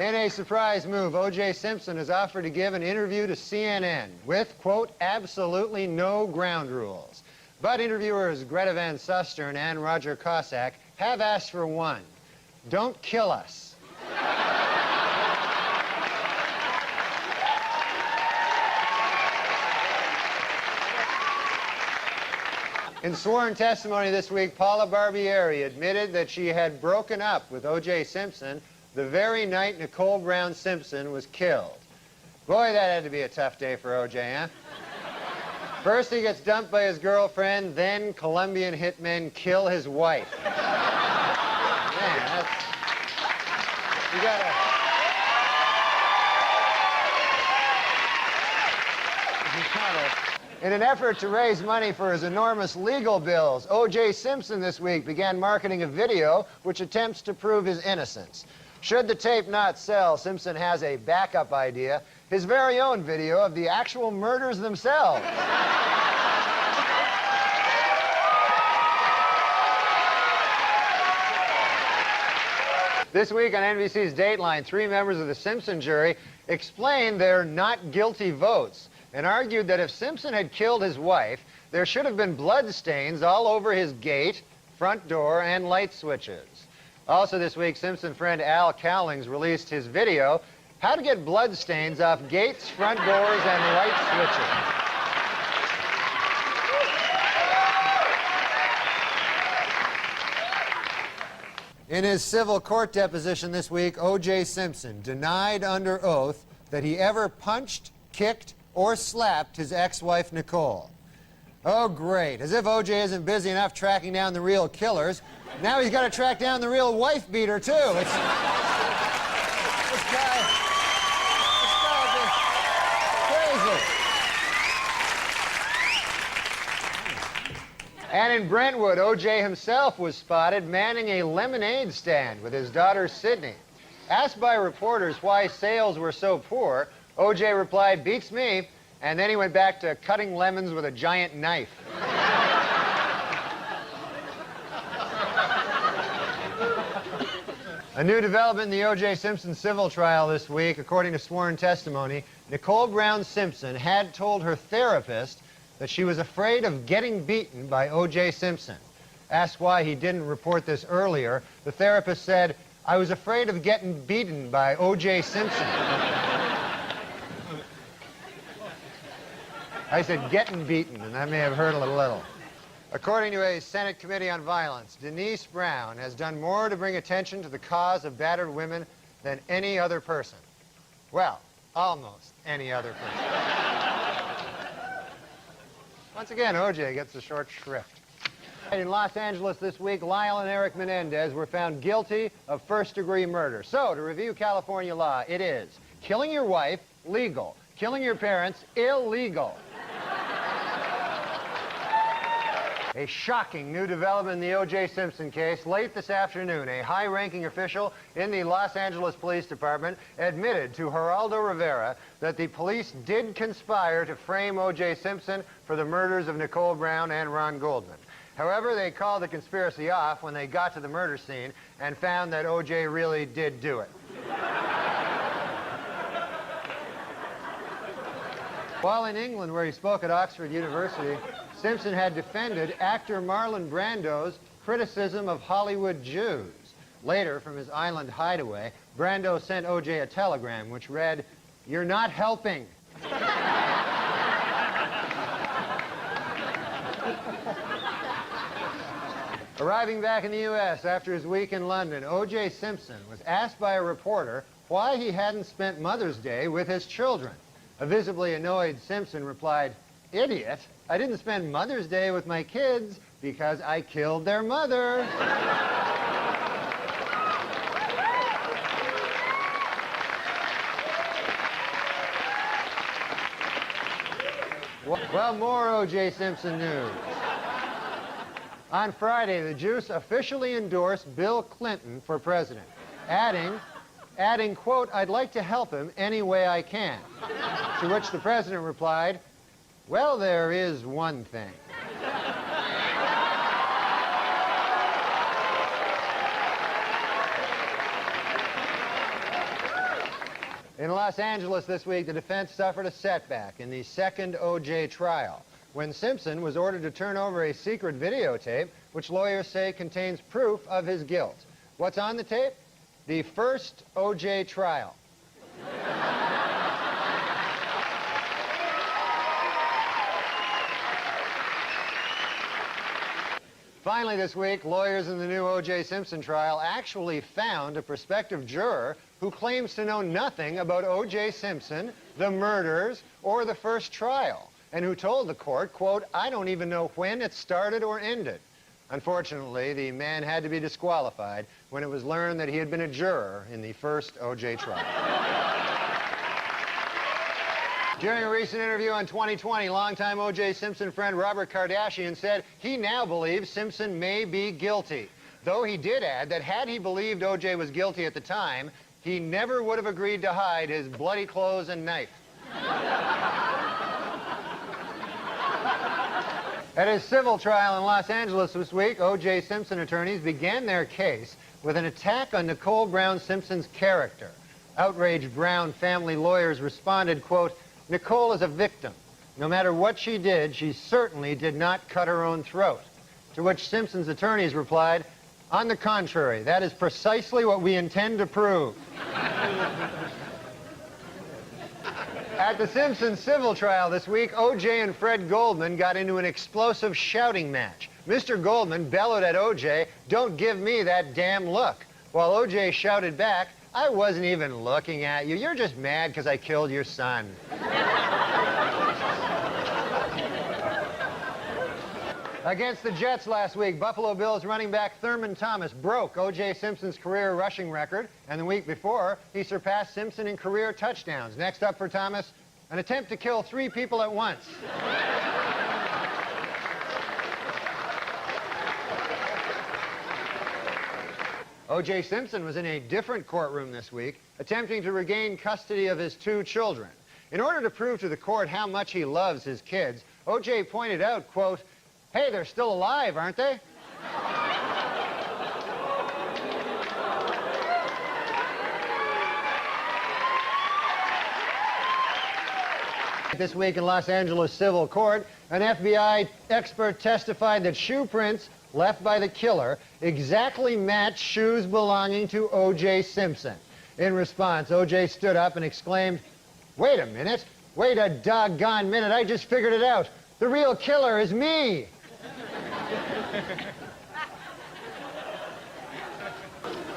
In a surprise move, O.J. Simpson has offered to give an interview to CNN with, quote, absolutely no ground rules. But interviewers Greta Van Susteren and Roger Cossack have asked for one. Don't kill us. In sworn testimony this week, Paula Barbieri admitted that she had broken up with O.J. Simpson the very night Nicole Brown Simpson was killed. Boy, that had to be a tough day for O.J., huh? First he gets dumped by his girlfriend, then Colombian hitmen kill his wife. Man, that's... You gotta... In an effort to raise money for his enormous legal bills, O.J. Simpson this week began marketing a video which attempts to prove his innocence. Should the tape not sell, Simpson has a backup idea, his very own video of the actual murders themselves. This week on NBC's Dateline, 3 members of the Simpson jury explained their not guilty votes and argued that if Simpson had killed his wife, there should have been blood stains all over his gate, front door, and light switches. Also this week, Simpson friend Al Cowlings released his video, How to Get Blood Stains Off Gates, Front Doors, and Light Switches. In his civil court deposition this week, O.J. Simpson denied under oath that he ever punched, kicked, or slapped his ex-wife Nicole. Oh, great. As if O.J. isn't busy enough tracking down the real killers. Now he's got to track down the real wife beater, too. This guy is crazy. And in Brentwood, O.J. himself was spotted manning a lemonade stand with his daughter, Sydney. Asked by reporters why sales were so poor, O.J. replied, "Beats me," and then he went back to cutting lemons with a giant knife. A new development in the O.J. Simpson civil trial this week. According to sworn testimony, Nicole Brown Simpson had told her therapist that she was afraid of getting beaten by O.J. Simpson. Asked why he didn't report this earlier, the therapist said, "I was afraid of getting beaten by O.J. Simpson." I said getting beaten, and that may have hurt a little. According to a Senate Committee on Violence, Denise Brown has done more to bring attention to the cause of battered women than any other person. Well, almost any other person. Once again, O.J. gets the short shrift. In Los Angeles this week, Lyle and Eric Menendez were found guilty of first-degree murder. So, to review California law, it is killing your wife, legal. Killing your parents, illegal. A shocking new development in the O.J. Simpson case. Late this afternoon, a high-ranking official in the Los Angeles Police Department admitted to Geraldo Rivera that the police did conspire to frame O.J. Simpson for the murders of Nicole Brown and Ron Goldman. However, they called the conspiracy off when they got to the murder scene and found that O.J. really did do it. While in England, where he spoke at Oxford University, Simpson had defended actor Marlon Brando's criticism of Hollywood Jews. Later, from his island hideaway, Brando sent O.J. a telegram which read, "You're not helping." Arriving back in the U.S. after his week in London, O.J. Simpson was asked by a reporter why he hadn't spent Mother's Day with his children. A visibly annoyed Simpson replied, "Idiot, I didn't spend Mother's Day with my kids because I killed their mother." Well, more O.J. Simpson news. On Friday, the Juice officially endorsed Bill Clinton for president, adding, quote, "I'd like to help him any way I can." To which the president replied, "Well, there is one thing." In Los Angeles this week, the defense suffered a setback in the second O.J. trial when Simpson was ordered to turn over a secret videotape which lawyers say contains proof of his guilt. What's on the tape? The first O.J. trial. Finally this week, lawyers in the new O.J. Simpson trial actually found a prospective juror who claims to know nothing about O.J. Simpson, the murders, or the first trial, and who told the court, quote, "I don't even know when it started or ended." Unfortunately, the man had to be disqualified when it was learned that he had been a juror in the first O.J. trial. During a recent interview on 2020, longtime O.J. Simpson friend Robert Kardashian said he now believes Simpson may be guilty, though he did add that had he believed O.J. was guilty at the time, he never would have agreed to hide his bloody clothes and knife. At his civil trial in Los Angeles this week, O.J. Simpson attorneys began their case with an attack on Nicole Brown Simpson's character. Outraged Brown family lawyers responded, quote, "Nicole is a victim. No matter what she did, she certainly did not cut her own throat." To which Simpson's attorneys replied, "On the contrary, that is precisely what we intend to prove." At the Simpson civil trial this week, O.J. and Fred Goldman got into an explosive shouting match. Mr. Goldman bellowed at O.J., "Don't give me that damn look," while O.J. shouted back, "I wasn't even looking at you. You're just mad because I killed your son." Against the Jets last week, Buffalo Bills running back Thurman Thomas broke O.J. Simpson's career rushing record, and the week before, he surpassed Simpson in career touchdowns. Next up for Thomas, an attempt to kill 3 people at once. O.J. Simpson was in a different courtroom this week, attempting to regain custody of his 2 children. In order to prove to the court how much he loves his kids, O.J. pointed out, quote, "Hey, they're still alive, aren't they?" This week in Los Angeles civil court, an FBI expert testified that shoe prints left by the killer exactly matched shoes belonging to O.J. Simpson. In response, O.J. stood up and exclaimed, "Wait a minute, wait a doggone minute, I just figured it out. The real killer is me."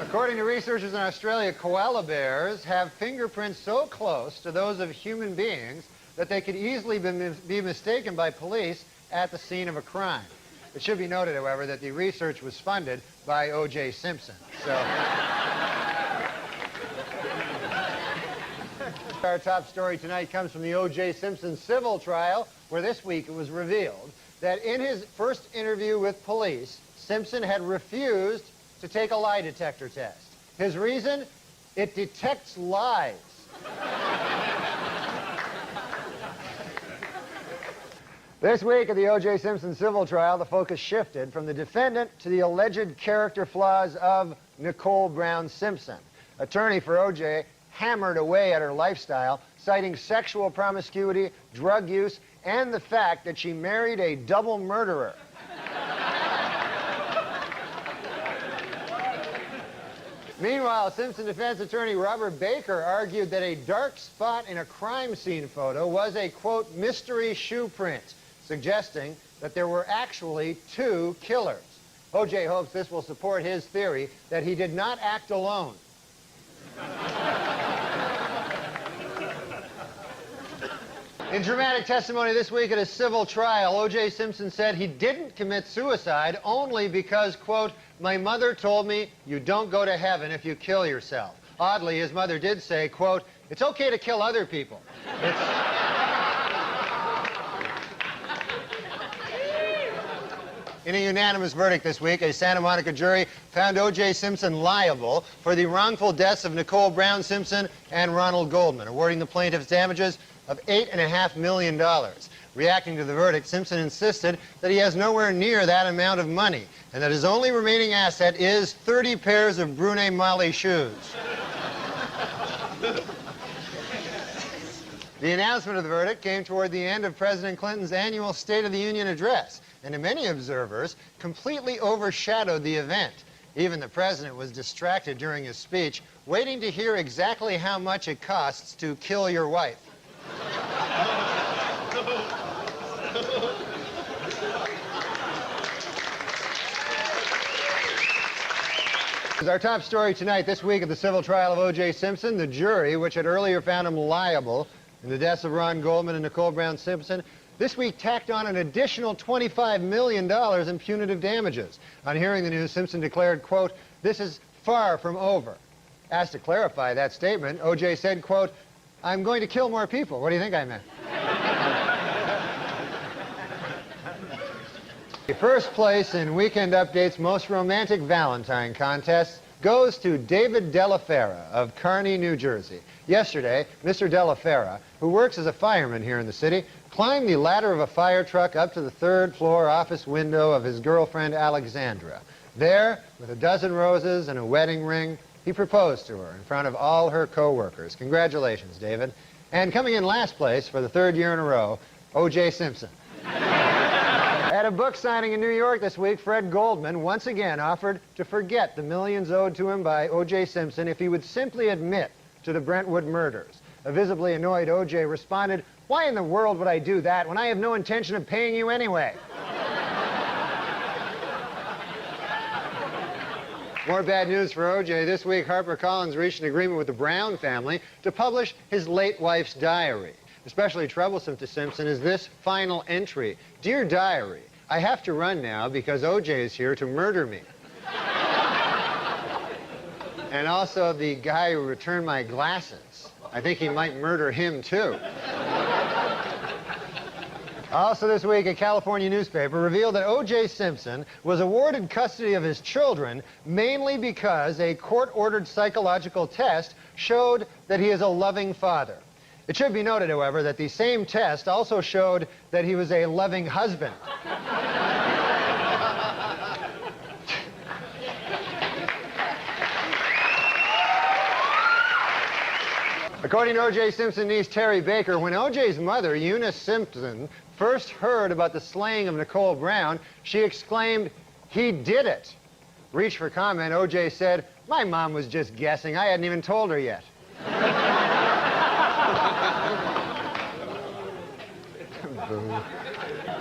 According to researchers in Australia, koala bears have fingerprints so close to those of human beings that they could easily be mistaken by police at the scene of a crime. It should be noted, however, that the research was funded by O.J. Simpson. So, our top story tonight comes from the O.J. Simpson civil trial, where this week it was revealed that in his first interview with police, Simpson had refused to take a lie detector test. His reason? It detects lies. This week at the O.J. Simpson civil trial, the focus shifted from the defendant to the alleged character flaws of Nicole Brown Simpson. Attorney for O.J. hammered away at her lifestyle, citing sexual promiscuity, drug use, and the fact that she married a double murderer. Meanwhile, Simpson defense attorney Robert Baker argued that a dark spot in a crime scene photo was a, quote, mystery shoe print, suggesting that there were actually 2 killers. O.J. hopes this will support his theory that he did not act alone. In dramatic testimony this week at a civil trial, O.J. Simpson said he didn't commit suicide only because, quote, "My mother told me you don't go to heaven if you kill yourself." Oddly, his mother did say, quote, "It's okay to kill other people. In a unanimous verdict this week, a Santa Monica jury found O.J. Simpson liable for the wrongful deaths of Nicole Brown Simpson and Ronald Goldman, awarding the plaintiffs damages of $8.5 million. Reacting to the verdict, Simpson insisted that he has nowhere near that amount of money and that his only remaining asset is 30 pairs of Brune Mali shoes. The announcement of the verdict came toward the end of President Clinton's annual State of the Union address, and to many observers, completely overshadowed the event. Even the president was distracted during his speech, waiting to hear exactly how much it costs to kill your wife. Our top story tonight, this week at the civil trial of O.J. Simpson, the jury, which had earlier found him liable in the deaths of Ron Goldman and Nicole Brown Simpson, this week tacked on an additional $25 million in punitive damages. On hearing the news, Simpson declared, quote, "This is far from over." Asked to clarify that statement, O.J. said, quote, "I'm going to kill more people. What do you think I meant?" The first place in Weekend Update's Most Romantic Valentine contest goes to David Delafera of Kearney, New Jersey. Yesterday, Mr. Delafera, who works as a fireman here in the city, climbed the ladder of a fire truck up to the 3rd floor office window of his girlfriend, Alexandra. There, with a dozen roses and a wedding ring, he proposed to her in front of all her co-workers. Congratulations, David. And coming in last place for the 3rd year in a row, O.J. Simpson. At a book signing in New York this week, Fred Goldman once again offered to forget the millions owed to him by O.J. Simpson if he would simply admit to the Brentwood murders. A visibly annoyed O.J. responded, "Why in the world would I do that when I have no intention of paying you anyway?" More bad news for O.J. This week, HarperCollins reached an agreement with the Brown family to publish his late wife's diary. Especially troublesome to Simpson is this final entry. "Dear Diary, I have to run now because O.J. is here to murder me. And also the guy who returned my glasses. I think he might murder him, too. Also this week, a California newspaper revealed that O.J. Simpson was awarded custody of his children mainly because a court-ordered psychological test showed that he is a loving father. It should be noted, however, that the same test also showed that he was a loving husband. According to O.J. Simpson's niece, Terry Baker, when O.J.'s mother, Eunice Simpson, first heard about the slaying of Nicole Brown, she exclaimed, "He did it." Reached for comment, O.J. said, "My mom was just guessing. I hadn't even told her yet."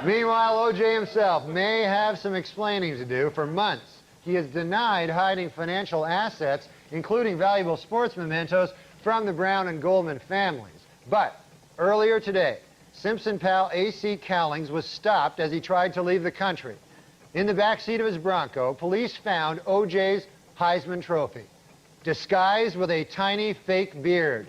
Meanwhile, O.J. himself may have some explaining to do. For months, he has denied hiding financial assets, including valuable sports mementos, from the Brown and Goldman families. But earlier today, Simpson pal A.C. Cowlings was stopped as he tried to leave the country. In the backseat of his Bronco, police found O.J.'s Heisman Trophy, disguised with a tiny fake beard.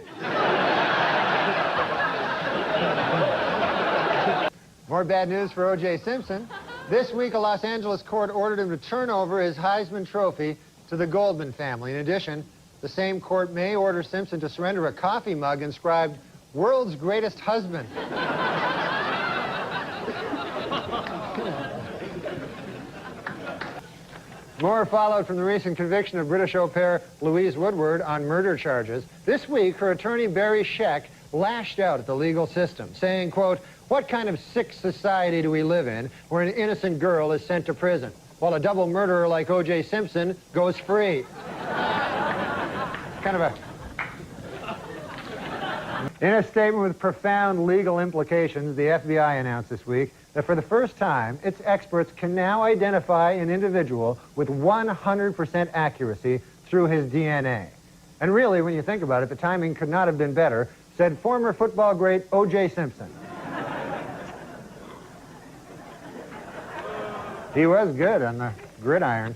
More bad news for O.J. Simpson. This week, a Los Angeles court ordered him to turn over his Heisman Trophy to the Goldman family. In addition, the same court may order Simpson to surrender a coffee mug inscribed, "World's Greatest Husband." More followed from the recent conviction of British au pair Louise Woodward on murder charges. This week, her attorney Barry Scheck lashed out at the legal system, saying, quote, "What kind of sick society do we live in where an innocent girl is sent to prison, while a double murderer like O.J. Simpson goes free?" Kind of a... In a statement with profound legal implications, the FBI announced this week that for the first time, its experts can now identify an individual with 100% accuracy through his DNA. And really, when you think about it, the timing could not have been better, said former football great O.J. Simpson. He was good on the gridiron.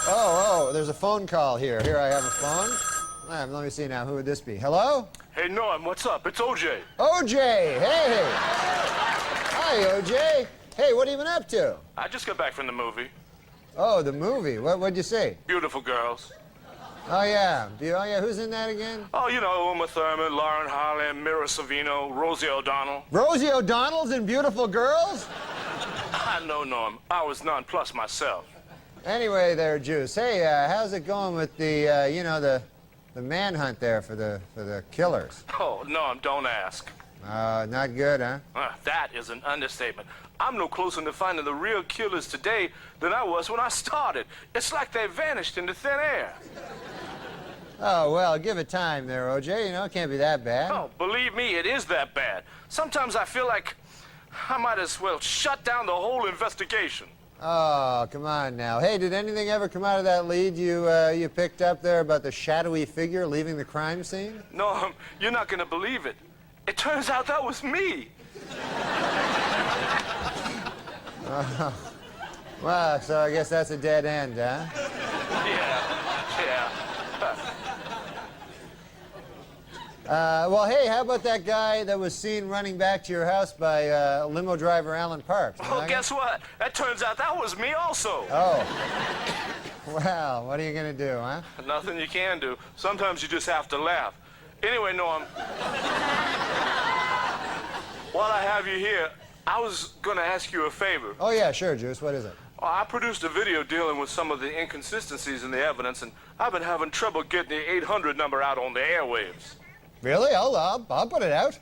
Oh, there's a phone call here. Here, I have a phone. Let me see now. Who would this be? Hello? Hey, Norm, what's up? It's O.J. O.J., hey! Hi, O.J. Hey, what have you been up to? I just got back from the movie. Oh, the movie. What'd you say? Beautiful girls. Oh, yeah. Who's in that again? Oh, you know, Uma Thurman, Lauren Harley, Mira Sorvino, Rosie O'Donnell. Rosie O'Donnell's in Beautiful Girls? I know, Norm. I was nonplussed myself. Anyway there, Juice. Hey, how's it going with the, the manhunt there for the killers? Oh, Norm, don't ask. Not good, huh? That is an understatement. I'm no closer to finding the real killers today than I was when I started. It's like they vanished into thin air. Oh, well, give it time there, O.J. You know, it can't be that bad. Oh, believe me, it is that bad. Sometimes I feel like I might as well shut down the whole investigation. Oh, come on now. Hey, did anything ever come out of that lead you picked up there about the shadowy figure leaving the crime scene? No, you're not going to believe it. It turns out that was me. Well, so I guess that's a dead end, huh? Yeah. Well, hey, how about that guy that was seen running back to your house by limo driver Alan Parks? Oh, guess what? That turns out that was me also. Oh. Well, what are you going to do, huh? Nothing you can do. Sometimes you just have to laugh. Anyway, Norm, while I have you here, I was going to ask you a favor. Oh, yeah, sure, Juice. What is it? I produced a video dealing with some of the inconsistencies in the evidence, and I've been having trouble getting the 800 number out on the airwaves. Really? I'll put it out.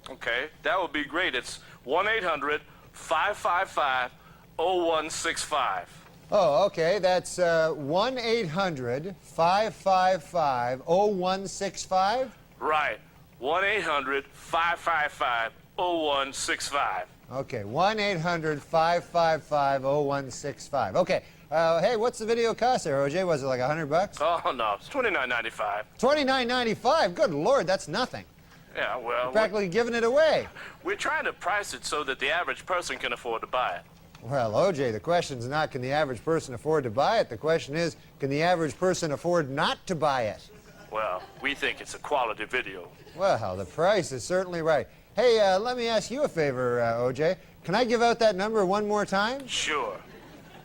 Okay, that would be great. It's 1-800-555-0165. Oh, okay. That's 1-800-555-0165? Right. 1-800-555-0165. Okay, 1-800-555-0165. Okay. Hey, what's the video cost there, OJ? Was it like $100? Oh, no, it's $29.95. $29.95? Good Lord, that's nothing. Yeah, well... You're practically giving it away. We're trying to price it so that the average person can afford to buy it. Well, OJ, the question's not can the average person afford to buy it. The question is, can the average person afford not to buy it? Well, we think it's a quality video. Well, the price is certainly right. Hey, let me ask you a favor, OJ. Can I give out that number one more time? Sure.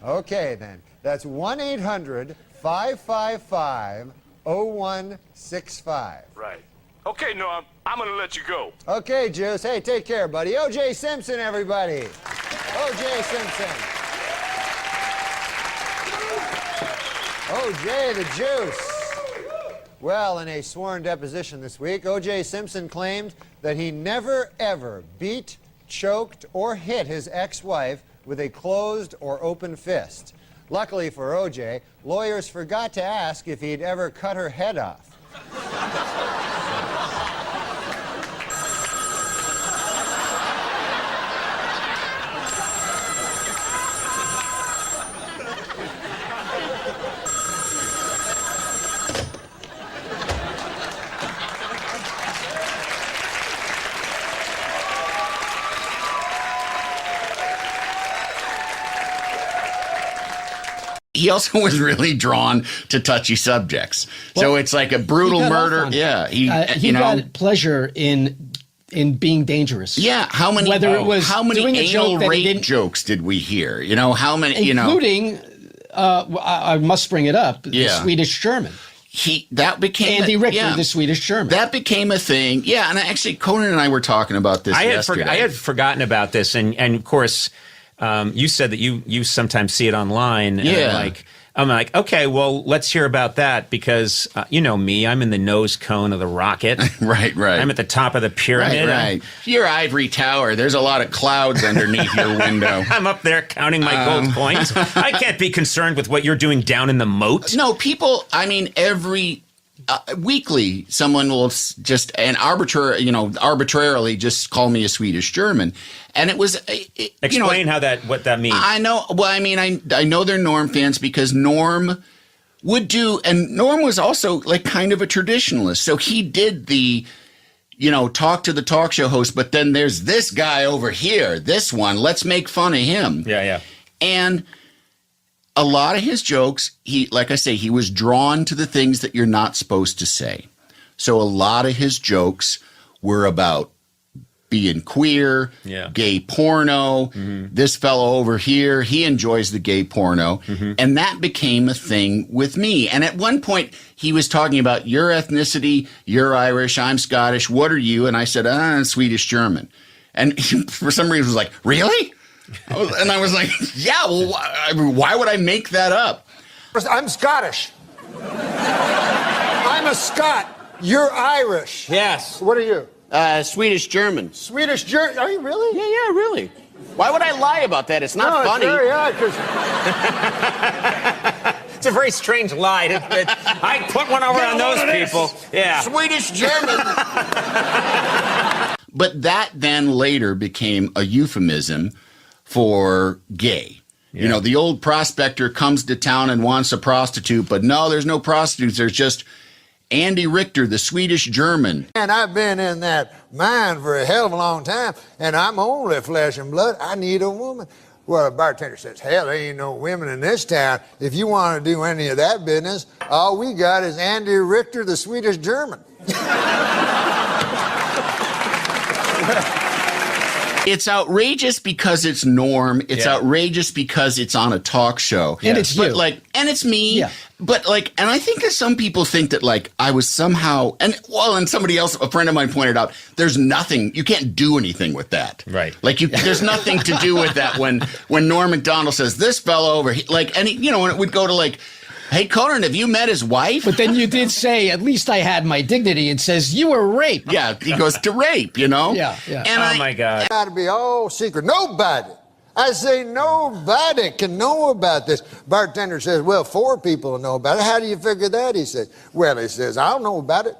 Okay, then. That's 1-800-555-0165. Right. Okay, Norm, I'm going to let you go. Okay, Juice. Hey, take care, buddy. O.J. Simpson, everybody. O.J. Simpson. O.J. the Juice. Well, in a sworn deposition this week, O.J. Simpson claimed that he never, ever beat, choked, or hit his ex-wife with a closed or open fist. Luckily for O.J., lawyers forgot to ask if he'd ever cut her head off. He also was really drawn to touchy subjects. So it's like a brutal murder. Yeah. He got pleasure in being dangerous. Yeah. How many anal rape jokes did we hear? You know, how many, including, I must bring it up, the Swedish German. That became Andy Richter, the Swedish German. That became a thing. Yeah, and actually Conan and I were talking about this yesterday. I had forgotten about this, and of course, you said that you sometimes see it online. And I'm like, okay, well, let's hear about that because you know me, I'm in the nose cone of the rocket. Right. I'm at the top of the pyramid. Right. Your ivory tower. There's a lot of clouds underneath your window. I'm up there counting my gold coins. I can't be concerned with what you're doing down in the moat. No, people. I mean, every. Weekly, someone will just arbitrarily just call me a Swedish German, and it was. Explain what that means. I know. Well, I mean, I know they're Norm fans because Norm would do, and Norm was also like kind of a traditionalist, so he did the, talk to the talk show host, but then there's this guy over here, this one. Let's make fun of him. Yeah. And a lot of his jokes, like I say, he was drawn to the things that you're not supposed to say. So a lot of his jokes were about being queer, gay porno. Mm-hmm. This fellow over here, he enjoys the gay porno. Mm-hmm. And that became a thing with me. And at one point, he was talking about your ethnicity, you're Irish, I'm Scottish, what are you? And I said, I'm Swedish German. And he, for some reason, was like, really? And I was like, yeah, well, why would I make that up? I'm Scottish. I'm a Scot. You're Irish. Yes. What are you? Swedish German. Swedish German? Are you really? Yeah, really. Why would I lie about that? It's not funny. It's very odd, 'cause it's a very strange lie. I put one over on those people. Yeah. Swedish German. But that then later became a euphemism for gay. Yeah. The old prospector comes to town and wants a prostitute, but no, there's no prostitutes. There's just Andy Richter, the Swedish German. And I've been in that mine for a hell of a long time, and I'm only flesh and blood. I need a woman. Well, the bartender says, hell, there ain't no women in this town. If you want to do any of that business, all we got is Andy Richter, the Swedish German. It's outrageous because it's Norm. It's outrageous because it's on a talk show. And it's you. And it's me. Yeah. But and I think that some people think that I was somehow, and somebody else, a friend of mine pointed out, there's nothing, you can't do anything with that. Right. There's nothing to do with that when Norm MacDonald says, this fellow over here, and it would go to hey, Conan, have you met his wife? But then you did say, at least I had my dignity, and says, you were raped. Yeah, he goes to rape, Yeah. And my God. Got to be all secret. Nobody. I say nobody can know about this. Bartender says, well, 4 people know about it. How do you figure that? He says, I'll know about it.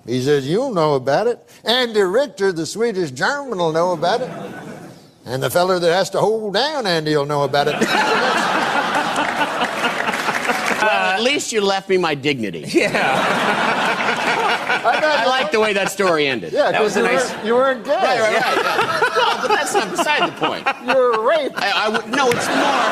He says, you'll know about it. Andy Richter, the Swedish German, will know about it. And the feller that has to hold down Andy will know about it. Well, at least you left me my dignity. Yeah. I like the way that story ended. Yeah, because you weren't gay. Right. No, but that's not beside the point. You were raped. No, it's more.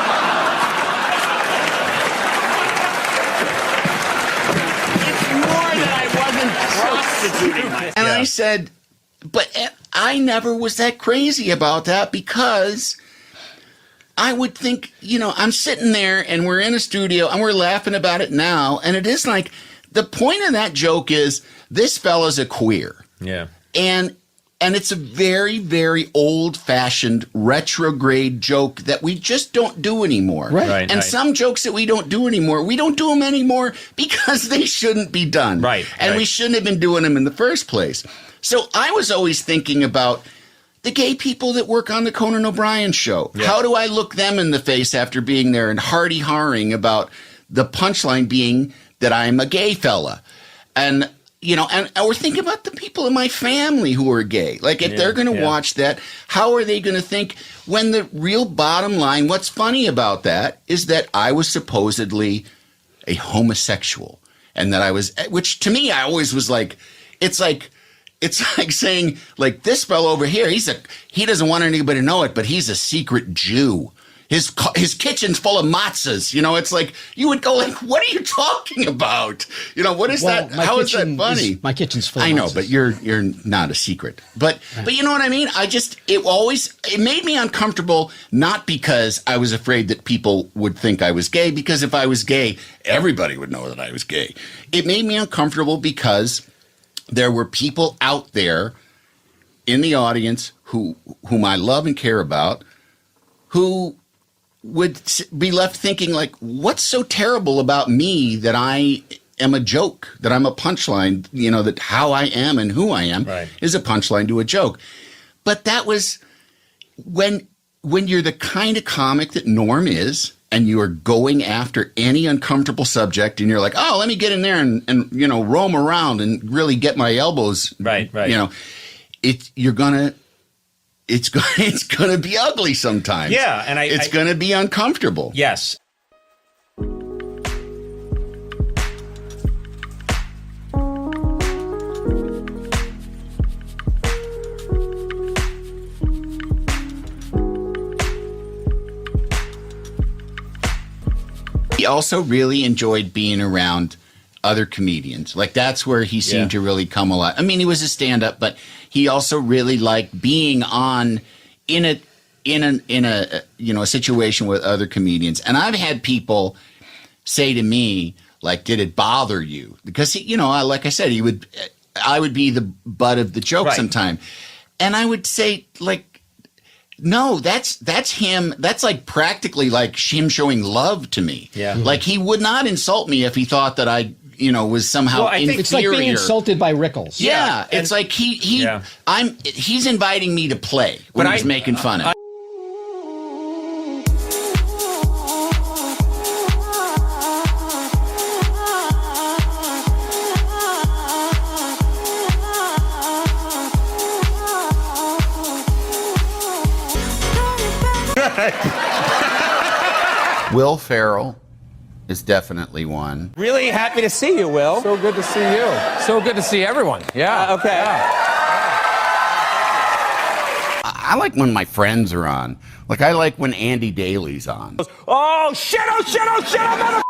It's more that I wasn't prostituting myself. And I said, but I never was that crazy about that because I would think, I'm sitting there and we're in a studio and we're laughing about it now. And it is the point of that joke is this fella's a queer. Yeah. And it's a very, very old-fashioned, retrograde joke that we just don't do anymore. Right. And some jokes that we don't do anymore, we don't do them anymore because they shouldn't be done. Right. And we shouldn't have been doing them in the first place. So I was always thinking about the gay people that work on the Conan O'Brien show. Yeah. How do I look them in the face after being there and hardy-harring about the punchline being that I'm a gay fella? And we're thinking about the people in my family who are gay. If they're going to watch that, how are they going to think when the real bottom line, what's funny about that is that I was supposedly a homosexual. And that which to me, I always was it's like saying, this fellow over here, he doesn't want anybody to know it, but he's a secret Jew. His kitchen's full of matzahs. It's you would go what are you talking about? What is that? How is that funny? My kitchen's full of I know, matzahs. but you're not a secret. But you know what I mean? It made me uncomfortable, not because I was afraid that people would think I was gay, because if I was gay, everybody would know that I was gay. It made me uncomfortable because there were people out there in the audience whom I love and care about who would be left thinking what's so terrible about me that I am a joke, that I'm a punchline, that how I am and who I am is a punchline to a joke. But that was when you're the kind of comic that Norm is, and you are going after any uncomfortable subject, and you're like, oh, let me get in there and roam around and really get my elbows. Right. It's gonna be ugly sometimes. Yeah, and it's gonna be uncomfortable. Yes. He also really enjoyed being around other comedians. That's where he seemed to really come alive. I mean, he was a stand-up, but he also really liked being in a situation with other comedians. And I've had people say to me, did it bother you? Because like I said, I would be the butt of the joke sometime, and I would say no, that's him. That's practically him showing love to me. Yeah. He would not insult me if he thought that I, was somehow inferior. It's like being insulted by Rickles. Yeah. It's he's inviting me to play when he's making fun of me. Will Ferrell is definitely one. Really happy to see you, Will. So good to see you. So good to see everyone. Yeah. Okay. Yeah. I like when my friends are on. I like when Andy Daly's on. Oh, shit, mother...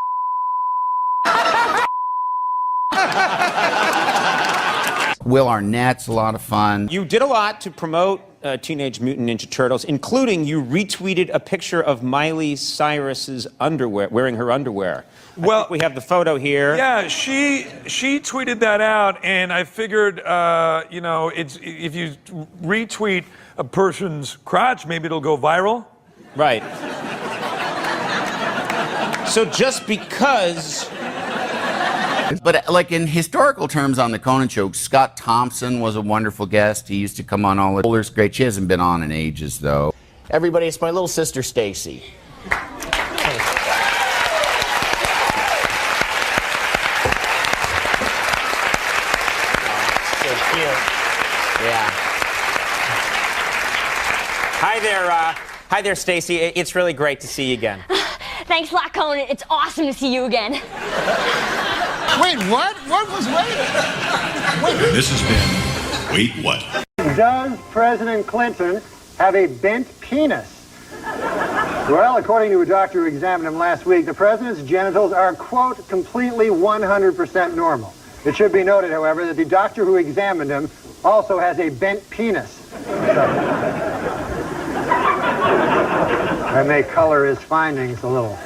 Will Arnett's a lot of fun. You did a lot to promote Teenage Mutant Ninja Turtles, including you retweeted a picture of Miley Cyrus's underwear, wearing her underwear. Well, I think we have the photo here. Yeah, she tweeted that out, and I figured, you know, if you retweet a person's crotch, maybe it'll go viral. Right. So just because... But like in historical terms on the Conan Show, Scott Thompson was a wonderful guest. He used to come on all the... Bowler's great. She hasn't been on in ages, though. Everybody, it's my little sister, Stacy. Hi there, Stacy. It's really great to see you again. Thanks a lot, Conan. It's awesome to see you again. Wait, what? What was wait? This has been Wait What? Does President Clinton have a bent penis? Well, according to a doctor who examined him last week, the president's genitals are, quote, completely 100% normal. It should be noted, however, that the doctor who examined him also has a bent penis. That may color his findings a little.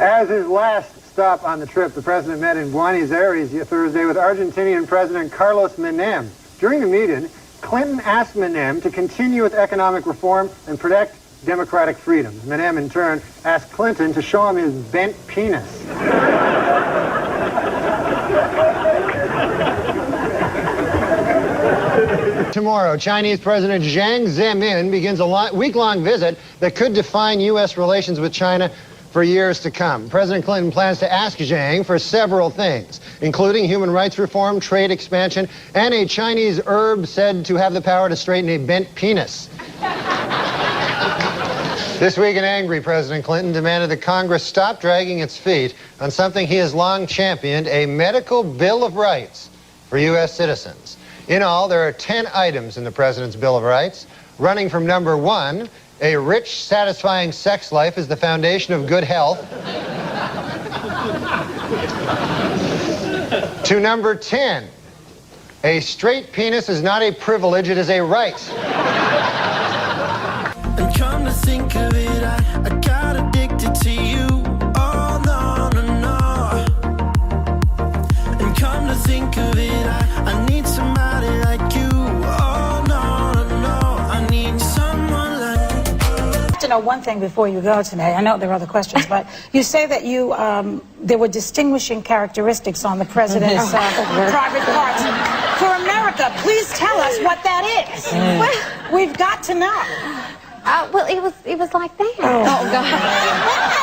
As his last stop on the trip, the president met in Buenos Aires Thursday with Argentinian President Carlos Menem. During the meeting, Clinton asked Menem to continue with economic reform and protect democratic freedoms. Menem, in turn, asked Clinton to show him his bent penis. Tomorrow, Chinese President Jiang Zemin begins a week-long visit that could define U.S. relations with China for years to come. President Clinton plans to ask Jiang for several things, including human rights reform, trade expansion, and a Chinese herb said to have the power to straighten a bent penis. This week, an angry President Clinton demanded that Congress stop dragging its feet on something he has long championed, a medical Bill of Rights for U.S. citizens. In all, there are 10 items in the President's Bill of Rights, running from number 1, a rich, satisfying sex life is the foundation of good health, to number 10, a straight penis is not a privilege, it is a right. And come to think of it, I got addicted to you. Oh, no, no, no. And come to think of it, I need somebody like you. Oh, no, no, no. I need someone like you. To know one thing before you go today. I know there are other questions, but you say that you there were distinguishing characteristics on the president's private parts. For America, please tell us what that is. We've got to know. Well, it was like that. Oh God.